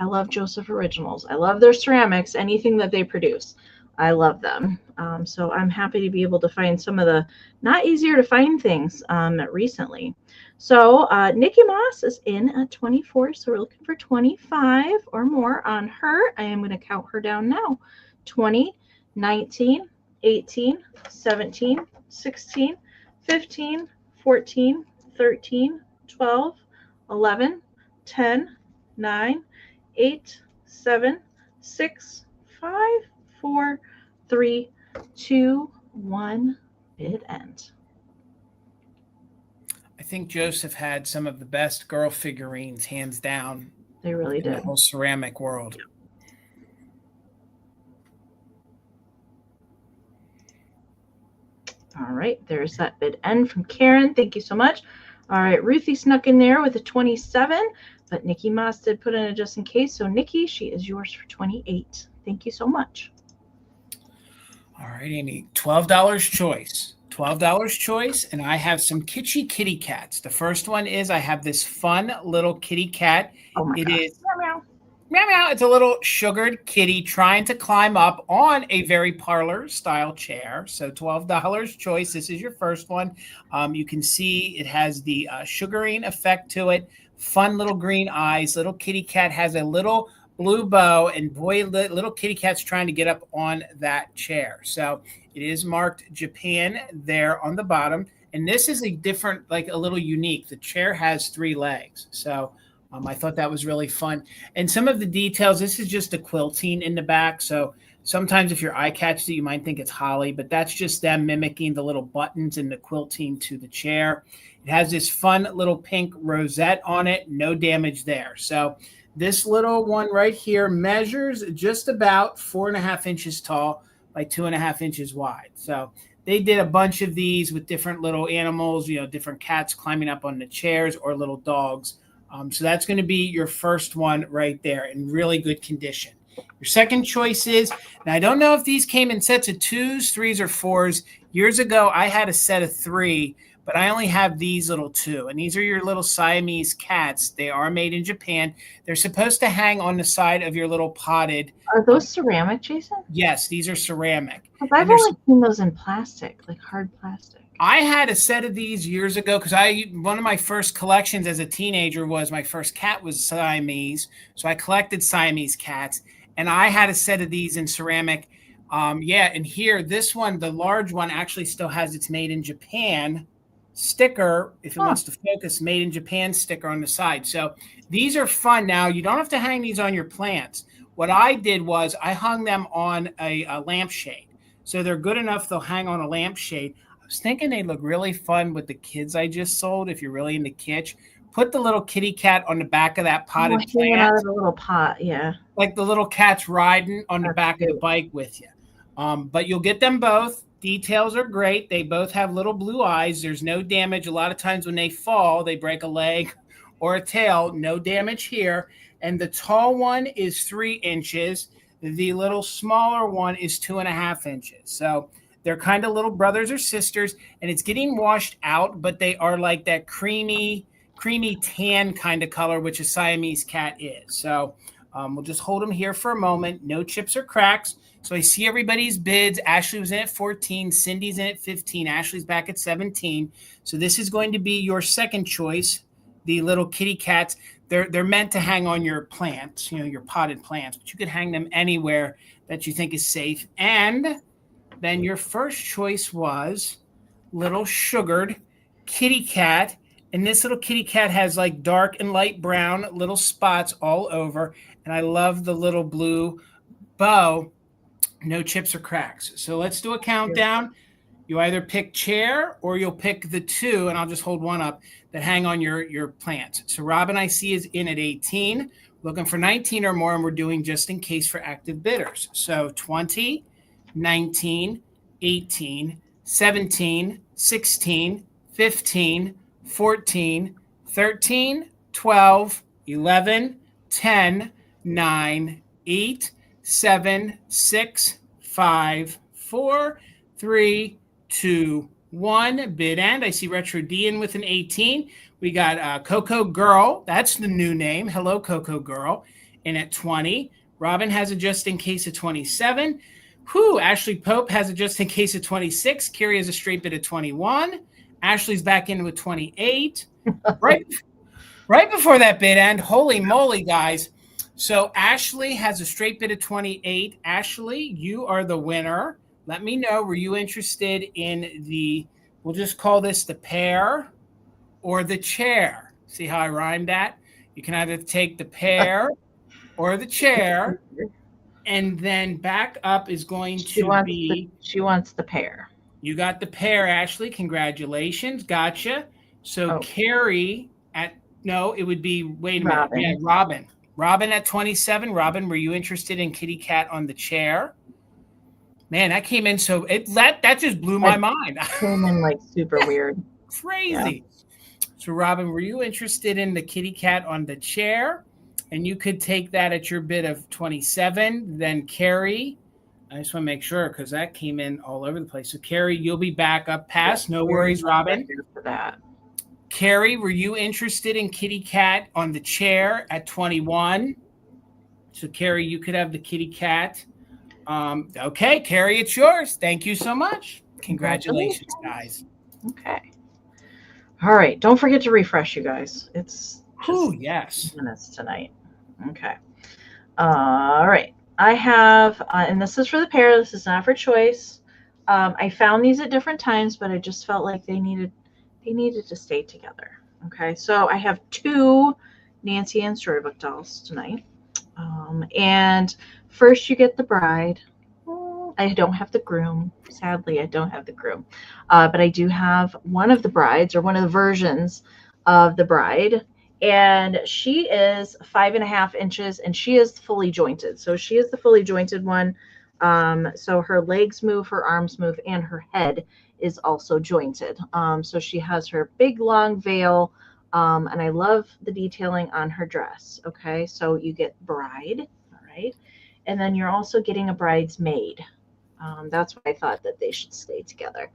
A: I love Joseph Originals. I love their ceramics, anything that they produce. I love them. So I'm happy to be able to find some of the not easier to find things recently. So Nikki Moss is in at 24. So we're looking for 25 or more on her. I am going to count her down now. 20, 19, 18, 17, 16, 15, 14, 13, 12, 11, 10, 9, 8, 7, 6, 5, 4, 3, 2, 1, bid end.
B: I think Joseph had some of the best girl figurines, hands down.
A: They really did.
B: The whole ceramic world. Yep.
A: All right, there's that bid end from Karen. Thank you so much. All right, Ruthie snuck in there with a 27, but Nikki Moss did put in a just in case. So Nikki, she is yours for 28. Thank you so much.
B: All right, Amy, $12 choice. $12 choice, and I have some kitschy kitty cats. The first one is I have this fun little kitty cat.
A: Oh my God.
B: Is meow, meow. Meow, meow. It's a little sugared kitty trying to climb up on a very parlor style chair. So $12 choice. This is your first one. You can see it has the sugaring effect to it. Fun little green eyes. Little kitty cat has a little blue bow, and boy, little kitty cat's trying to get up on that chair. So it is marked Japan there on the bottom. And this is a different, like a little unique. The chair has 3 legs. So I thought that was really fun. And some of the details, this is just the quilting in the back. So sometimes if your eye catches it, you might think it's holly, but that's just them mimicking the little buttons and the quilting to the chair. It has this fun little pink rosette on it. No damage there. So this little one right here measures just about 4.5 inches tall by 2.5 inches wide. So they did a bunch of these with different little animals, different cats climbing up on the chairs or little dogs. So that's going to be your first one right there in really good condition. Your second choice is, now I don't know if these came in sets of 2s, 3s, or 4s. Years ago, I had a set of 3, but I only have these little 2. And these are your little Siamese cats. They are made in Japan. They're supposed to hang on the side of your little potted.
A: Are those ceramic, Jason?
B: Yes, these are ceramic.
A: I've only seen those in plastic, like hard plastic.
B: I had a set of these years ago because one of my first collections as a teenager was my first cat was Siamese. So I collected Siamese cats, and I had a set of these in ceramic. Yeah, and here, this one, the large one, actually still has its made in Japan sticker. If it wants to focus, made in Japan sticker on the side. So these are fun. Now, you don't have to hang these on your plants. What I did was I hung them on a lampshade. So they're good enough they'll hang on a lampshade. I was thinking they'd look really fun with the kids I just sold. If you're really into kitsch, put the little kitty cat on the back of that potted plant.
A: Out of the little pot, yeah.
B: Like the little cat's riding on the back of the bike with you. But you'll get them both. Details are great. They both have little blue eyes. There's no damage. A lot of times when they fall, they break a leg or a tail. No damage here. And the tall one is 3 inches. The little smaller one is 2.5 inches. So they're kind of little brothers or sisters, and it's getting washed out, but they are like that creamy tan kind of color, which a Siamese cat is. So we'll just hold them here for a moment. No chips or cracks. So I see everybody's bids. Ashley was in at 14. Cindy's in at 15. Ashley's back at 17. So this is going to be your second choice, the little kitty cats. They're meant to hang on your plants, your potted plants, but you could hang them anywhere that you think is safe. And then your first choice was little sugared kitty cat. And this little kitty cat has like dark and light brown little spots all over. And I love the little blue bow. No chips or cracks. So let's do a countdown. You either pick chair or you'll pick the 2, and I'll just hold one up, that hang on your plants. So Robin, I see, is in at 18. Looking for 19 or more, and we're doing just in case for active bidders. So 20, 19, 18, 17, 16, 15, 14, 13, 12, 11, 10, 9, 8, 7, 6, 5, 4, 3, 2, 1. Bid end. I see Retro D in with an 18. We got Coco Girl. That's the new name. Hello, Coco Girl. In at 20. Robin has a just in case of 27. Ashley Pope has a just in case of 26. Carrie has a straight bid of 21. Ashley's back in with 28. Right before that bid end. Holy moly, guys. So Ashley has a straight bid of 28. Ashley, you are the winner. Let me know, were you interested in we'll just call this the pair or the chair? See how I rhymed that? You can either take the pair or the chair, and then back up is going to be...
A: She wants the pair.
B: You got the pair, Ashley. Congratulations. Gotcha. So Carrie it would be, wait a minute. Yeah, Robin. Robin at 27. Robin, were you interested in kitty cat on the chair? Man, that came in that just blew my mind.
A: Came in like super weird.
B: Crazy. Yeah. So Robin, were you interested in the kitty cat on the chair? And you could take that at your bid of 27. Then Carrie, I just want to make sure because that came in all over the place. So Carrie, you'll be back up past. No worries, Robin.
A: For that.
B: Carrie, were you interested in kitty cat on the chair at 21? So Carrie, you could have the kitty cat. Okay, Carrie, it's yours. Thank you so much. Congratulations, guys.
A: Okay. All right. Don't forget to refresh, you guys. It's
B: yes.
A: Minutes tonight. Okay. All right. I have, and this is for the pair. This is not for choice. I found these at different times, but I just felt like they needed to stay together. Okay. So I have 2 Nancy and Storybook dolls tonight. And first you get the bride. I don't have the groom. Sadly, I don't have the groom. But I do have one of the brides, or one of the versions of the bride. And she is 5.5 inches, and she is fully jointed. So she is the fully jointed one. So her legs move, her arms move, and her head is also jointed. So she has her big long veil. And I love the detailing on her dress. Okay, so you get bride. All right. and then you're also getting a bridesmaid. That's why I thought that they should stay together.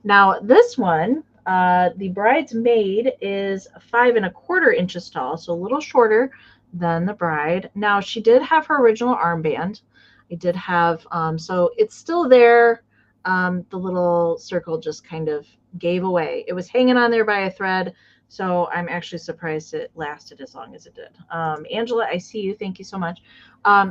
A: Now this one, the bridesmaid is 5¼ inches tall, so a little shorter than the bride. Now she did have her original armband. I did have, so it's still there. The little circle just kind of gave away. It was hanging on there by a thread, so I'm actually surprised it lasted as long as it did. Angela, I see you. Thank you so much.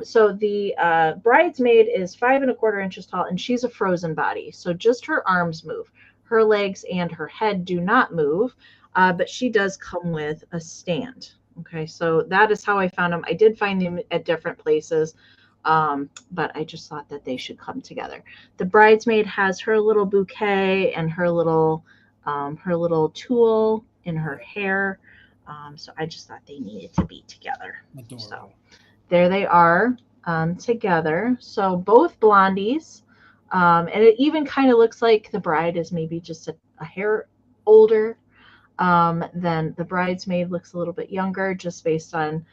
A: So the bridesmaid is 5¼ inches tall, and she's a frozen body. So just her arms move. Her legs and her head do not move, but she does come with a stand. Okay, so that is how I found them. I did find them at different places, but I just thought that they should come together. The bridesmaid has her little bouquet and her little tool in her hair. So I just thought they needed to be together.
B: Adorable.
A: So there they are together. So both blondies. And it even kind of looks like the bride is maybe just a hair older than the bridesmaid. Looks a little bit younger just based on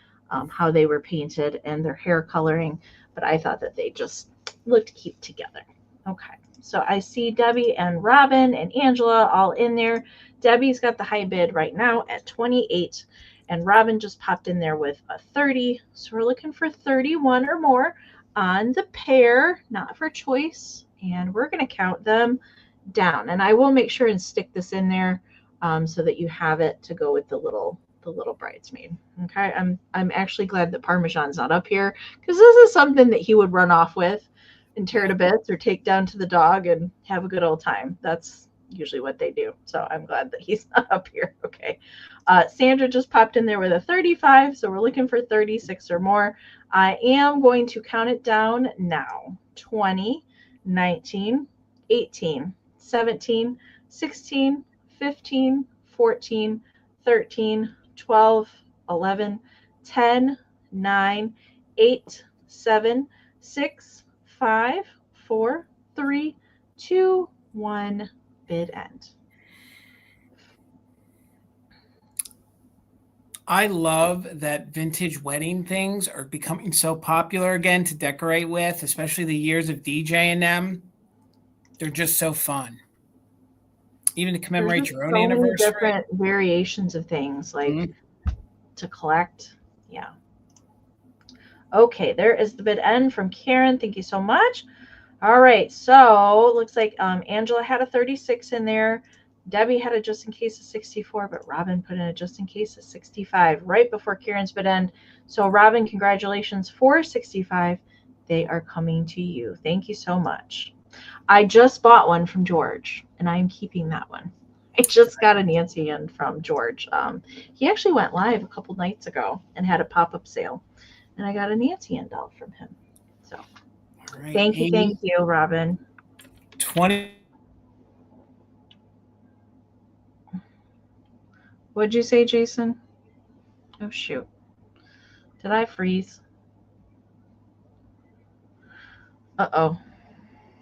A: how they were painted and their hair coloring. But I thought that they just looked cute together. Okay, so I see Debbie and Robin and Angela all in there. Debbie's got the high bid right now at 28, and Robin just popped in there with a 30. So we're looking for 31 or more on the pair, not for choice. And we're going to count them down. And I will make sure and stick this in there so that you have it to go with the little bridesmaid. Okay, I'm actually glad that Parmesan's not up here, because this is something that he would run off with and tear to bits or take down to the dog and have a good old time. That's usually what they do. So I'm glad that he's not up here. Okay. Sandra just popped in there with a 35. So we're looking for 36 or more. I am going to count it down now. 20, 19, 18, 17, 16, 15, 14, 13, 12, 11, 10, 9, 8, 7, 6, 5, 4, 3, 2, 1. Bid end.
B: I love that vintage wedding things are becoming so popular again to decorate with, especially the years of DJing them. They're just so fun. Even to commemorate your own anniversary.
A: Many different variations of things like to collect. Yeah. Okay, there is the bid end from Karen. Thank you so much. All right, so looks like Angela had a 36 in there. Debbie had a just in case of 64, but Robin put in a just in case of 65 right before Karen's bid end. So Robin, congratulations for 65. They are coming to you. Thank you so much. I just bought one from George, and I'm keeping that one. I just got a Nancy in from George. He actually went live a couple nights ago and had a pop-up sale, and I got a Nancy in doll from him. So
B: right,
A: thank you, Robin.
B: 20.
A: What'd you say, Jason? Oh, shoot. Did I freeze? Uh-oh.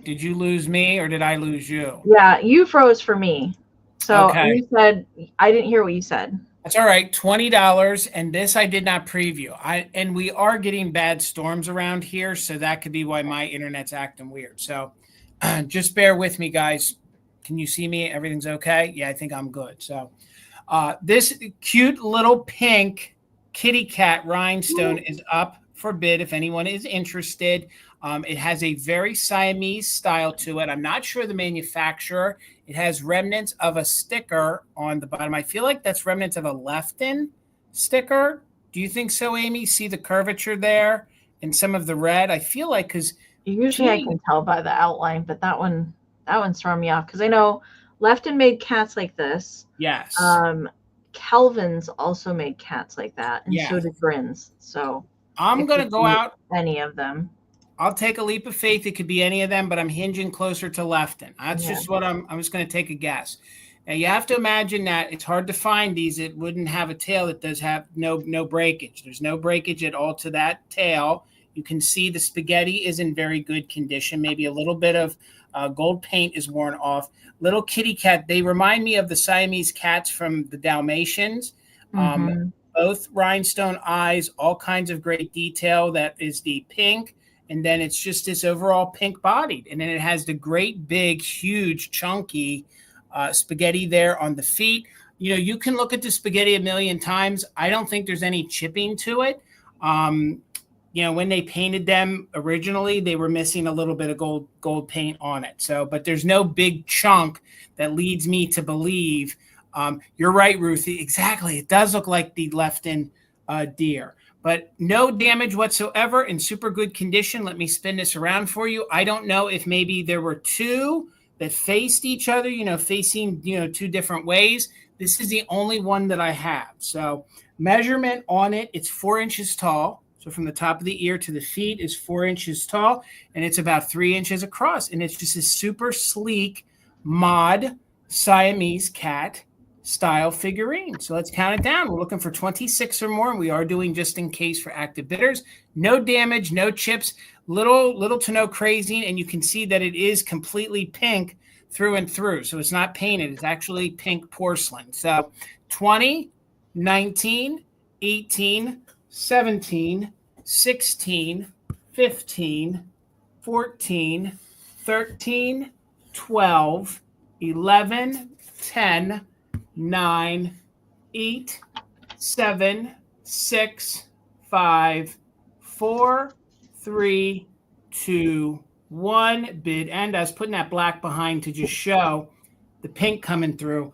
B: Did you lose me or did I lose you?
A: Yeah, you froze for me. So
B: okay.
A: You said, I didn't hear what you said.
B: That's all right. $20. And this I did not preview. And we are getting bad storms around here. So that could be why my internet's acting weird. So just bear with me, guys. Can you see me? Everything's okay? Yeah, I think I'm good. So this cute little pink kitty cat rhinestone is up for bid if anyone is interested. It has a very Siamese style to it. I'm not sure the manufacturer. It has remnants of a sticker on the bottom. I feel like that's remnants of a Lefton sticker. Do you think so, Amy? See the curvature there and some of the red? I feel like because
A: usually I can tell by the outline, but that one's throwing me off because I know Lefton made cats like this.
B: Yes.
A: Kelvin's also made cats like that, and so did Grins. So
B: I'm going to go out.
A: Any of them.
B: I'll take a leap of faith. It could be any of them, but I'm hinging closer to Lefton. That's just what I'm just going to take a guess. Now you have to imagine that it's hard to find these. It wouldn't have a tail that does have no breakage. There's no breakage at all to that tail. You can see the spaghetti is in very good condition. Maybe a little bit of gold paint is worn off. Little kitty cat. They remind me of the Siamese cats from the Dalmatians. Both rhinestone eyes, all kinds of great detail. That is the pink and then it's just this overall pink bodied. And then it has the great big, huge, chunky spaghetti there on the feet. You know, you can look at the spaghetti a million times. I don't think there's any chipping to it. You know, when they painted them originally, they were missing a little bit of gold paint on it. So, but there's no big chunk that leads me to believe. You're right, Ruthie. Exactly. It does look like the Lefton deer, but no damage whatsoever, in super good condition. Let me spin this around for you. I don't know if maybe there were two that faced each other, you know, facing, you know, two different ways. This is the only one that I have. So measurement on it, it's 4 inches tall. So from the top of the ear to the feet is 4 inches tall, and it's about 3 inches across. And it's just a super sleek mod Siamese cat style figurine. So let's count it down. We're looking for 26 or more, and we are doing just in case for active bidders. No damage, no chips, little to no crazing, and you can see that it is completely pink through and through. So it's not painted. It's actually pink porcelain. So 20, 19, 18, 17, 16, 15, 14, 13, 12, 11, 10, 9, 8, 7, 6, 5, 4, 3, 2, 1. Bid end. I was putting that black behind to just show the pink coming through.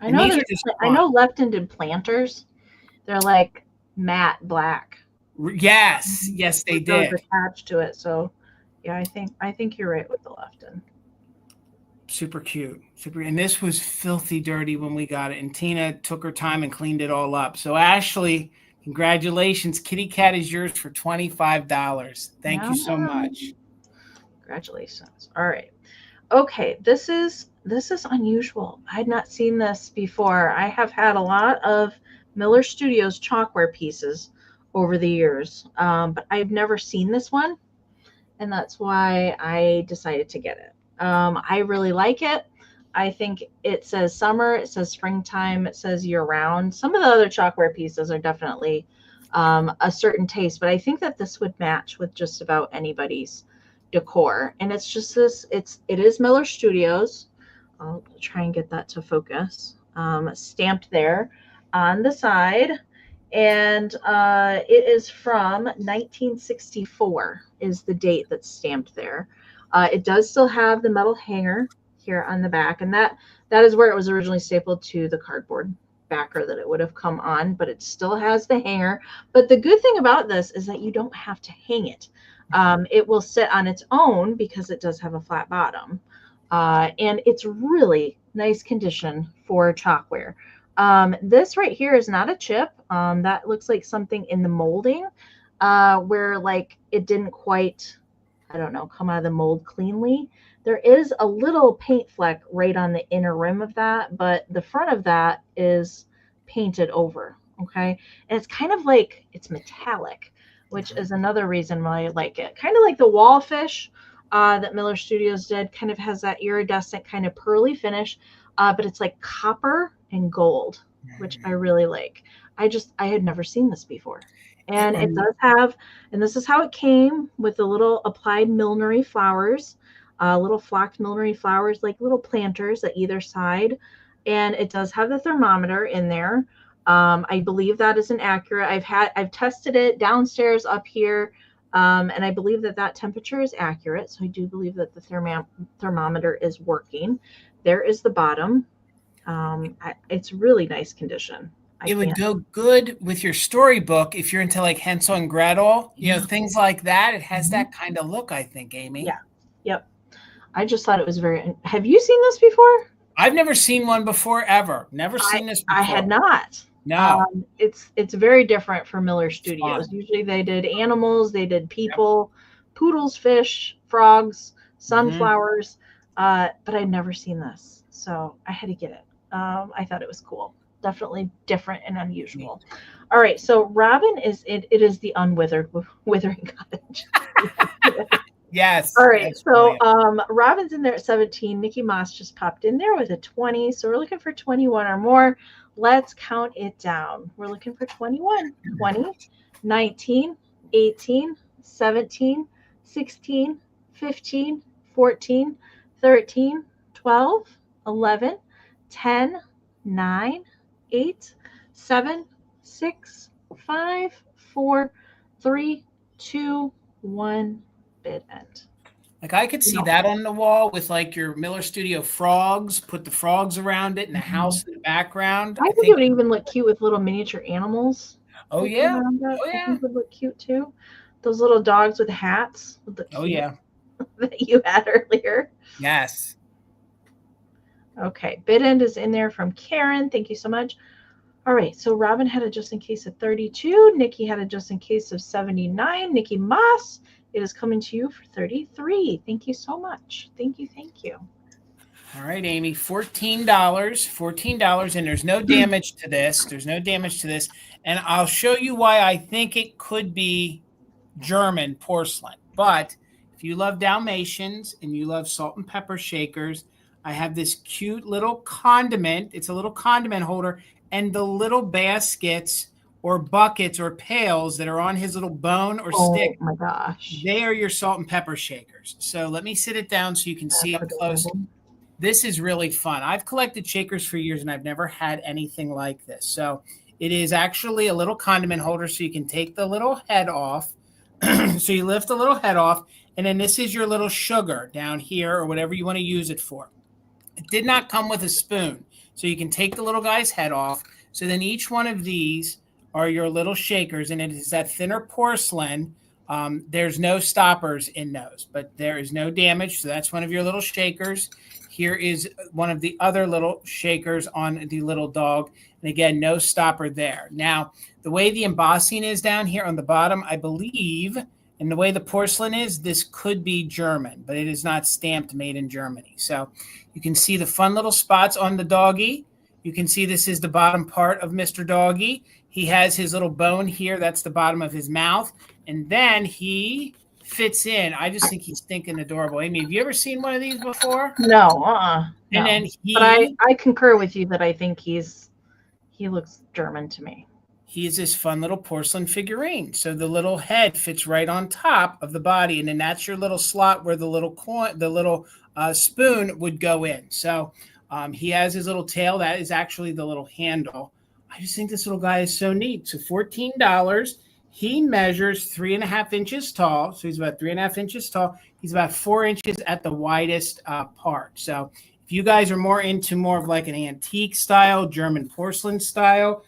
A: I know Lefton did planters. They're like matte black.
B: Yes, they did.
A: Attached to it. So yeah, I think you're right with the Lefton.
B: Super cute. And this was filthy dirty when we got it. And Tina took her time and cleaned it all up. So Ashley, congratulations. Kitty Cat is yours for $25. Thank you so much.
A: Congratulations. All right. Okay. This is unusual. I had not seen this before. I have had a lot of Miller Studios chalkware pieces over the years, but I've never seen this one. And that's why I decided to get it. I really like it. I think it says summer, it says springtime, it says year round. Some of the other chalkware pieces are definitely a certain taste, but I think that this would match with just about anybody's decor. And it's just this, it is Miller Studios. I'll try and get that to focus. Stamped there on the side. And it is from 1964 is the date that's stamped there. It does still have the metal hanger here on the back, and that is where it was originally stapled to the cardboard backer that it would have come on, but it still has the hanger. But the good thing about this is that you don't have to hang it. It will sit on its own because it does have a flat bottom. And it's really nice condition for chalkware. This right here is not a chip. That looks like something in the molding where like it didn't quite, I don't know, come out of the mold cleanly. There is a little paint fleck right on the inner rim of that, but the front of that is painted over. Okay. And it's kind of like it's metallic, which is another reason why I like it. Kind of like the wallfish that Miller Studios did, kind of has that iridescent kind of pearly finish, but it's like copper and gold, which I really like. I had never seen this before. And it does have, and this is how it came with the little applied millinery flowers, little flocked millinery flowers, like little planters at either side. And it does have the thermometer in there. I believe that is an accurate. I've tested it downstairs up here. And I believe that temperature is accurate. So I do believe that the thermometer is working. There is the bottom. It's really nice condition.
B: It would go good with your storybook if you're into like Hansel and Gretel, you know, things like that. It has that kind of look, I think, Amy.
A: Yeah. Yep. I just thought it was have you seen this before?
B: I've never seen one before, ever. Never seen this before.
A: I had not.
B: No.
A: It's very different for Miller Studios. Usually they did animals, they did people, poodles, fish, frogs, sunflowers, but I'd never seen this. So I had to get it. I thought it was cool. Definitely different and unusual. All right, so Robin is it is the withering cottage.
B: Yes.
A: All right, so Robin's in there at 17. Mickey Mouse just popped in there with a 20. So we're looking for 21 or more. Let's count it down. We're looking for 21, 20, 19, 18, 17, 16, 15, 14, 13, 12, 11, 10, 9, 8, 7, 6, 5, 4, 3, 2, 1, bid end.
B: Like I could see that on the wall with like your Miller Studio frogs, put the frogs around it and a house in the background.
A: I think it would even look cute with little miniature animals.
B: Oh yeah.
A: Oh yeah. I think would look cute too. Those little dogs with hats. Would look cute.
B: Oh yeah.
A: That you had earlier.
B: Yes.
A: Okay. Bid end is in there from Karen. Thank you so much. All right. So Robin had a just in case of 32. Nikki had a just in case of 79. Nikki Moss, it is coming to you for 33. Thank you so much. Thank you. Thank you.
B: All right, Amy, $14, and there's no damage to this. There's no damage to this. And I'll show you why I think it could be German porcelain. But if you love Dalmatians and you love salt and pepper shakers, I have this cute little condiment. It's a little condiment holder, and the little baskets or buckets or pails that are on his little bone or stick.
A: Oh my gosh.
B: They are your salt and pepper shakers. So let me sit it down so you can see up close. This is really fun. I've collected shakers for years, and I've never had anything like this. So it is actually a little condiment holder, so you can take the little head off. So you lift the little head off, and then this is your little sugar down here or whatever you want to use it for. It did not come with a spoon, so you can take the little guy's head off. So then each one of these are your little shakers, and it is that thinner porcelain. There's no stoppers in those, but there is no damage. So that's one of your little shakers. Here is one of the other little shakers on the little dog. And again, no stopper there. Now, the way the embossing is down here on the bottom, I believe, and the way the porcelain is, this could be German, but it is not stamped made in Germany. So you can see the fun little spots on the doggy. You can see this is the bottom part of Mr. Doggy. He has his little bone here. That's the bottom of his mouth. And then he fits in. I just think he's stinking adorable. Amy, have you ever seen one of these before?
A: No,
B: And
A: no.
B: then
A: but I concur with you that I think he looks German to me.
B: He is this fun little porcelain figurine. So the little head fits right on top of the body, and then that's your little slot where the little spoon would go in. So he has his little tail. That is actually the little handle. I just think this little guy is so neat. So $14. He measures 3.5 inches tall. So he's about 3.5 inches tall. He's about 4 inches at the widest part. So if you guys are more into more of like an antique style, German porcelain style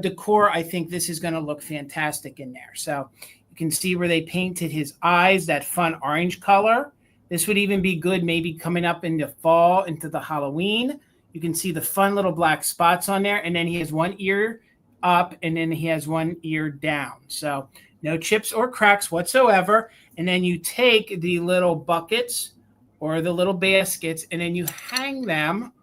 B: decor, I think this is going to look fantastic in there. So you can see where they painted his eyes, that fun orange color. This would even be good maybe coming up into fall, into the Halloween. You can see the fun little black spots on there. And then he has one ear up, and then he has one ear down. So no chips or cracks whatsoever. And then you take the little buckets or the little baskets, and then you hang them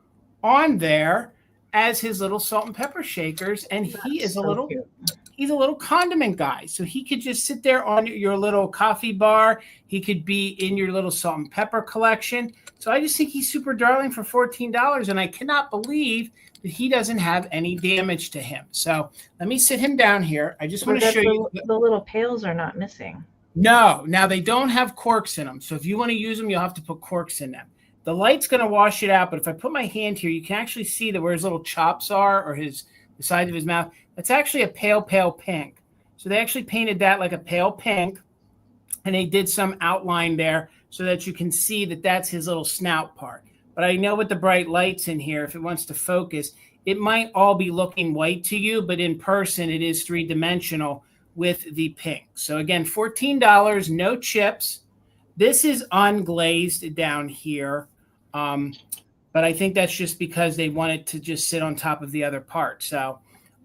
B: on there as his little salt and pepper shakers. And he's a little condiment guy. So he could just sit there on your little coffee bar. He could be in your little salt and pepper collection. So I just think he's super darling for $14. And I cannot believe that he doesn't have any damage to him. So let me sit him down here. I just want to show you.
A: The little pails are not missing.
B: No, now they don't have corks in them. So if you want to use them, you'll have to put corks in them. The light's going to wash it out, but if I put my hand here, you can actually see that where his little chops are or the sides of his mouth, that's actually a pale pink. So they actually painted that like a pale pink, and they did some outline there so that you can see that that's his little snout part. But I know with the bright lights in here, if it wants to focus, it might all be looking white to you, but in person, it is three-dimensional with the pink. So again, $14, no chips. This is unglazed down here. But I think that's just because they wanted to just sit on top of the other part. So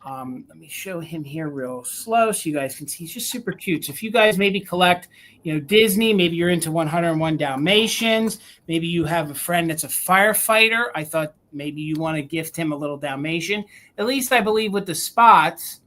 B: let me show him here real slow so you guys can see. He's just super cute. So if you guys maybe collect, Disney, maybe you're into 101 Dalmatians, maybe you have a friend that's a firefighter. I thought maybe you want to gift him a little Dalmatian. At least I believe with the spots,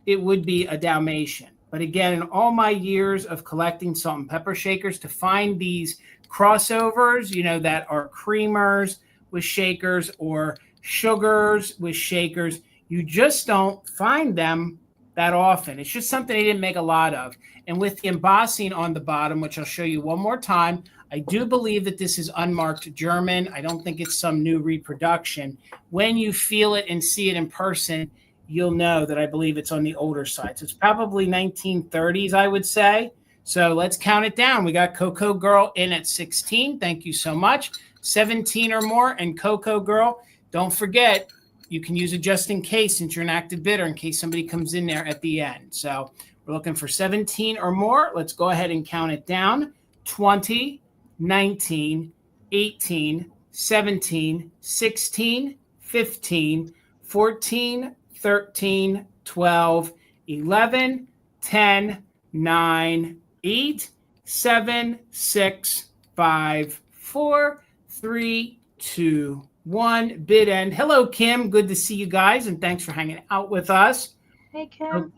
B: it would be a Dalmatian. But again, in all my years of collecting salt and pepper shakers, to find these crossovers, that are creamers with shakers or sugars with shakers, you just don't find them that often. It's just something he didn't make a lot of. And with the embossing on the bottom, which I'll show you one more time, I do believe that this is unmarked German. I don't think it's some new reproduction. When you feel it and see it in person, you'll know that I believe it's on the older side. So it's probably 1930s, I would say. So let's count it down. We got Coco Girl in at 16. Thank you so much. 17 or more and Coco Girl. Don't forget, you can use it just in case, since you're an active bidder, in case somebody comes in there at the end. So we're looking for 17 or more. Let's go ahead and count it down. 20, 19, 18, 17, 16, 15, 14, 13, 12, 11, 10, 9, 8, 7, 6, 5, 4, 3, 2, 1. Bid end. Hello, Kim. Good to see you guys, and thanks for hanging out with us.
A: Hey, Kim.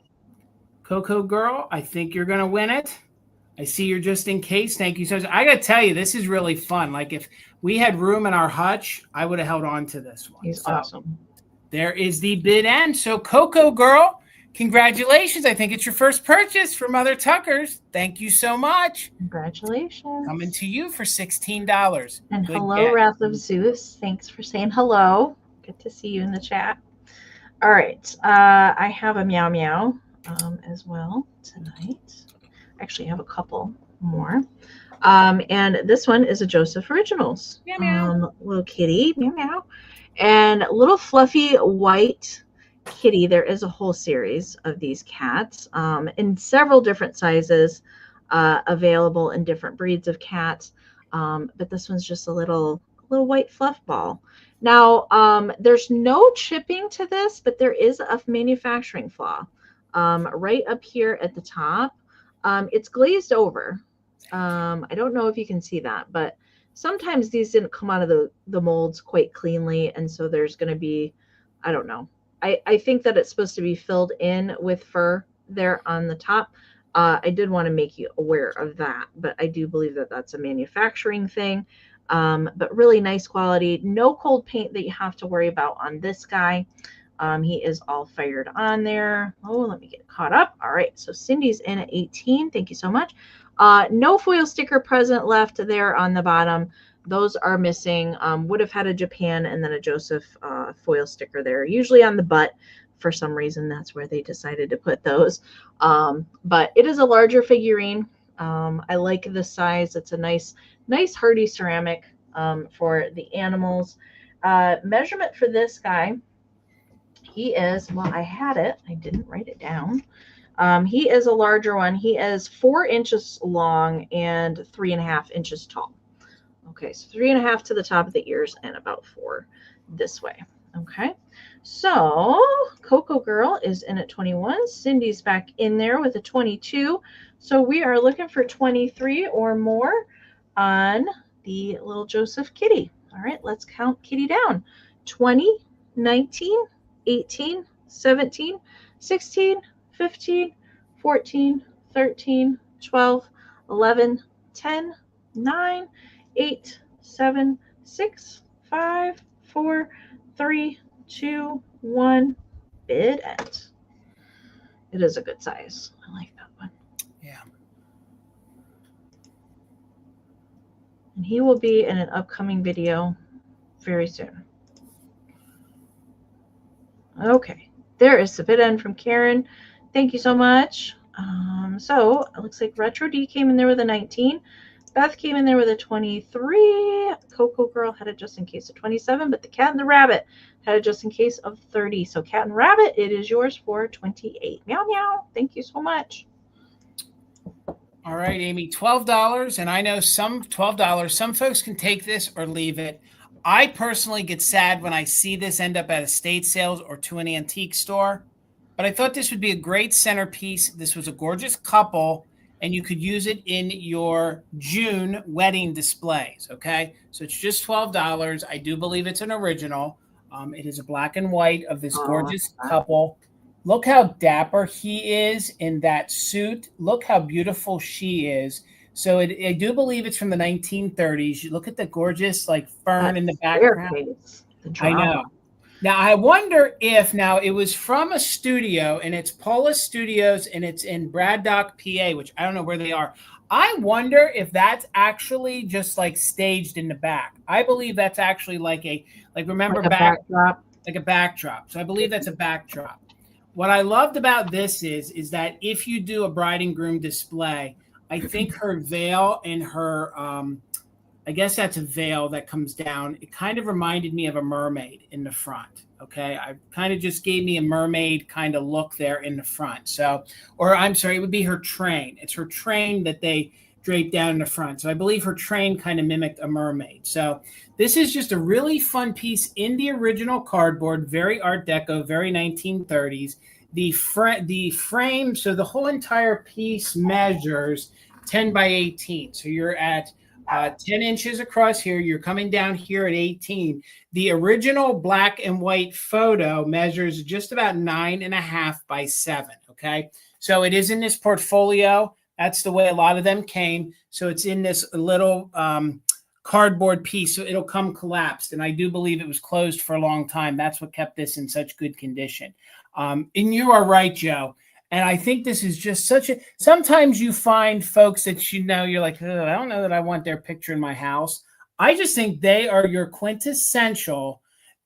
B: Coco Girl, I think you're going to win it. I see you're just in case. Thank you so much. I got to tell you, this is really fun. Like, if we had room in our hutch, I would have held on to this one.
A: He's awesome.
B: There is the bid end. So, Coco Girl, congratulations. I think it's your first purchase from Mother Tuckers. Thank you so much.
A: Congratulations.
B: Coming to you for $16.
A: And
B: Good
A: hello,
B: get.
A: Wrath of Zeus. Thanks for saying hello. Good to see you in the chat. All right. I have a Meow Meow as well tonight. Actually, I have a couple more. And this one is a Joseph Originals.
B: Meow Meow.
A: Little kitty. Meow Meow. And little fluffy white kitty. There is a whole series of these cats in several different sizes, available in different breeds of cats. But this one's just a little white fluff ball. Now, there's no chipping to this, but there is a manufacturing flaw right up here at the top. It's glazed over. I don't know if you can see that, but sometimes these didn't come out of the molds quite cleanly. And so there's going to be, I don't know. I think that it's supposed to be filled in with fur there on the top. I did want to make you aware of that, but I do believe that that's a manufacturing thing. But really nice quality. No cold paint that you have to worry about on this guy. He is all fired on there. Oh, let me get caught up. All right, so Cindy's in at 18. Thank you so much. No foil sticker present left there on the bottom. Those are missing. Would have had a Japan and then a Joseph foil sticker there. Usually on the butt. For some reason, that's where they decided to put those. But it is a larger figurine. I like this size. It's a nice hardy ceramic for the animals. Measurement for this guy, he is, well, I had it. I didn't write it down. He is a larger one. He is 4 inches long and 3.5 inches tall. Okay, so 3.5 to the top of the ears and about 4 this way. Okay, so Coco Girl is in at 21. Cindy's back in there with a 22. So we are looking for 23 or more on the little Joseph kitty. All right, let's count kitty down. 20, 19, 18, 17, 16, 15, 14, 13, 12, 11, 10, 9, 8, 7, 6, 5, 4, 3, 2, 1. Bid end. It is a good size. I like that one.
B: Yeah.
A: And he will be in an upcoming video very soon. Okay. There is the bid end from Karen. Thank you so much. So it looks like Retro D came in there with a 19. Beth came in there with a 23. Coco Girl had it just in case of 27, but the Cat and the Rabbit had it just in case of 30. So Cat and Rabbit, it is yours for 28. Meow, meow. Thank you so much.
B: All right, Amy, $12. And I know some $12, some folks can take this or leave it. I personally get sad when I see this end up at estate sales or to an antique store. But I thought this would be a great centerpiece. This was a gorgeous couple, and you could use it in your June wedding displays, okay? So it's just $12. I do believe it's an original. It is a black and white of this gorgeous couple. Look how dapper he is in that suit. Look how beautiful she is. So I do believe it's from the 1930s. You look at the gorgeous like fern in the background. I know. Now, I wonder if now it was from a studio, and it's Polis Studios, and it's in Braddock, PA, which I don't know where they are. I wonder if that's actually just like staged in the back. I believe that's actually like remember
A: Like a
B: back
A: backdrop.
B: like a backdrop. So I believe that's a backdrop. What I loved about this is that if you do a bride and groom display, I think her veil and her I guess that's a veil that comes down. It kind of reminded me of a mermaid in the front. Okay. I kind of just gave me a mermaid kind of look there in the front. So, or I'm sorry, it would be her train. It's her train that they drape down in the front. So I believe her train kind of mimicked a mermaid. So this is just a really fun piece in the original cardboard, very Art Deco, very 1930s. The frame, so the whole entire piece measures 10 by 18. So you're at 10 inches across here. You're coming down here at 18. The original black and white photo measures just about 9.5 by 7. Okay. So it is in this portfolio. That's the way a lot of them came. So it's in this little cardboard piece. So it'll come collapsed. And I do believe it was closed for a long time. That's what kept this in such good condition. And you are right, Joe. And I think this is just sometimes you find folks that you're like, I don't know that I want their picture in my house. I just think they are your quintessential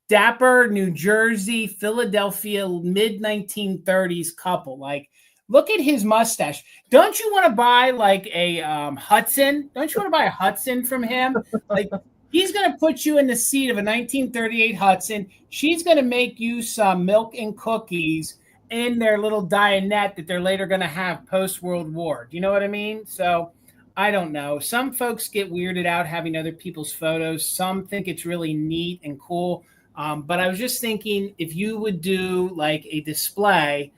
B: dapper New Jersey, Philadelphia, mid-1930s couple. Like, look at his mustache. Don't you want to buy like a Hudson? Don't you want to buy a Hudson from him? Like, he's going to put you in the seat of a 1938 Hudson. She's going to make you some milk and cookies in their little dinette that they're later going to have post-World War. Do you know what I mean? So I don't know. Some folks get weirded out having other people's photos. Some think it's really neat and cool. But I was just thinking if you would do like a display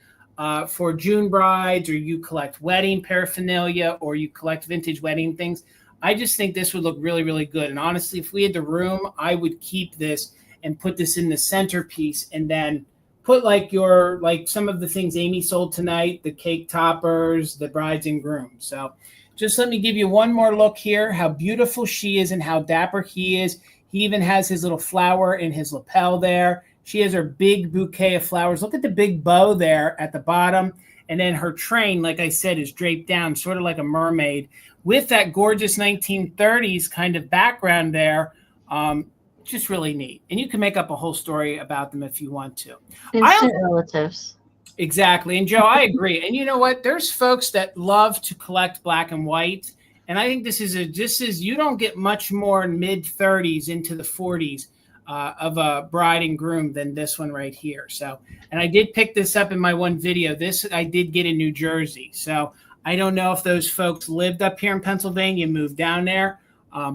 B: for June brides, or you collect wedding paraphernalia, or you collect vintage wedding things, I just think this would look really, really good. And honestly, if we had the room, I would keep this and put this in the centerpiece, and then put like some of the things Amy sold tonight, the cake toppers, the brides and grooms. So just let me give you one more look here, how beautiful she is and how dapper he is. He even has his little flower in his lapel there. She has her big bouquet of flowers. Look at the big bow there at the bottom. And then her train, like I said, is draped down sort of like a mermaid with that gorgeous 1930s kind of background there. Just really neat. And you can make up a whole story about them if you want to.
A: Instant relatives.
B: Exactly. And Joe, I agree. And you know what? There's folks that love to collect black and white. And I think this is you don't get much more mid 30s into the 40s of a bride and groom than this one right here. So, and I did pick this up in my one video. This I did get in New Jersey. So I don't know if those folks lived up here in Pennsylvania, moved down there.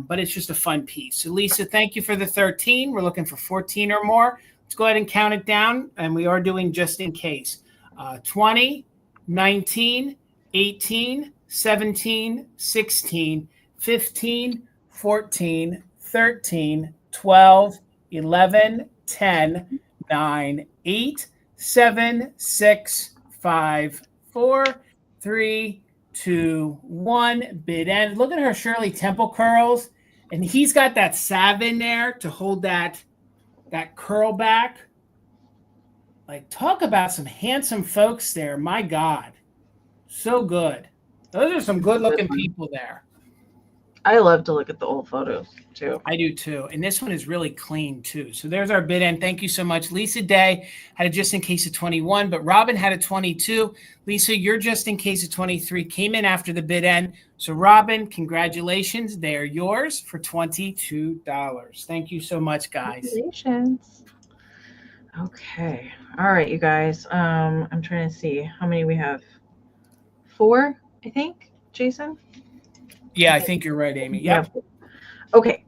B: But it's just a fun piece. So Lisa, thank you for the 13. We're looking for 14 or more. Let's go ahead and count it down. And we are doing just in case. 20, 19, 18, 17, 16, 15, 14, 13, 12, 11, 10, 9, 8, 7, 6, 5, 4, 3, 2, 1. Bid end. Look at her Shirley Temple curls. And he's got that salve in there to hold that curl back. Like, talk about some handsome folks there. My God. So good. Those are some good looking people there.
A: I love to look at the old photos too.
B: I do too. And this one is really clean too. So there's our bid end. Thank you so much. Lisa Day had a just in case of 21, but Robin had a 22. Lisa, your just in case of 23 came in after the bid end. So Robin, congratulations. They are yours for $22. Thank you so much, guys.
A: Congratulations. Okay. All right, you guys. I'm trying to see how many we have. 4, I think, Jason?
B: Yeah, I think you're right, Amy. Yep.
A: Okay.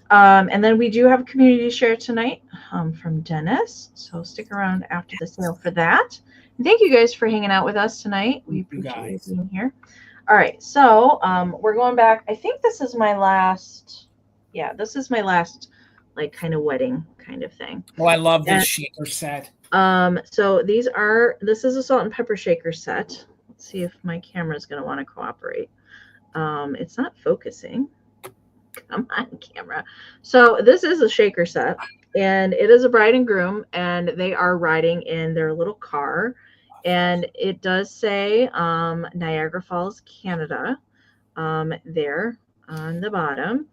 A: And then we do have a community share tonight from Dennis. So stick around after the sale for that. And thank you guys for hanging out with us tonight. We appreciate you being here. All right. So we're going back. I think this is my last. Yeah, this is my last like kind of wedding kind of thing.
B: Oh, I love this shaker set.
A: So this is a salt and pepper shaker set. Let's see if my camera is going to want to cooperate. It's not focusing. Come on, camera. So this is a shaker set. And it is a bride and groom, and they are riding in their little car. And it does say Niagara Falls, Canada, there on the bottom.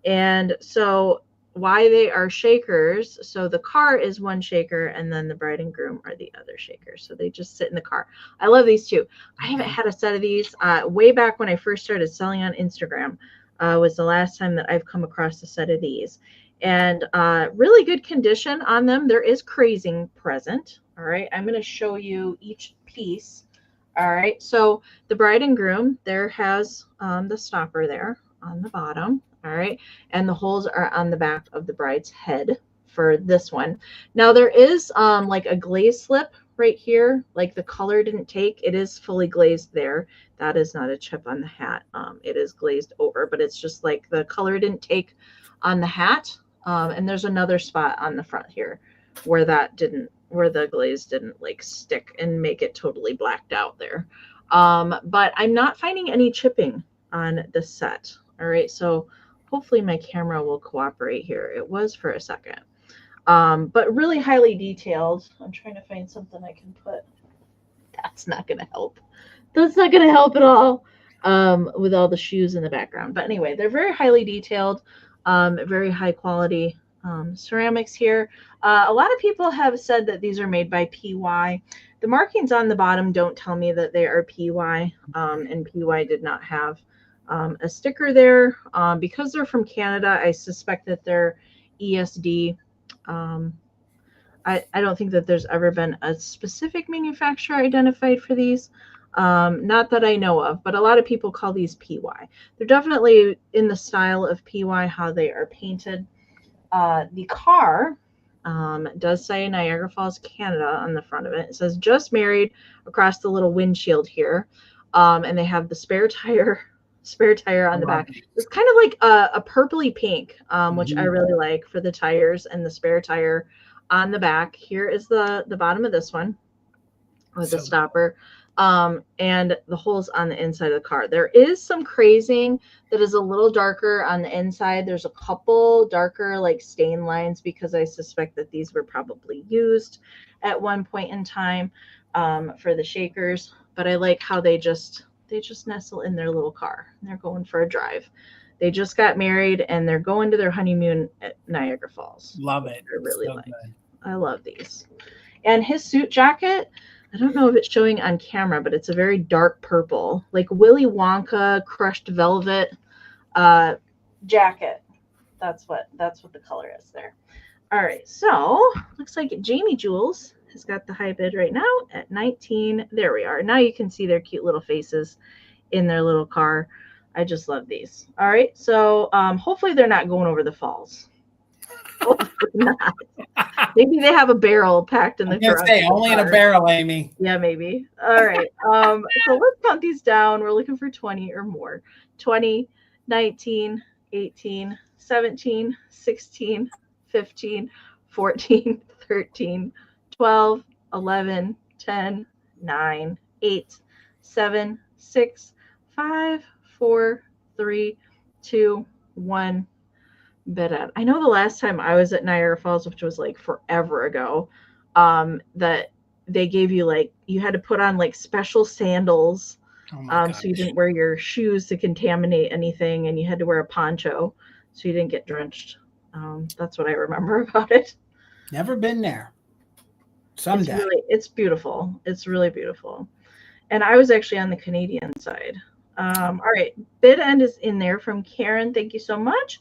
A: And so why they are shakers, so the car is one shaker and then the bride and groom are the other shaker. So they just sit in the car. I love these too. I haven't had a set of these way back when I first started selling on Instagram. Was the last time that I've come across a set of these. And really good condition on them. There is crazing present. All right, I'm going to show you each piece. All right, so the bride and groom, there has the stopper there on the bottom. All right, and the holes are on the back of the bride's head for this one. Now there is like a glaze slip right here, like the color didn't take. It is fully glazed there. That is not a chip on the hat. It is glazed over, but it's just like the color didn't take on the hat. And there's another spot on the front here where that didn't, where the glaze didn't like stick and make it totally blacked out there. But I'm not finding any chipping on the set. All right, so hopefully my camera will cooperate here. It was for a second. But really highly detailed. I'm trying to find something I can put. That's not going to help. That's not going to help at all with all the shoes in the background. But anyway, they're very highly detailed, very high quality ceramics here. A lot of people have said that these are made by PY. The markings on the bottom don't tell me that they are PY, and PY did not have a sticker there. Because they're from Canada, I suspect that they're ESD. I don't think that there's ever been a specific manufacturer identified for these. Not that I know of, but a lot of people call these PY. They're definitely in the style of PY, how they are painted. The car does say Niagara Falls, Canada on the front of it. It says just married across the little windshield here. And they have the spare tire on the back. It's kind of like a purpley pink, which I really like for the tires and the spare tire on the back. Here is the bottom of this one with the stopper. And the holes on the inside of the car. There is some crazing that is a little darker on the inside. There's a couple darker like stain lines because I suspect that these were probably used at one point in time for the shakers. But I like how they just nestle in their little car. And they're going for a drive. They just got married and they're going to their honeymoon at Niagara Falls.
B: Love it.
A: I really like. I love these. And his suit jacket, I don't know if it's showing on camera, but it's a very dark purple, like Willy Wonka crushed velvet jacket. That's what the color is there. All right, so looks like Jamie Jules has got the high bid right now at 19. There we are. Now you can see their cute little faces in their little car. I just love these. All right, so hopefully they're not going over the falls. Not. Maybe they have a barrel packed in the front.
B: Only in a barrel, Amy.
A: Yeah, maybe. All right. So let's count these down. We're looking for 20 or more. 20, 19, 18, 17, 16, 15, 14, 13, 12, 11, 10, 9, 8, 7, 6, 5, 4, 3, 2, 1. Bid at. I know the last time I was at Niagara Falls, which was like forever ago, that they gave you like, you had to put on like special sandals, so you didn't wear your shoes to contaminate anything, and you had to wear a poncho so you didn't get drenched. That's what I remember about it.
B: Never been there. Someday.
A: It's beautiful. It's really beautiful. And I was actually on the Canadian side. All right, bid end is in there from Karen. Thank you so much.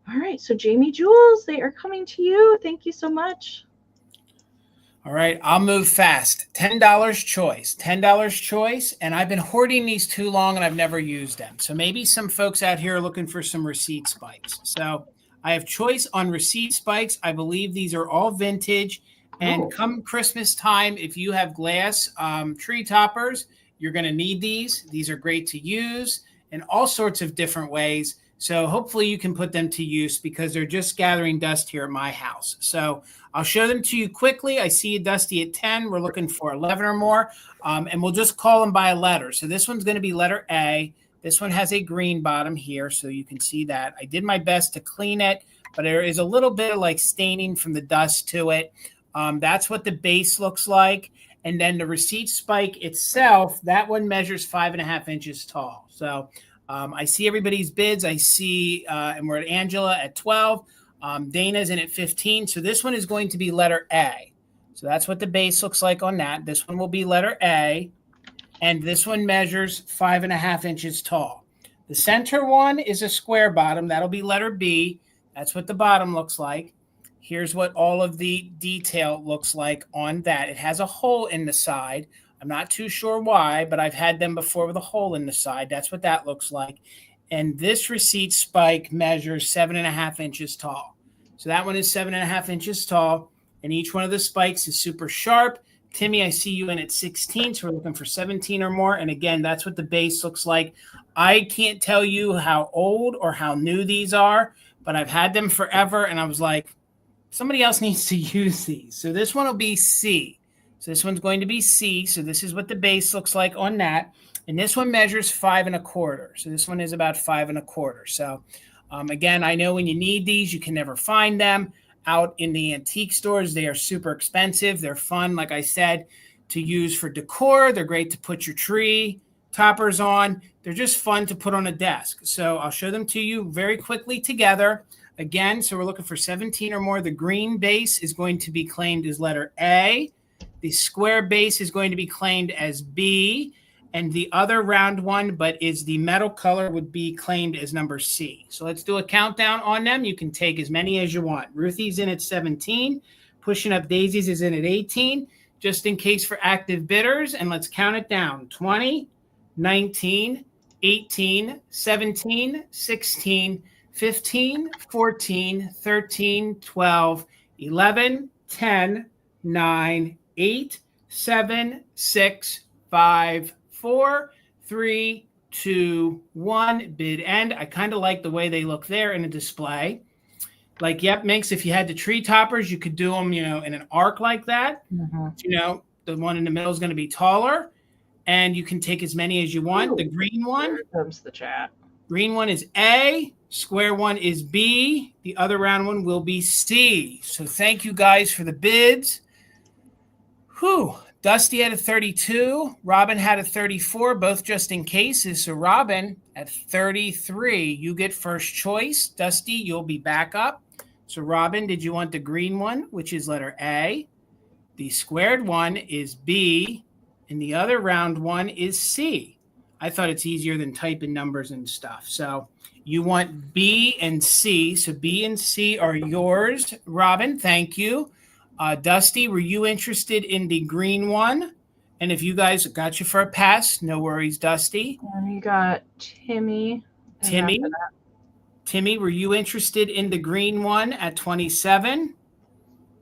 A: All right, so Jamie Jules, they are coming to you. Thank you so much.
B: All right, I'll move fast. $10 choice. $10 choice, and I've been hoarding these too long, and I've never used them. So maybe some folks out here are looking for some receipt spikes. So I have choice on receipt spikes. I believe these are all vintage. And come Christmas time, if you have glass tree toppers, you're going to need these. These are great to use in all sorts of different ways. So hopefully you can put them to use because they're just gathering dust here at my house. So I'll show them to you quickly. I see a Dusty at 10. We're looking for 11 or more. And we'll just call them by a letter. So this one's going to be letter A. This one has a green bottom here, so you can see that. I did my best to clean it, but there is a little bit of like staining from the dust to it. That's what the base looks like. And then the receipt spike itself, that one measures 5.5 inches tall. So I see everybody's bids. I see, and we're at Angela at 12. Dana's in at 15. So this one is going to be letter A. So that's what the base looks like on that. This one will be letter A. And this one measures 5.5 inches tall. The center one is a square bottom. That'll be letter B. That's what the bottom looks like. Here's what all of the detail looks like on that. It has a hole in the side. I'm not too sure why, but I've had them before with a hole in the side. That's what that looks like. And this receipt spike measures 7.5 inches tall. So that one is 7.5 inches tall. And each one of the spikes is super sharp. Timmy, I see you in at 16, so we're looking for 17 or more. And again, that's what the base looks like. I can't tell you how old or how new these are, but I've had them forever, and I was like, somebody else needs to use these. So this one will be C. So this one's going to be C. So this is what the base looks like on that. And this one measures 5.25. So this one is about 5.25. So again, I know when you need these, you can never find them out in the antique stores. They are super expensive. They're fun, like I said, to use for decor. They're great to put your tree toppers on. They're just fun to put on a desk. So I'll show them to you very quickly together. Again, so we're looking for 17 or more. The green base is going to be claimed as letter A. The square base is going to be claimed as B. And the other round one, but is the metal color, would be claimed as number C. So let's do a countdown on them. You can take as many as you want. Ruthie's in at 17. Pushing Up Daisies is in at 18. Just in case for active bidders. And let's count it down. 20, 19, 18, 17, 16, 15, 14, 13, 12, 11, 10, 9, 8, 7, 6, 5, 4, 3, 2, 1. Bid end. I kind of like the way they look there in a display. Like, yep, Minx, if you had the tree toppers, you could do them, in an arc like that. Mm-hmm. The one in the middle is going to be taller, and you can take as many as you want. Ooh, the green one.
A: Here comes the chat.
B: Green one is A. Square one is B. The other round one will be C. So thank you guys for the bids. Whew. Dusty had a 32. Robin had a 34, both just in cases. So Robin at 33, you get first choice. Dusty, you'll be back up. So Robin, did you want the green one, which is letter A? The squared one is B, and the other round one is C. I thought it's easier than typing numbers and stuff. So you want B and C. So B and C are yours. Robin, thank you. Dusty, were you interested in the green one? And if you guys got you for a pass, no worries, Dusty.
A: And you got Timmy.
B: Timmy, were you interested in the green one at 27?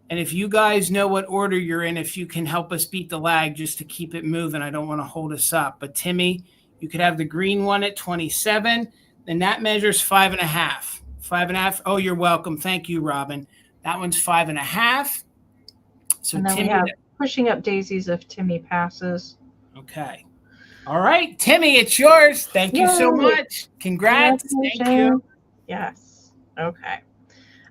B: And if you guys know what order you're in, if you can help us beat the lag just to keep it moving, I don't want to hold us up. But Timmy, you could have the green one at 27, and that measures 5.5. 5.5. Oh, you're welcome. Thank you, Robin. That one's 5.5. So
A: and then
B: Timmy,
A: we have Pushing Up Daisies if Timmy passes.
B: Okay. All right, Timmy, it's yours. Thank you so much. Congrats. Thank you.
A: Yes. Okay.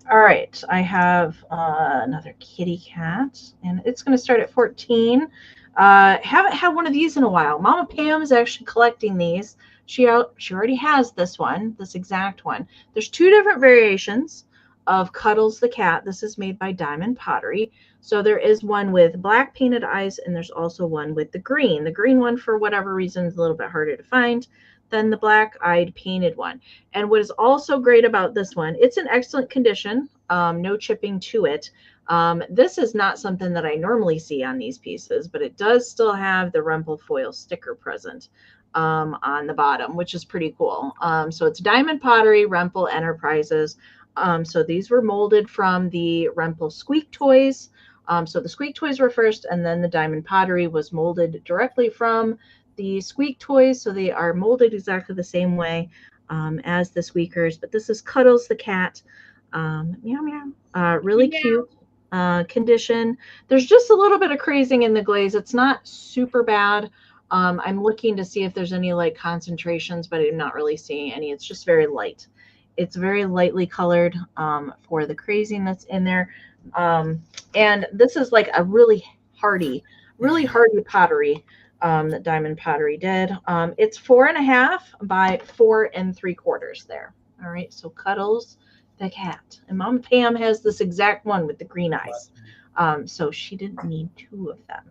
A: All right. I have another kitty cat, and it's going to start at 14. Haven't had one of these in a while. Mama Pam is actually collecting these. She already has this one, this exact one. There's two different variations of Cuddles the cat. This is made by Diamond Pottery. So there is one with black painted eyes, and there's also one with the green. The green one, for whatever reason, is a little bit harder to find than the black-eyed painted one. And what is also great about this one, it's in excellent condition, no chipping to it. This is not something that I normally see on these pieces, but it does still have the Rumple foil sticker present on the bottom, which is pretty cool. So it's Diamond Pottery, Rumple Enterprises. So these were molded from the Rumple Squeak Toys. So the Squeak Toys were first, and then the Diamond Pottery was molded directly from the Squeak Toys. So they are molded exactly the same way as the Squeakers. But this is Cuddles the cat. Meow meow. Really cute condition. There's just a little bit of crazing in the glaze. It's not super bad. I'm looking to see if there's any like concentrations, but I'm not really seeing any. It's just very light. It's very lightly colored for the crazing that's in there. And this is like a really hardy pottery that Diamond Pottery did. It's 4.5 by 4 3/4 there. All right, so Cuddles the cat. And Mom Pam has this exact one with the green eyes. So she didn't need 2 of them.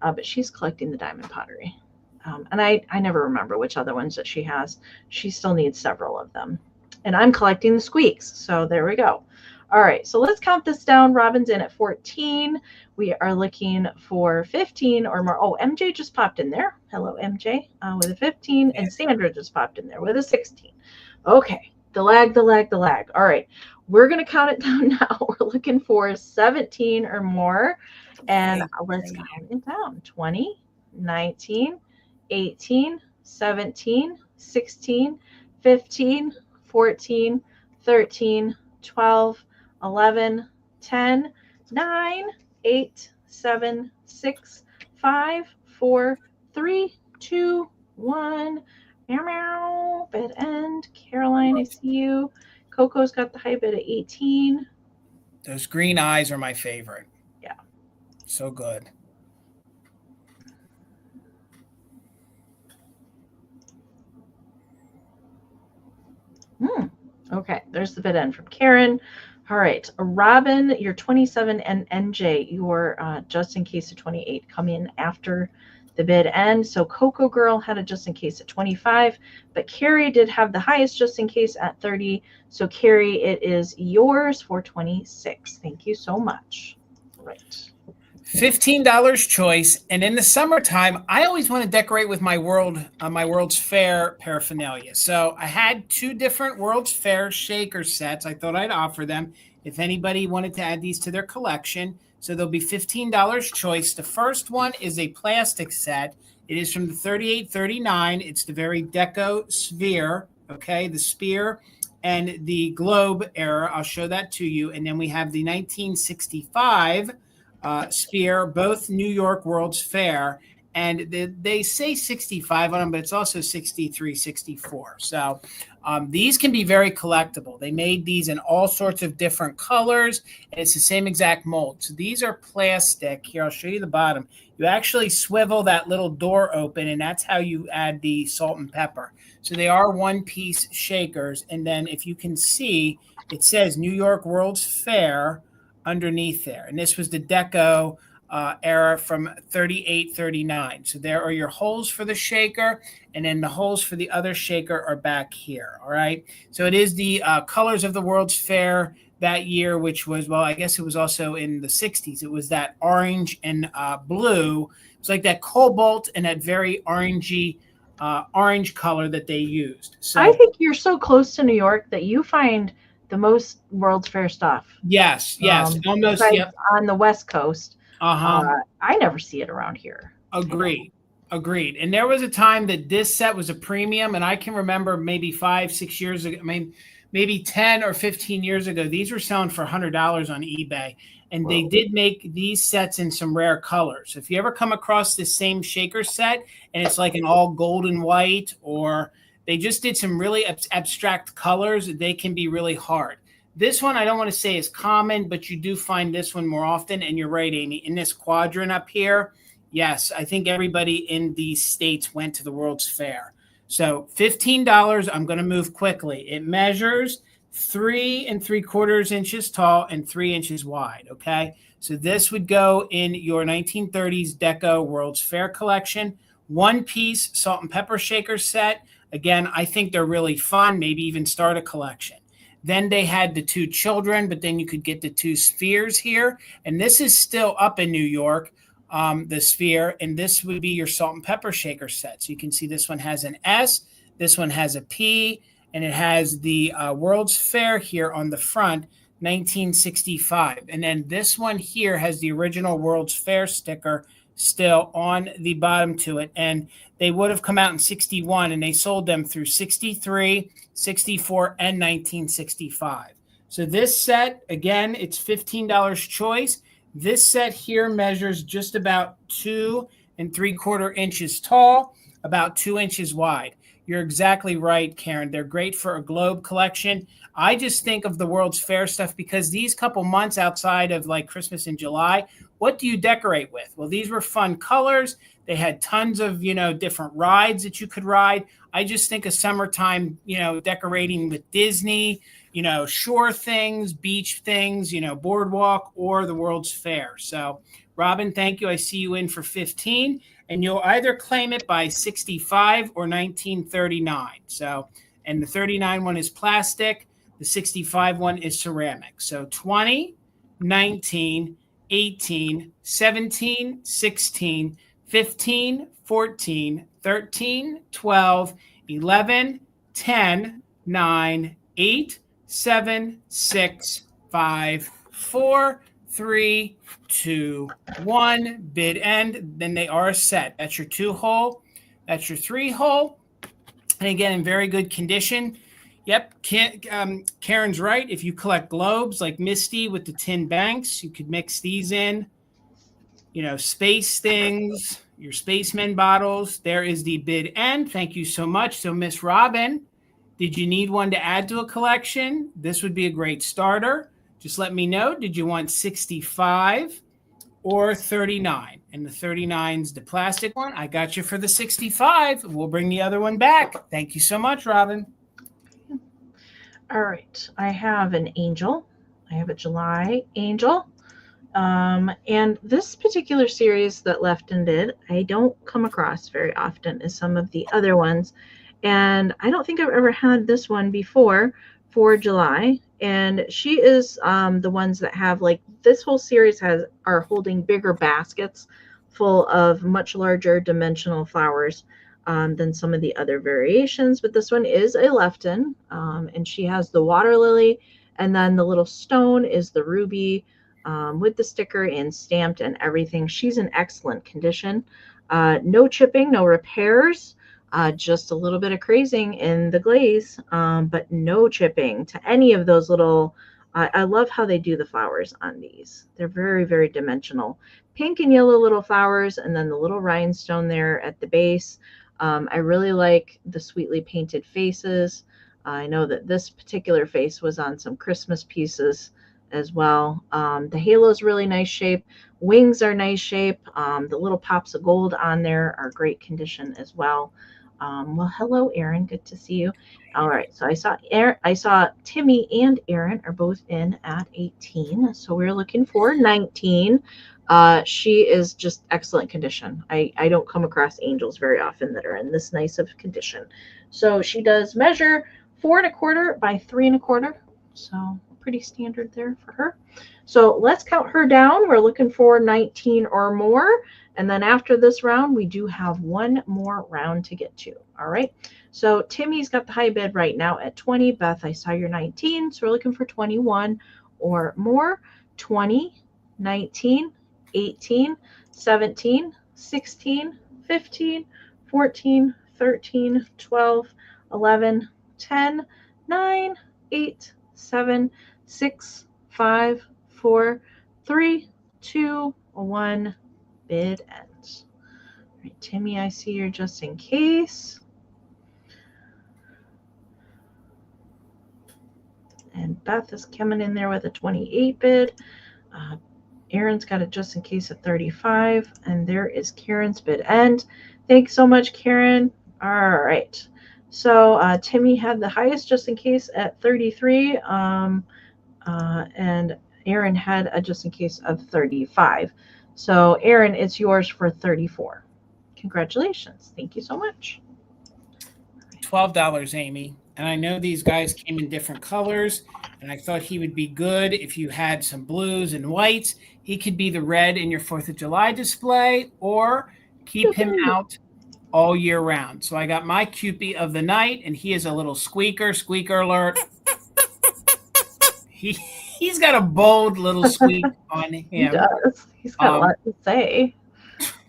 A: But she's collecting the Diamond Pottery. And I never remember which other ones that she has. She still needs several of them. And I'm collecting the squeaks. So there we go. All right, so let's count this down. Robin's in at 14. We are looking for 15 or more. Oh, MJ just popped in there. Hello, MJ, with a 15. And Sandra just popped in there with a 16. Okay, the lag. All right, we're going to count it down now. We're looking for 17 or more. And let's count it down. 20, 19, 18, 17, 16, 15, 14, 13, 12, 11, 10, 9, 8, 7, 6, 5, 4, 3, 2, 1. Meow, meow. Bid end. Caroline, I see you. Coco's got the high bid at 18.
B: Those green eyes are my favorite.
A: Yeah.
B: So good.
A: Okay, there's the bid end from Karen. All right, Robin, you're 27, and NJ, you're just in case of 28. Come in after the bid end. So Coco Girl had a just in case at 25, but Carrie did have the highest just in case at 30. So Carrie, it is yours for 26. Thank you so much. All right.
B: $15 choice, and in the summertime, I always want to decorate with my World's Fair paraphernalia. So I had 2 different World's Fair shaker sets. I thought I'd offer them if anybody wanted to add these to their collection. So there'll be $15 choice. The first one is a plastic set. It is from the 3839. It's the very deco sphere. Okay, the spear and the globe era. I'll show that to you, and then we have the 1965. Sphere, both New York World's Fair, and they say 65 on them, but it's also 63, 64. So these can be very collectible. They made these in all sorts of different colors, and it's the same exact mold. So these are plastic. Here, I'll show you the bottom. You actually swivel that little door open, and that's how you add the salt and pepper. So they are one-piece shakers, and then if you can see, it says New York World's Fair underneath there. And this was the deco era from 3839. So there are your holes for the shaker, and then the holes for the other shaker are back here. All right. So it is the colors of the World's Fair that year, which was, well, I guess it was also in the 60s. It was that orange and blue. It's like that cobalt and that very orangey orange color that they used. So
A: I think you're so close to New York that you find the most World's Fair stuff.
B: Yes, almost. Yep.
A: On the West Coast.
B: I
A: never see it around here.
B: Agreed. And there was a time that this set was a premium, and I can remember maybe 5-6 years ago, I mean, maybe 10 or 15 years ago, these were selling for $100 on eBay, and they did make these sets in some rare colors. So if you ever come across this same shaker set, and it's like an all gold and white, or they just did some really abstract colors, they can be really hard. This one, I don't want to say is common, but you do find this one more often. And you're right, Amy, in this quadrant up here, yes, I think everybody in these states went to the World's Fair. So $15, I'm going to move quickly. It measures 3 3/4 inches tall and 3 inches wide, okay? So this would go in your 1930s Deco World's Fair collection. One-piece salt and pepper shaker set. Again, I think they're really fun, maybe even start a collection. Then they had the 2 children, but then you could get the 2 spheres here. And this is still up in New York, the sphere. And this would be your salt and pepper shaker set. So you can see this one has an S, this one has a P, and it has the World's Fair here on the front, 1965. And then this one here has the original World's Fair sticker still on the bottom to it, and they would have come out in 61, and they sold them through 63, 64, and 1965. So this set, again, it's $15 choice. This set here measures just about 2 3/4 inches tall, about 2 inches wide. You're exactly right, Karen. They're great for a globe collection. I just think of the World's Fair stuff because these couple months outside of like Christmas in July, what do you decorate with? Well, these were fun colors. They had tons of, different rides that you could ride. I just think of summertime, decorating with Disney, shore things, beach things, boardwalk or the World's Fair. So, Robin, thank you. I see you in for 15, and you'll either claim it by 65 or 1939. So, and the 39 one is plastic. The 65 one is ceramic. So 20, 19, 18, 17, 16, 15, 14, 13, 12, 11, 10, 9, 8, 7, 6, 5, 4, 3, 2, 1. Bid end. Then they are set. That's your 2-hole. That's your 3-hole. And again, in very good condition. Yep, Karen's right. If you collect globes like Misty with the tin banks, you could mix these in. Space things, your spacemen bottles. There is the bid end. Thank you so much. So, Miss Robin, did you need one to add to a collection? This would be a great starter. Just let me know. Did you want 65 or 39? And the 39's the plastic one. I got you for the 65. We'll bring the other one back. Thank you so much, Robin.
A: All right. I have an angel. I have a July angel. And this particular series that Lefton did, I don't come across very often as some of the other ones. And I don't think I've ever had this one before for July. And she is the ones that have, like, this whole series are holding bigger baskets full of much larger dimensional flowers than some of the other variations. But this one is a Lefton, and she has the water lily, and then the little stone is the ruby with the sticker and stamped and everything. She's in excellent condition. No chipping, no repairs. Just a little bit of crazing in the glaze, but no chipping to any of those little. I love how they do the flowers on these. They're very, very dimensional. Pink and yellow little flowers, and then the little rhinestone there at the base. I really like the sweetly painted faces. I know that this particular face was on some Christmas pieces as well. The halo is really nice shape. Wings are nice shape. The little pops of gold on there are great condition as well. Well, hello, Aaron. Good to see you. All right. So I saw Timmy and Aaron are both in at 18. So we're looking for 19. She is just excellent condition. I don't come across angels very often that are in this nice of condition. So she does measure 4 1/4 by 3 1/4. So pretty standard there for her. So let's count her down. We're looking for 19 or more. And then after this round, we do have one more round to get to. All right. So Timmy's got the high bid right now at 20. Beth, I saw your 19. So we're looking for 21 or more. 20, 19, 18, 17, 16, 15, 14, 13, 12, 11, 10, 9, 8, 7, 6, 5, 4, 3, 2, 1. Bid ends. All right, Timmy, I see you're just in case. And Beth is coming in there with a 28 bid. Aaron's got it just in case at 35. And there is Karen's bid end. Thanks so much, Karen. All right. So Timmy had the highest just in case at 33. And Aaron had a just in case of 35. So Aaron, it's yours for 34. Congratulations. Thank you so much.
B: $12, Amy. And I know these guys came in different colors, and I thought he would be good if you had some blues and whites. He could be the red in your 4th of July display, or keep him out all year round. So I got my Cupid of the night, and he is a little squeaker alert. He's got a bold little squeak on him.
A: He does. He's got a lot to say.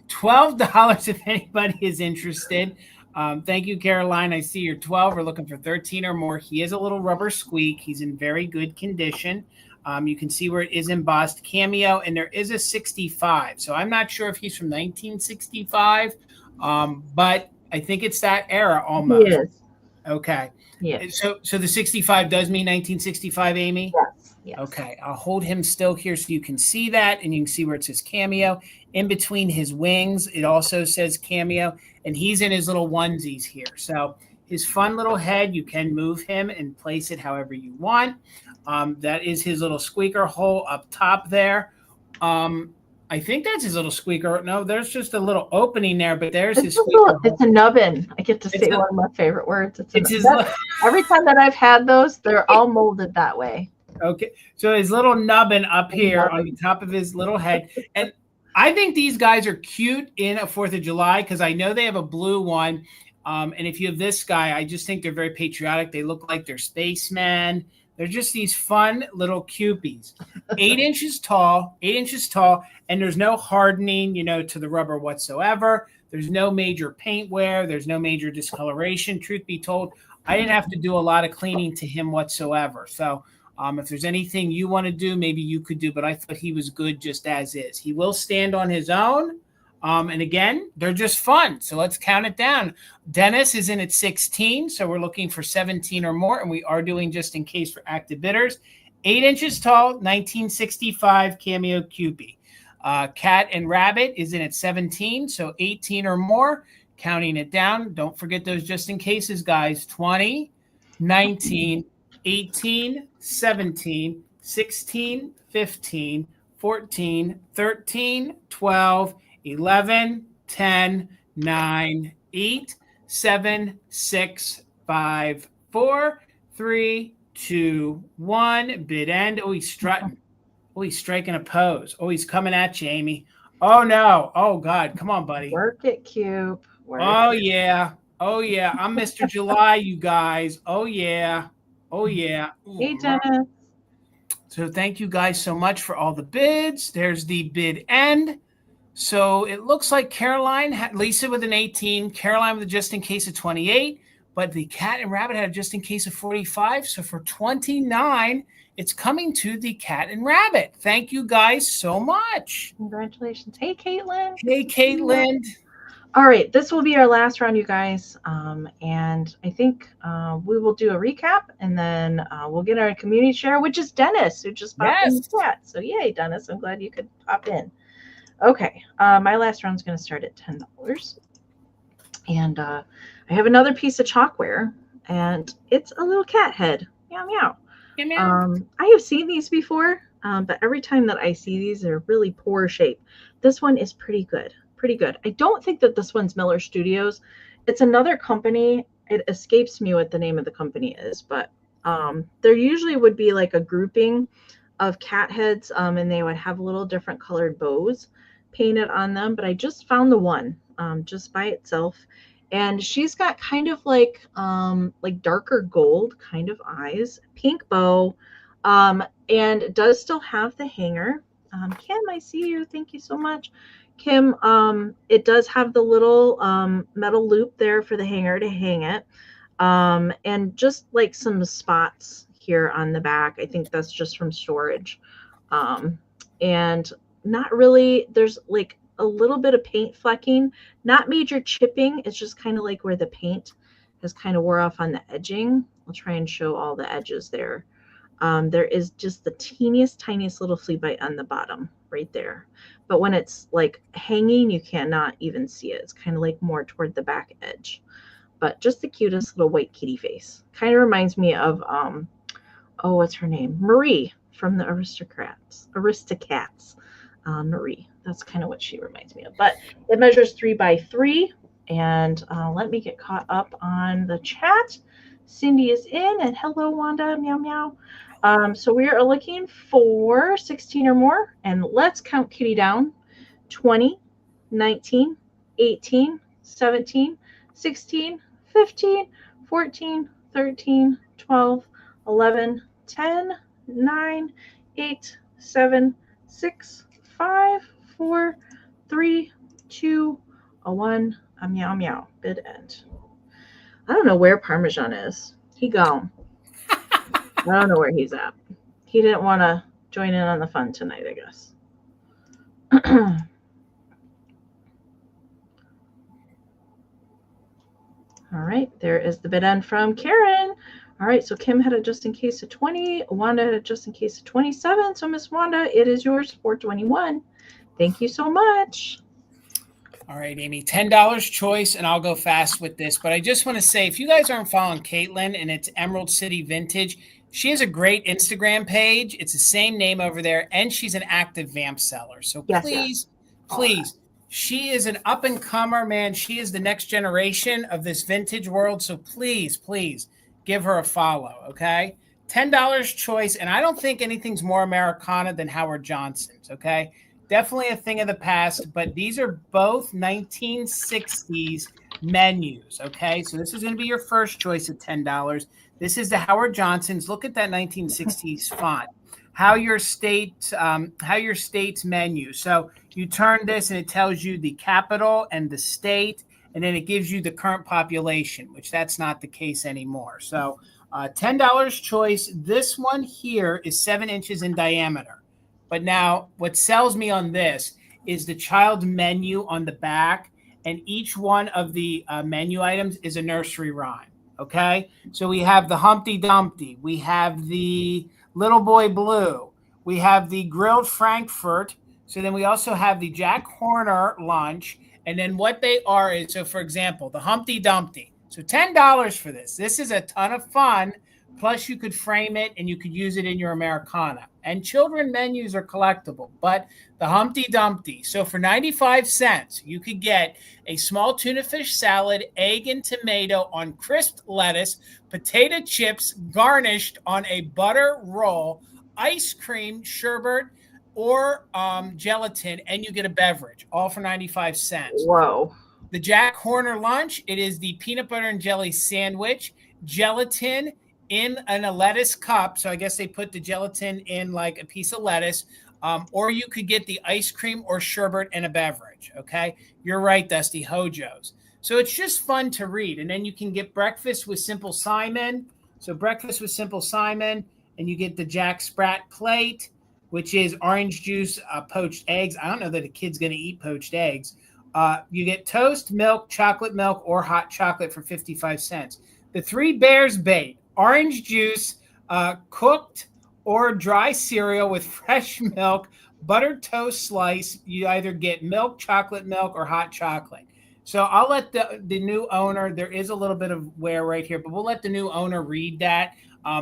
B: $12 if anybody is interested. Thank you, Caroline. I see you're 12. We're looking for 13 or more. He is a little rubber squeak. He's in very good condition. You can see where it is embossed Cameo, and there is a 65. So I'm not sure if he's from 1965, but I think it's that era almost.
A: He is.
B: Okay.
A: Yes.
B: So the 65 does mean 1965, Amy?
A: Yes. Yes.
B: Okay. I'll hold him still here so you can see that, and you can see where it says Cameo. In between his wings, it also says Cameo, and he's in his little onesies here. So his fun little head, you can move him and place it however you want. That is his little squeaker hole up top there. I think that's his little squeaker. No, there's just a little opening there, but there's his squeaker.
A: It's a nubbin. I get to say one of my favorite words. Every time that I've had those, they're all molded that way.
B: Okay, so his little nubbin up here on the top of his little head. And I think these guys are cute in a 4th of July because I know they have a blue one. And if you have this guy, I just think they're very patriotic. They look like they're spacemen. They're just these fun little cupies. 8 inches tall, and there's no hardening, to the rubber whatsoever. There's no major paint wear. There's no major discoloration. Truth be told, I didn't have to do a lot of cleaning to him whatsoever. So if there's anything you want to do, maybe you could do, but I thought he was good just as is. He will stand on his own. And again, they're just fun. So let's count it down. Dennis is in at 16. So we're looking for 17 or more. And we are doing just in case for active bidders. 8 inches tall, 1965 Cameo Cupie. Cat and Rabbit is in at 17. So 18 or more. Counting it down. Don't forget those just in cases, guys. 20, 19, 18, 17, 16, 15, 14, 13, 12, 11, 10, 9, 8, 7, 6, 5, 4, 3, 2, 1. Bid end. Oh, he's strutting. Oh, he's striking a pose. Oh, he's coming at you, Amy. Oh, no. Oh, God. Come on, buddy.
A: Work it, Cube.
B: Yeah. Oh, yeah. I'm Mr. July, you guys. Oh, yeah. Oh, yeah. Ooh,
A: hey, Dennis.
B: So thank you guys so much for all the bids. There's the bid end. So it looks like Caroline had Lisa with an 18, Caroline with a just in case of 28, but the Cat and Rabbit had a just in case of 45. So for 29, it's coming to the Cat and Rabbit. Thank you guys so much.
A: Congratulations. Hey, Caitlin.
B: Hey, Caitlin.
A: All right, this will be our last round, you guys. And I think we will do a recap, and then we'll get our community share, which is Dennis, who just popped in the chat. So yay, Dennis. I'm glad you could pop in. Okay, my last round is going to start at $10. And I have another piece of chalkware, and it's a little cat head. Meow, meow.
B: Meow, meow.
A: I have seen these before, but every time that I see these, they're really poor shape. This one is pretty good. Pretty good. I don't think that this one's Miller Studios. It's another company. It escapes me what the name of the company is, but there usually would be like a grouping of cat heads, and they would have little different colored bows painted on them. But I just found the one just by itself, and she's got kind of like darker gold kind of eyes, pink bow, and it does still have the hanger. Kim, I see you. Thank you so much. Kim, it does have the little metal loop there for the hanger to hang it, and just like some spots here on the back. I think that's just from storage, and not really, there's like a little bit of paint flecking, not major chipping. It's just kind of like where the paint has kind of wore off on the edging. I'll try and show all the edges there. There is just the tiniest little flea bite on the bottom right there. But when it's like hanging, you cannot even see it. It's kind of like more toward the back edge. But just the cutest little white kitty face. Kind of reminds me of, oh, what's her name? Marie from the Aristocats. Marie. That's kind of what she reminds me of. But it measures 3 by 3. And let me get caught up on the chat. Cindy is in, and hello, Wanda. Meow, meow. So we are looking for 16 or more, and let's count kitty down. 20, 19, 18, 17, 16, 15, 14, 13, 12, 11, 10, 9, 8, 7, 6, 5, 4, 3, 2, 1. A meow, meow. Bid end. I don't know where Parmesan is. He gone. I don't know where he's at. He didn't want to join in on the fun tonight, I guess. All right, there is the bid end from Karen. All right, so Kim had a just in case of 20. Wanda had a just in case of 27. So Miss Wanda, it is yours for 21. Thank you so much.
B: All right, Amy, $10 choice, and I'll go fast with this. But I just want to say, if you guys aren't following Caitlin, and it's Emerald City Vintage, she has a great Instagram page. It's the same name over there, and she's an active vamp seller. So please, she is an up-and-comer, man. She is the next generation of this vintage world. So please, please give her a follow, okay? $10 choice, and I don't think anything's more Americana than Howard Johnson's, okay? Definitely a thing of the past, but these are both 1960s menus, okay? So this is going to be your first choice at $10. This is the Howard Johnson's. Look at that 1960s font. How your state's menu. So you turn this and it tells you the capital and the state, and then it gives you the current population, which that's not the case anymore. So $10 choice. This one here is 7 inches in diameter. But now what sells me on this is the child menu on the back, and each one of the menu items is a nursery rhyme, okay? So we have the Humpty Dumpty. We have the Little Boy Blue. We have the Grilled Frankfurt. So then we also have the Jack Horner lunch. And then what they are is, so for example, the Humpty Dumpty. So $10 for this. This is a ton of fun. Plus, you could frame it and you could use it in your Americana. And children menus are collectible, but the Humpty Dumpty. So for 95 cents, you could get a small tuna fish salad, egg and tomato on crisped lettuce, potato chips garnished on a butter roll, ice cream, sherbet, or gelatin, and you get a beverage, all for 95 cents.
A: Whoa.
B: The Jack Horner lunch, it is the peanut butter and jelly sandwich, gelatin in a lettuce cup. So I guess they put the gelatin in like a piece of lettuce, or you could get the ice cream or sherbet and a beverage. Okay. You're right, Dusty, Hojo's. So it's just fun to read. And then you can get breakfast with Simple Simon. So breakfast with Simple Simon, and you get the Jack Sprat plate, which is orange juice, poached eggs. I don't know that a kid's going to eat poached eggs. You get toast, milk, or hot chocolate for 55 cents. The Three Bears bait, orange juice, cooked or dry cereal with fresh milk, buttered toast slice. You either get milk, or hot chocolate. So I'll let the new owner, there is a little bit of wear right here, but we'll let the new owner read that.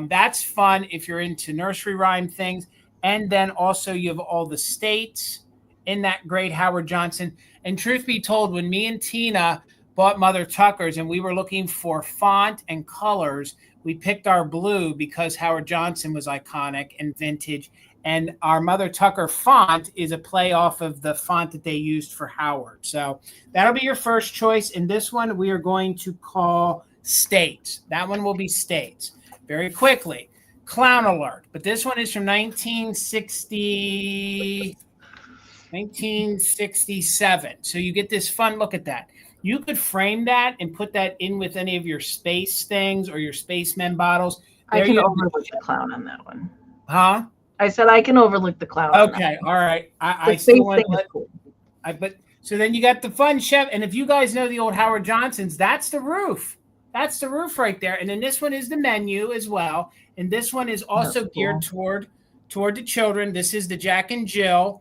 B: That's fun if you're into nursery rhyme things. And then also you have all the states in that great Howard Johnson. And truth be told, when me and Tina bought Mother Tucker's and we were looking for font and colors, we picked our blue because Howard Johnson was iconic and vintage. And our Mother Tucker font is a play off of the font that they used for Howard. So that'll be your first choice. And this one we are going to call States. That one will be States. Very quickly, Clown Alert. But this one is from 1967. So you get this fun look at that. You could frame that and put that in with any of your space things or your spacemen bottles.
A: I can overlook the clown on that one.
B: Huh?
A: I said I can overlook the clown.
B: Okay, all right. I still want to cool. But so then you got the fun chef, and if you guys know the old Howard Johnsons, that's the roof. That's the roof right there. And then this one is the menu as well. And this one is also geared toward the children. This is the Jack and Jill.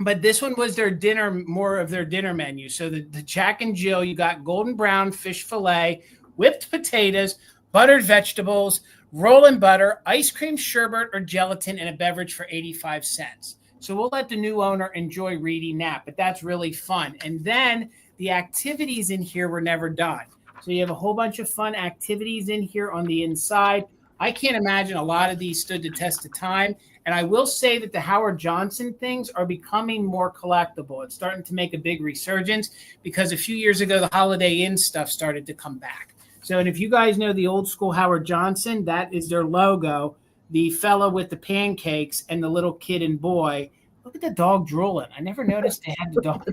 B: But this one was their dinner, more of their dinner menu. So the Jack and Jill, you got golden brown fish fillet, whipped potatoes, buttered vegetables, rolling butter, ice cream, sherbet, or gelatin, and a beverage for 85 cents. So we'll let the new owner enjoy reading that, but that's really fun. And then the activities in here were never done. So you have a whole bunch of fun activities in here on the inside. I can't imagine a lot of these stood the test of time. And I will say that the Howard Johnson things are becoming more collectible. It's starting to make a big resurgence because a few years ago, the Holiday Inn stuff started to come back. So, and if you guys know the old school Howard Johnson, that is their logo. The fellow with the pancakes and the little kid and boy. Look at the dog drooling. I never noticed they had the dog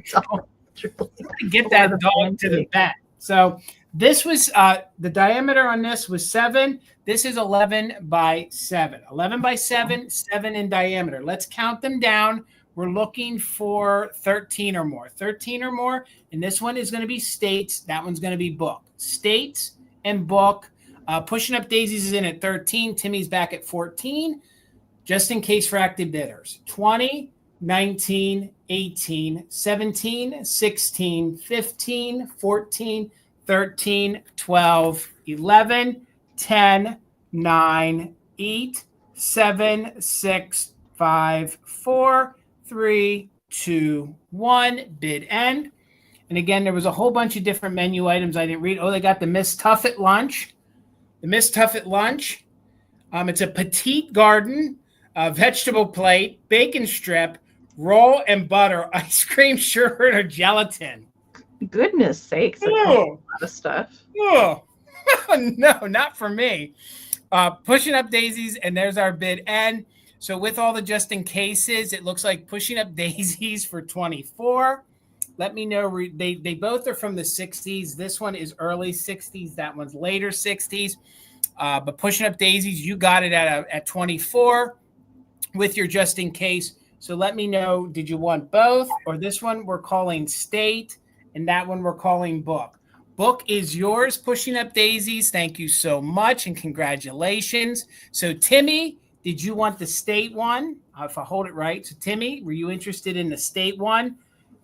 B: drooling. Get that dog to the vet. So This was the diameter on this was 7. This is 11 by 7. 11 by 7, 7 in diameter. Let's count them down. We're looking for 13 or more. 13 or more. And this one is going to be states. That one's going to be book. States and book. Pushing Up Daisies is in at 13. Timmy's back at 14. Just in case for active bidders. 20, 19, 18, 17, 16, 15, 14, 13, 12, 11, 10, 9, 8, 7, 6, 5, 4, 3, 2, 1. Bid end. And again, there was a whole bunch of different menu items I didn't read. Oh, they got the Miss Tuffet lunch. The Miss Tuffet lunch. It's a petite garden, vegetable plate, bacon strip, roll and butter, ice cream, sherbet, or gelatin.
A: Goodness sakes, that's a lot of stuff.
B: Oh, no, not for me. Pushing Up Daisies, and there's our bid end. So with all the just in cases, it looks like Pushing Up Daisies for 24. Let me know. They both are from the 60s. This one is early 60s. That one's later 60s. But Pushing Up Daisies, you got it at 24 with your just in case. So let me know, did you want both? Or this one we're calling state, and that one we're calling book. Book is yours, Pushing Up Daisies. Thank you so much, and congratulations. So Timmy, did you want the state one? If I hold it right. So Timmy, were you interested in the state one?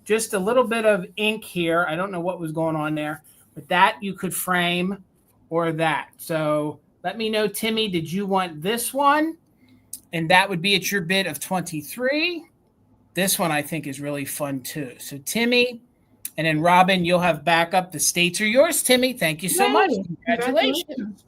B: Just a little bit of ink here. I don't know what was going on there, but that you could frame or that. So let me know, Timmy, did you want this one? And that would be at your bid of 23. This one I think is really fun too. So Timmy, and then Robin, you'll have backup. The states are yours, Timmy. Thank you so much. Congratulations.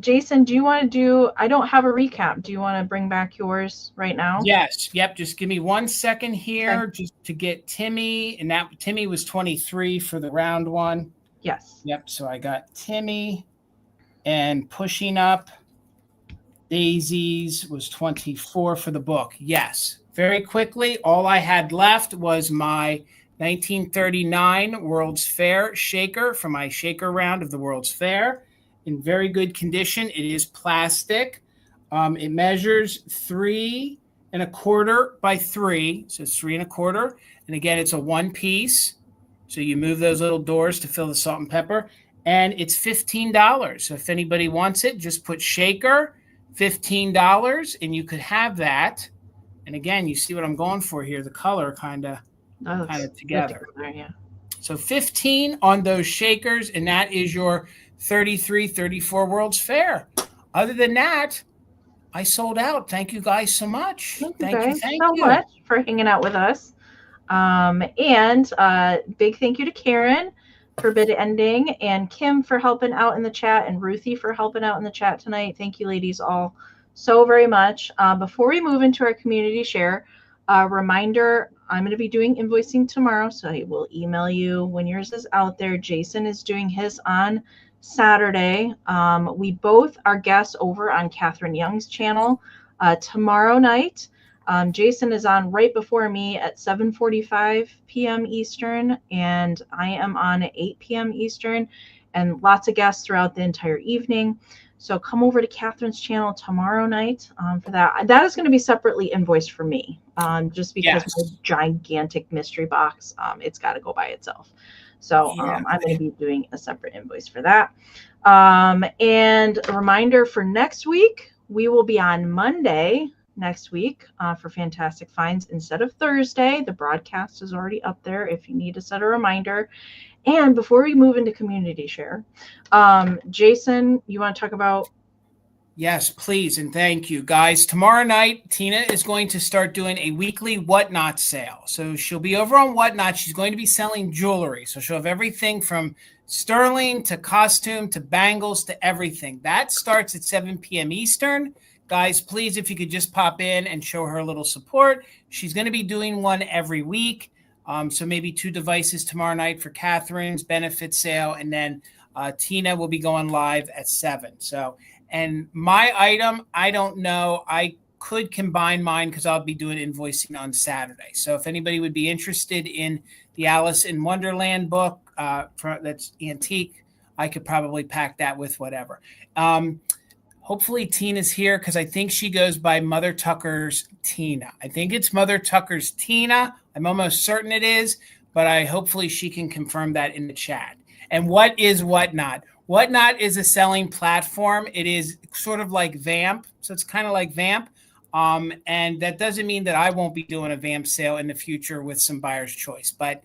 A: Jason, do you want to do, I don't have a recap. Do you want to bring back yours right now?
B: Yes. Yep. Just give me 1 second here just to get Timmy. And that Timmy was 23 for the round one.
A: Yes.
B: Yep. So I got Timmy, and Pushing Up Daisies was 24 for the book. Yes. Very quickly, all I had left was my 1939 World's Fair shaker for my shaker round of the World's Fair. In very good condition. It is plastic. It measures 3 1/4 by 3. So it's 3 1/4. And again, it's a one piece. So you move those little doors to fill the salt and pepper. And it's $15. So if anybody wants it, just put shaker, $15, and you could have that. And again, you see what I'm going for here. The color kind of together.
A: Yeah.
B: So 15 on those shakers, and that is your 33, 34 World's Fair. Other than that, I sold out. Thank you guys so much.
A: Thank you so much for hanging out with us. And big thank you to Karen for bid ending, and Kim for helping out in the chat, and Ruthie for helping out in the chat tonight. Thank you, ladies, all so very much. Before we move into our community share, reminder, I'm going to be doing invoicing tomorrow, so I will email you when yours is out there. Jason is doing his on Saturday. We both are guests over on Catherine Young's channel tomorrow night. Jason is on right before me at 7:45 p.m. Eastern, and I am on at 8 p.m. Eastern, and lots of guests throughout the entire evening. So come over to Catherine's channel tomorrow night for that. That is going to be separately invoiced for me, just because my gigantic mystery box, it's got to go by itself. So I'm going to be doing a separate invoice for that. And a reminder for next week, we will be on Monday next week for Fantastic Finds instead of Thursday. The broadcast is already up there if you need to set a reminder. And before we move into community share, Jason, you want to talk about?
B: Yes, please. And thank you, guys. Tomorrow night, Tina is going to start doing a weekly Whatnot sale. So she'll be over on Whatnot. She's going to be selling jewelry. So she'll have everything from sterling to costume to bangles to everything. That starts at 7 p.m. Eastern. Guys, please, if you could just pop in and show her a little support. She's going to be doing one every week. So maybe 2 devices tomorrow night for Catherine's benefit sale. And then Tina will be going live at 7. So, and my item, I don't know. I could combine mine because I'll be doing invoicing on Saturday. So if anybody would be interested in the Alice in Wonderland book that's antique. I could probably pack that with whatever. Hopefully Tina's here because I think she goes by Mother Tucker's Tina. I think it's Mother Tucker's Tina. I'm almost certain it is, but hopefully she can confirm that in the chat. And what is Whatnot? Whatnot is a selling platform. It is sort of like Vamp. So it's kind of like Vamp. And that doesn't mean that I won't be doing a Vamp sale in the future with some buyer's choice. But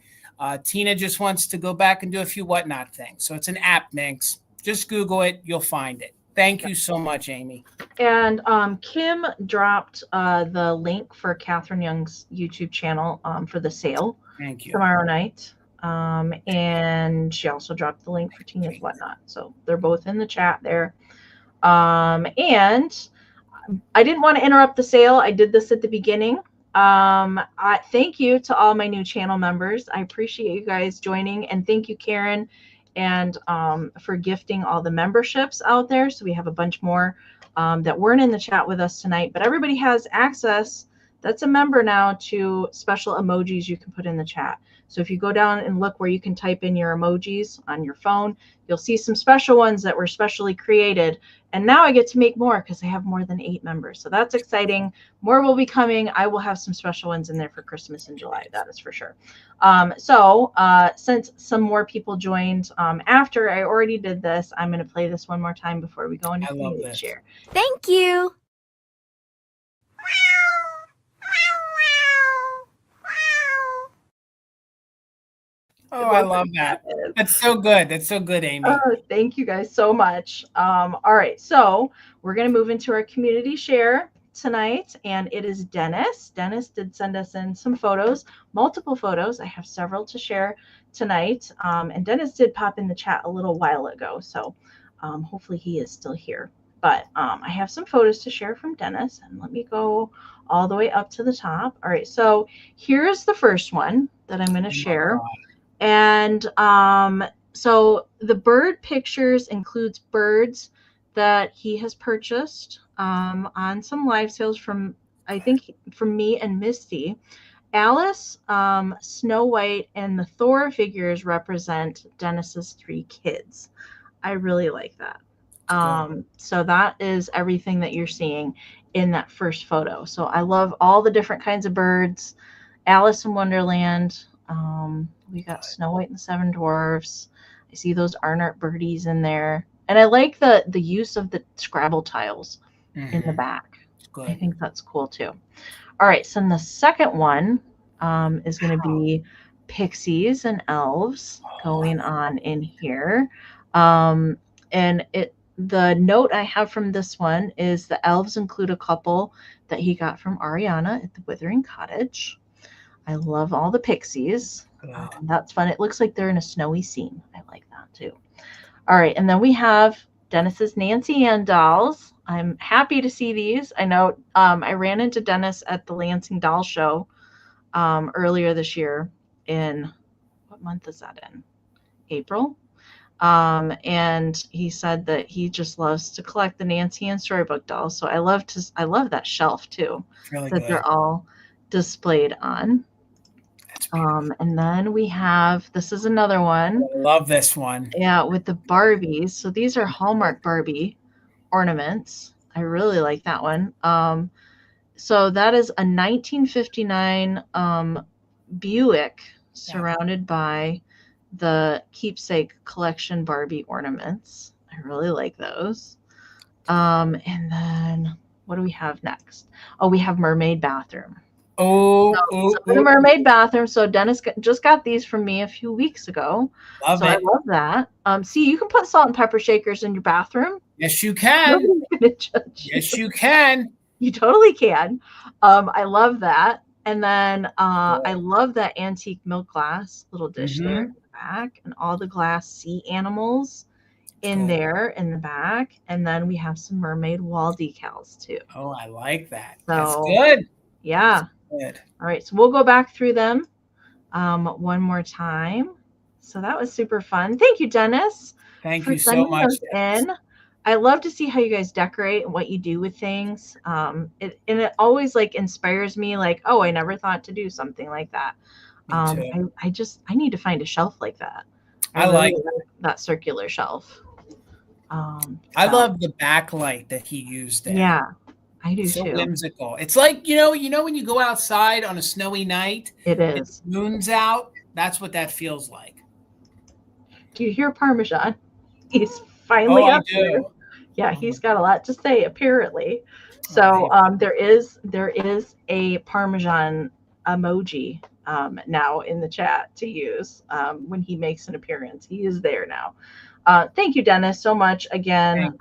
B: Tina just wants to go back and do a few Whatnot things. So it's an app, Minx. Just Google it. You'll find it. Thank you so much, Amy.
A: And Kim dropped the link for Catherine Young's YouTube channel for the sale.
B: Thank you.
A: Tomorrow night. And she also dropped the link for Tina's Whatnot. So they're both in the chat there. And I didn't want to interrupt the sale. I did this at the beginning. Thank you to all my new channel members. I appreciate you guys joining. And thank you, Karen, and for gifting all the memberships out there. So we have a bunch more that weren't in the chat with us tonight, but everybody has access. That's a member now to special emojis you can put in the chat. So if you go down and look where you can type in your emojis on your phone, you'll see some special ones that were specially created. And now I get to make more because I have more than 8 members. So that's exciting. More will be coming. I will have some special ones in there for Christmas in July. That is for sure. Since some more people joined after I already did this, I'm going to play this one more time before we go into community share.
C: Thank you.
B: Oh, I love that. That's so good. That's so good, Amy.
A: Thank you guys so much. All right, so we're going to move into our community share tonight, and it is Dennis. Dennis did send us in some photos, multiple photos. I have several to share tonight, and Dennis did pop in the chat a little while ago, so hopefully he is still here. But I have some photos to share from Dennis, and let me go all the way up to the top. All right, so here's the first one that I'm going to share. And so the bird pictures includes birds that he has purchased on some live sales from, I think, from me and Misty. Alice, Snow White, and the Thor figures represent Dennis's 3 kids. I really like that. So that is everything that you're seeing in that first photo. So I love all the different kinds of birds. Alice in Wonderland. We got Snow White and the 7 Dwarfs. I see those Arnart birdies in there. And I like the use of the Scrabble tiles in the back.
B: Good.
A: I think that's cool too. All right, so the second one is going to be pixies and elves going on in here. And the note I have from this one is the elves include a couple that he got from Ariana at the Withering Cottage. I love all the pixies. That's fun. It looks like they're in a snowy scene. I like that too. All right. And then we have Dennis's Nancy Ann dolls. I'm happy to see these. I know I ran into Dennis at the Lansing Doll Show earlier this year in, what month is that in? April. And he said that he just loves to collect the Nancy Ann storybook dolls. So I love that shelf too,
B: really
A: that
B: good.
A: They're all displayed on. And then we have, this is another one.
B: I love this one.
A: Yeah, with the Barbies. So these are Hallmark Barbie ornaments. I really like that one. So that is a 1959 Buick surrounded by the Keepsake Collection Barbie ornaments. I really like those. And then what do we have next? Oh, we have Mermaid Bathroom. The mermaid bathroom. So Dennis just got these from me a few weeks ago. I love that. See, you can put salt and pepper shakers in your bathroom.
B: Yes, you can.
A: Nobody's gonna judge you.
B: Yes, you can.
A: You totally can. I love that. And then I love that antique milk glass little dish there in the back, and all the glass sea animals in there in the back. And then we have some mermaid wall decals too.
B: Oh, I like that.
A: So,
B: that's good.
A: Yeah.
B: Good.
A: All right, so we'll go back through them one more time. So that was super fun. Thank you, Dennis.
B: Thank you so much.
A: I love to see how you guys decorate and what you do with things. It always like inspires me. Like, oh, I never thought to do something like that.
B: Me too.
A: I need to find a shelf like that.
B: I like
A: that circular shelf.
B: I
A: So,
B: love the backlight that he used there.
A: yeah, I do
B: It's so
A: too.
B: whimsical. It's like, you know when you go outside on a snowy night,
A: It is.
B: the moon's out. That's what that feels like.
A: Do you hear Parmesan? He's finally
B: Oh, I
A: up here.
B: do.
A: Yeah, he's got a lot to say apparently. So there is a Parmesan emoji now in the chat to use when he makes an appearance. He is there now. Thank you, Dennis, so much again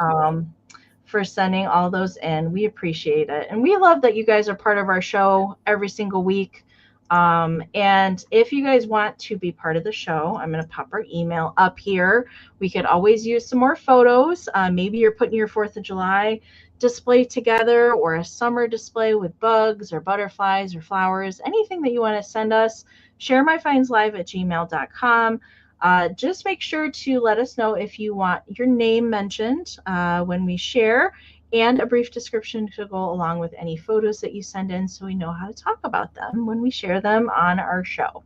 A: for sending all those in. We appreciate it. And we love that you guys are part of our show every single week. And if you guys want to be part of the show, I'm going to pop our email up here. We could always use some more photos. Maybe you're putting your 4th of July display together, or a summer display with bugs or butterflies or flowers, anything that you want to send us. ShareMyFindsLive@gmail.com. Just make sure to let us know if you want your name mentioned when we share, and a brief description to go along with any photos that you send in, so we know how to talk about them when we share them on our show.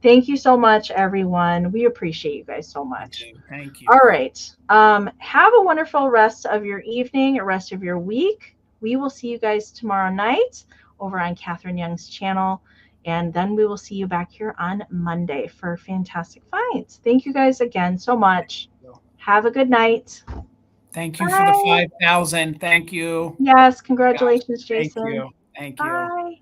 A: Thank you so much, everyone. We appreciate you guys so much.
B: Thank you.
A: All right. Have a wonderful rest of your evening, a rest of your week. We will see you guys tomorrow night over on Catherine Young's channel. And then we will see you back here on Monday for fantastic finds. Thank you guys again so much. Have a good night.
B: Thank you for the 5,000. Thank you.
A: Yes, congratulations, Jason.
B: Thank you. Thank you.
A: Bye.